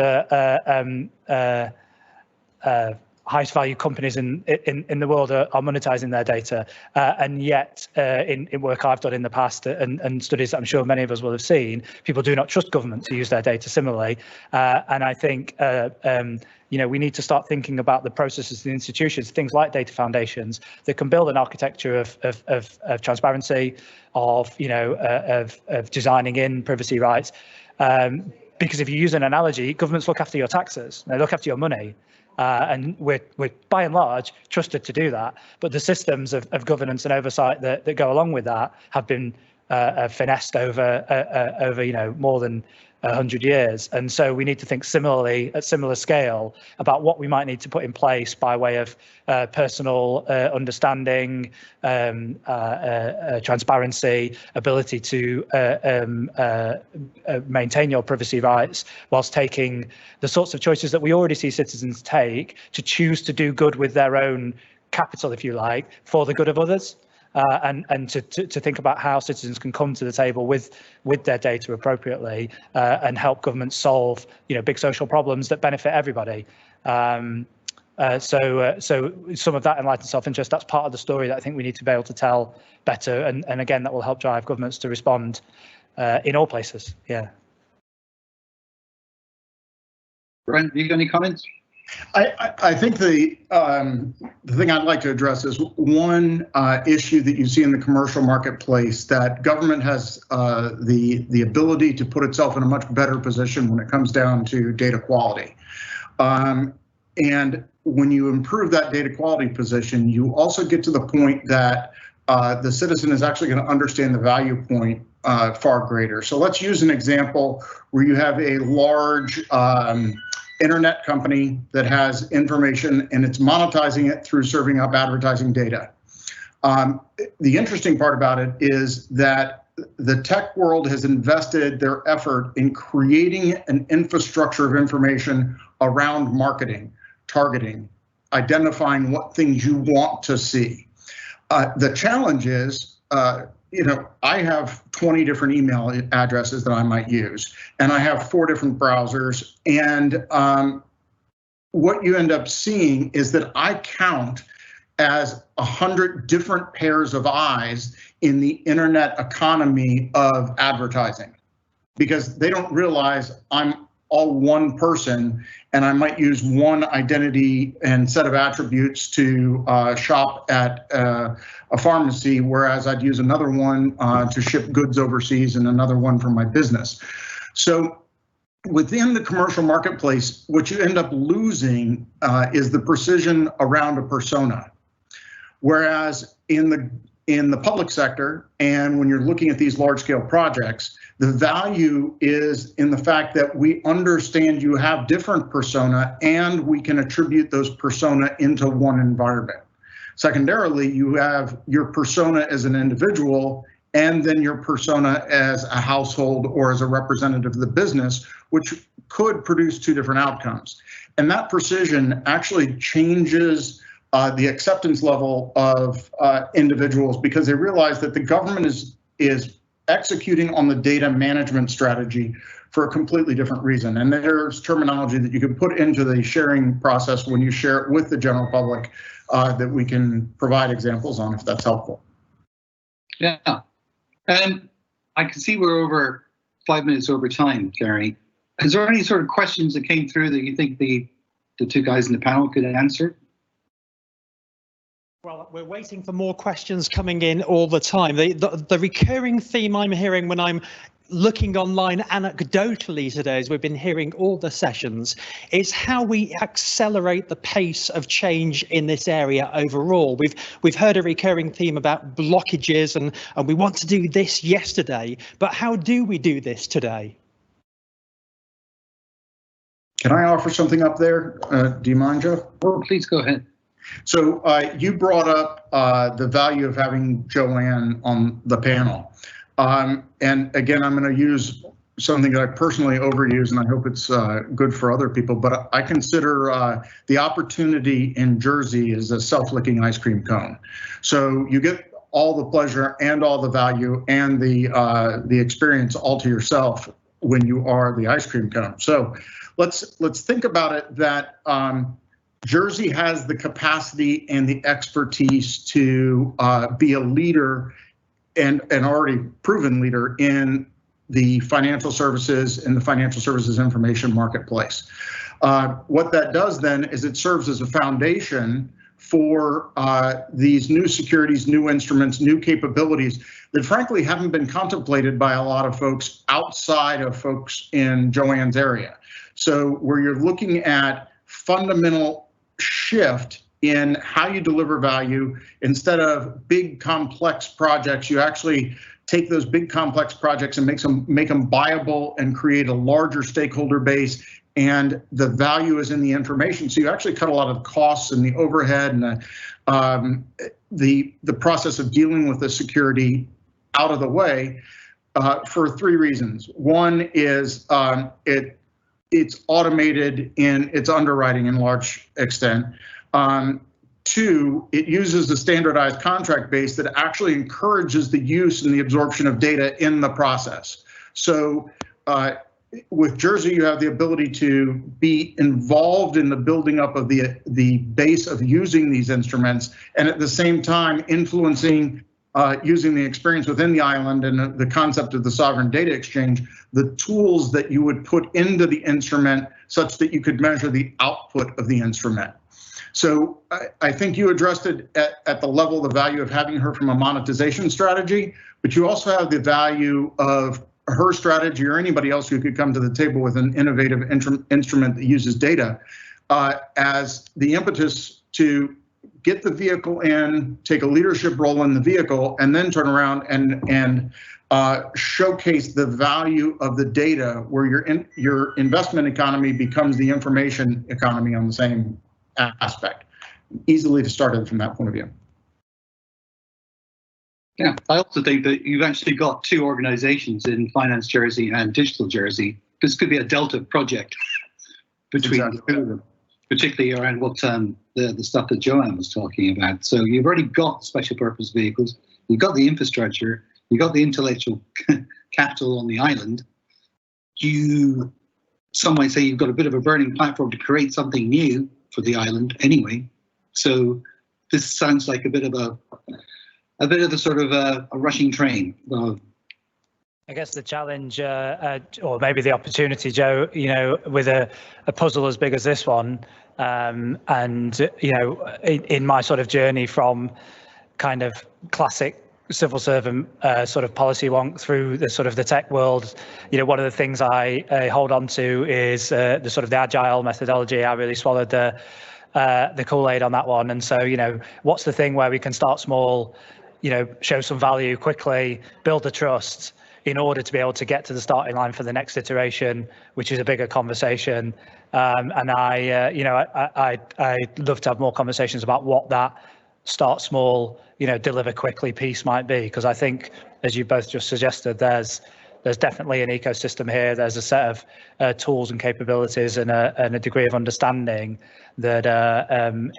highest value companies in the world are monetizing their data, and yet in work I've done in the past and studies that I'm sure many of us will have seen, people do not trust government to use their data similarly, and I think we need to start thinking about the processes, the institutions, things like data foundations that can build an architecture of transparency, of designing in privacy rights, because if you use an analogy, governments look after your taxes, they look after your money. And we're by and large trusted to do that, but the systems of governance and oversight that go along with that have been finessed over more than 100 years, and so we need to think similarly at similar scale about what we might need to put in place by way of personal understanding, transparency, ability to maintain your privacy rights, whilst taking the sorts of choices that we already see citizens take to choose to do good with their own capital, if you like, for the good of others. And to think about how citizens can come to the table with their data appropriately and help governments solve big social problems that benefit everybody. So some of that enlightened self-interest, that's part of the story that I think we need to be able to tell better, and again that will help drive governments to respond in all places. Yeah. Brent, you got any comments? I think the thing I'd like to address is one issue that you see in the commercial marketplace, that government has the ability to put itself in a much better position when it comes down to data quality. And when you improve that data quality position, you also get to the point that the citizen is actually going to understand the value point far greater. So let's use an example where you have a large internet company that has information and it's monetizing it through serving up advertising data. The interesting part about it is that the tech world has invested their effort in creating an infrastructure of information around marketing, targeting, identifying what things you want to see. The challenge is, I have 20 different email addresses that I might use, and I have 4 different browsers. And what you end up seeing is that I count as 100 different pairs of eyes in the internet economy of advertising, because they don't realize I'm all one person, and I might use one identity and set of attributes to shop at a pharmacy, whereas I'd use another one to ship goods overseas and another one for my business. So within the commercial marketplace, what you end up losing is the precision around a persona. Whereas in the public sector, and when you're looking at these large scale projects, the value is in the fact that we understand you have different persona and we can attribute those persona into one environment. Secondarily, you have your persona as an individual and then your persona as a household or as a representative of the business, which could produce two different outcomes. And that precision actually changes the acceptance level of individuals, because they realize that the government is executing on the data management strategy for a completely different reason. And there's terminology that you can put into the sharing process when you share it with the general public that we can provide examples on, if that's helpful. Yeah. I can see we're over 5 minutes over time, Gary. Is there any sort of questions that came through that you think the two guys in the panel could answer? Well, we're waiting for more questions coming in all the time. The recurring theme I'm hearing when I'm looking online anecdotally today, as we've been hearing all the sessions, is how we accelerate the pace of change in this area overall. We've heard a recurring theme about blockages and we want to do this yesterday, but how do we do this today? Can I offer something up there? Do you mind, Joe? Oh, please go ahead. So you brought up the value of having Joanne on the panel. And again, I'm going to use something that I personally overuse, and I hope it's good for other people, but I consider the opportunity in Jersey as a self-licking ice cream cone. So you get all the pleasure and all the value and the experience all to yourself when you are the ice cream cone. So let's think about it that Jersey has the capacity and the expertise to be a leader and already proven leader in the financial services and the financial services information marketplace. What that does then is it serves as a foundation for these new securities, new instruments, new capabilities that frankly haven't been contemplated by a lot of folks outside of folks in Joanne's area. So where you're looking at fundamental shift in how you deliver value, instead of big complex projects, you actually take those big complex projects and make them viable and create a larger stakeholder base, and the value is in the information. So you actually cut a lot of the costs and the overhead and the process of dealing with the security out of the way for three reasons. One is it's automated in its underwriting in large extent. Two, it uses a standardized contract base that actually encourages the use and the absorption of data in the process. So with Jersey, you have the ability to be involved in the building up of the base of using these instruments, and at the same time influencing using the experience within the island and the concept of the sovereign data exchange, the tools that you would put into the instrument such that you could measure the output of the instrument. So I think you addressed it at the level, the value of having her from a monetization strategy, but you also have the value of her strategy or anybody else who could come to the table with an innovative instrument that uses data as the impetus to get the vehicle in, take a leadership role in the vehicle, and then turn around and showcase the value of the data, where your investment economy becomes the information economy on the same aspect. Easily to start it from that point of view. Yeah, I also think that you've actually got two organizations in Finance Jersey and Digital Jersey. This could be a Delta project between the two of them, particularly around what the stuff that Joanne was talking about. So you've already got special purpose vehicles, you've got the infrastructure, you've got the intellectual capital on the island. Some might say you've got a bit of a burning platform to create something new for the island anyway. So this sounds like a bit of a sort of a rushing train. I guess the challenge, or maybe the opportunity, Joe, with a puzzle as big as this one, and in my sort of journey from kind of classic civil servant sort of policy wonk through the sort of the tech world, one of the things I hold on to is the sort of the agile methodology. I really swallowed the Kool-Aid on that one. And so, what's the thing where we can start small, show some value quickly, build the trust in order to be able to get to the starting line for the next iteration, which is a bigger conversation. And I'd love to have more conversations about what that start small, deliver quickly piece might be, because I think as you both just suggested, there's definitely an ecosystem here. There's a set of tools and capabilities and a degree of understanding that,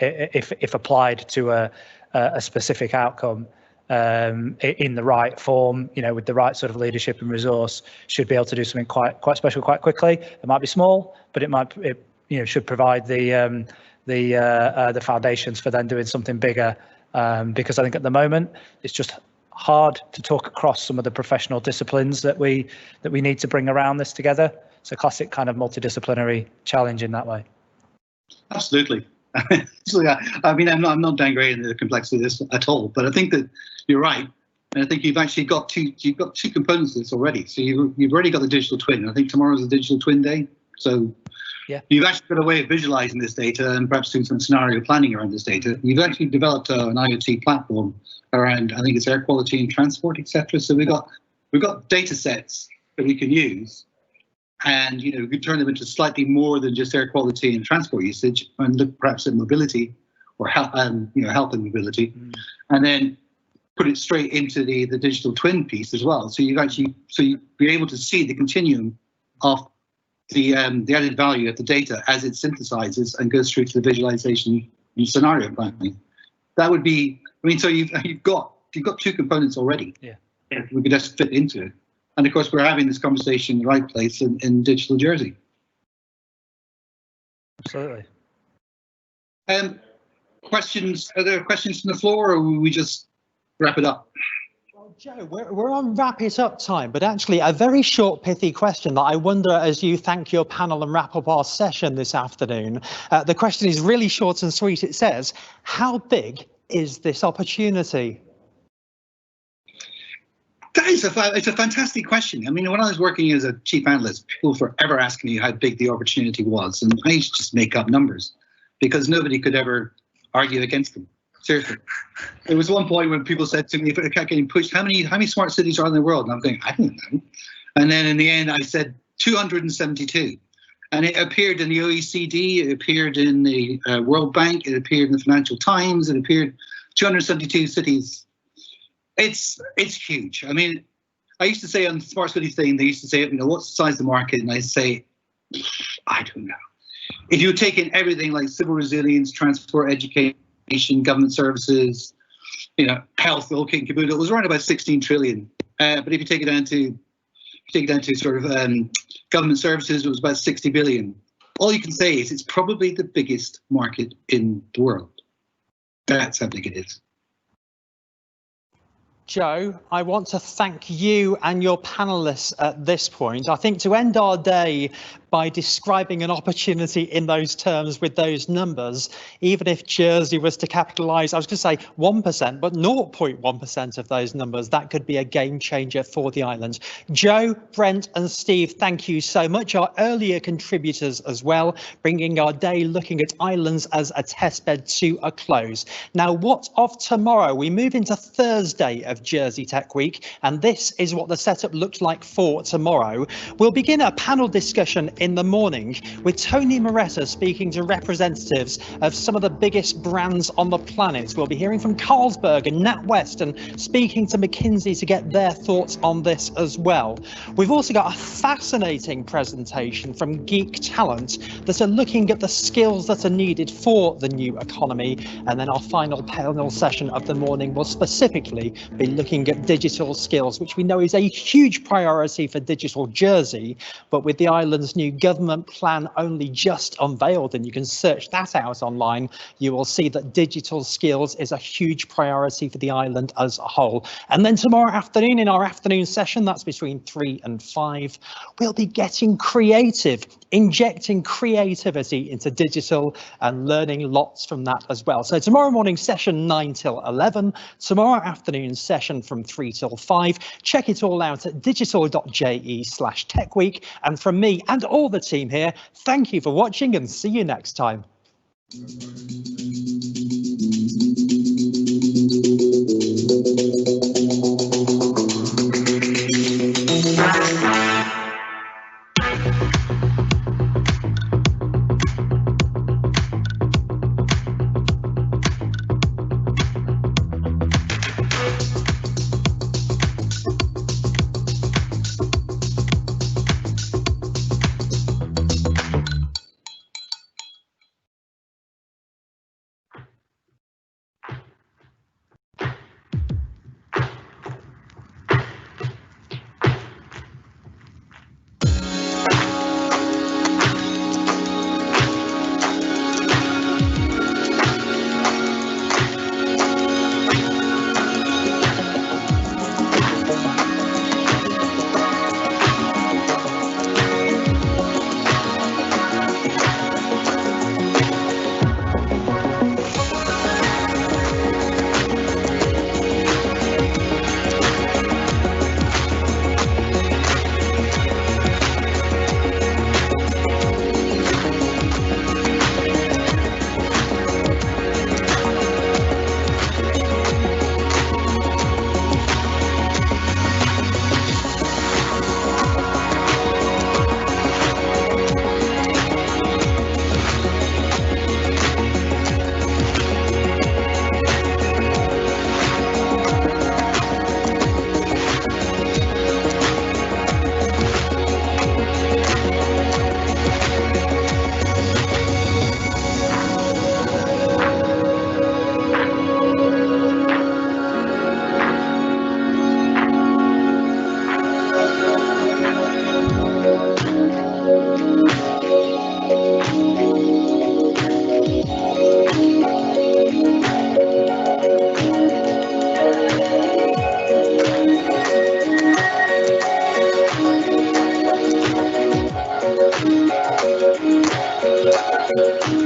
if applied to a specific outcome in the right form, with the right sort of leadership and resource, should be able to do something quite special quite quickly. It might be small, but it should provide the foundations for then doing something bigger. Because I think at the moment it's just hard to talk across some of the professional disciplines that we need to bring around this together. It's a classic kind of multidisciplinary challenge in that way. Absolutely. So, yeah, I mean, I'm not downgrading the complexity of this at all, but I think that you're right, and I think you've actually got two components of this already. So you've already got the digital twin. I think tomorrow's the digital twin day. So yeah, you've actually got a way of visualizing this data and perhaps doing some scenario planning around this data. You've actually developed an IoT platform around, I think it's air quality and transport, etc. So we've got data sets that we can use, and we could turn them into slightly more than just air quality and transport usage, and look perhaps at mobility or health and mobility, and then put it straight into the digital twin piece as well. So you'd be able to see the continuum of the added value of the data as it synthesizes and goes through to the visualization and scenario planning. That would be, so you've got two components already. Yeah, we could just fit into it. And of course, we're having this conversation in the right place in digital Jersey. Absolutely. Questions? Are there questions from the floor, or will we just wrap it up? Well, Joe, we're on wrap it up time, but actually a very short, pithy question that I wonder, as you thank your panel and wrap up our session this afternoon. The question is really short and sweet. It says, how big is this opportunity? It's a fantastic question. I mean, when I was working as a chief analyst, people were forever asking me how big the opportunity was, and I used to just make up numbers because nobody could ever argue against them. Seriously, there was one point when people said to me, "If I kept getting pushed, how many smart cities are in the world?" And I'm going, I don't know. And then in the end, I said 272, and it appeared in the OECD, it appeared in the World Bank, it appeared in the Financial Times, it appeared 272 cities. It's huge. I mean, I used to say on the smart cities thing, they used to say, what's the size of the market? And I say, I don't know. If you take in everything like civil resilience, transport, education, government services, health, all kit and caboodle, it was around about 16 trillion. But if you take it down to sort of government services, it was about 60 billion. All you can say is it's probably the biggest market in the world. That's how big it is. Joe, I want to thank you and your panelists at this point. I think to end our day by describing an opportunity in those terms with those numbers, even if Jersey was to capitalise, I was going to say 1%, but 0.1% of those numbers, that could be a game changer for the island. Joe, Brent and Steve, thank you so much. Our earlier contributors as well, bringing our day looking at islands as a testbed to a close. Now, what of tomorrow? We move into Thursday of Jersey Tech Week, and this is what the setup looks like for tomorrow. We'll begin a panel discussion in the morning with Tony Moretta speaking to representatives of some of the biggest brands on the planet. We'll be hearing from Carlsberg and NatWest and speaking to McKinsey to get their thoughts on this as well. We've also got a fascinating presentation from Geek Talent that are looking at the skills that are needed for the new economy. And then our final panel session of the morning will specifically be looking at digital skills, which we know is a huge priority for digital Jersey, but with the island's new government plan only just unveiled, and you can search that out online, you will see that digital skills is a huge priority for the island as a whole. And then tomorrow afternoon, in our afternoon session, that's between 3 and 5, we'll be getting creative, injecting creativity into digital and learning lots from that as well. So tomorrow morning session 9 till 11, tomorrow afternoon session from 3 till 5. Check it all out at digital.je/techweek. And from me and all the team here, thank you for watching and see you next time. you.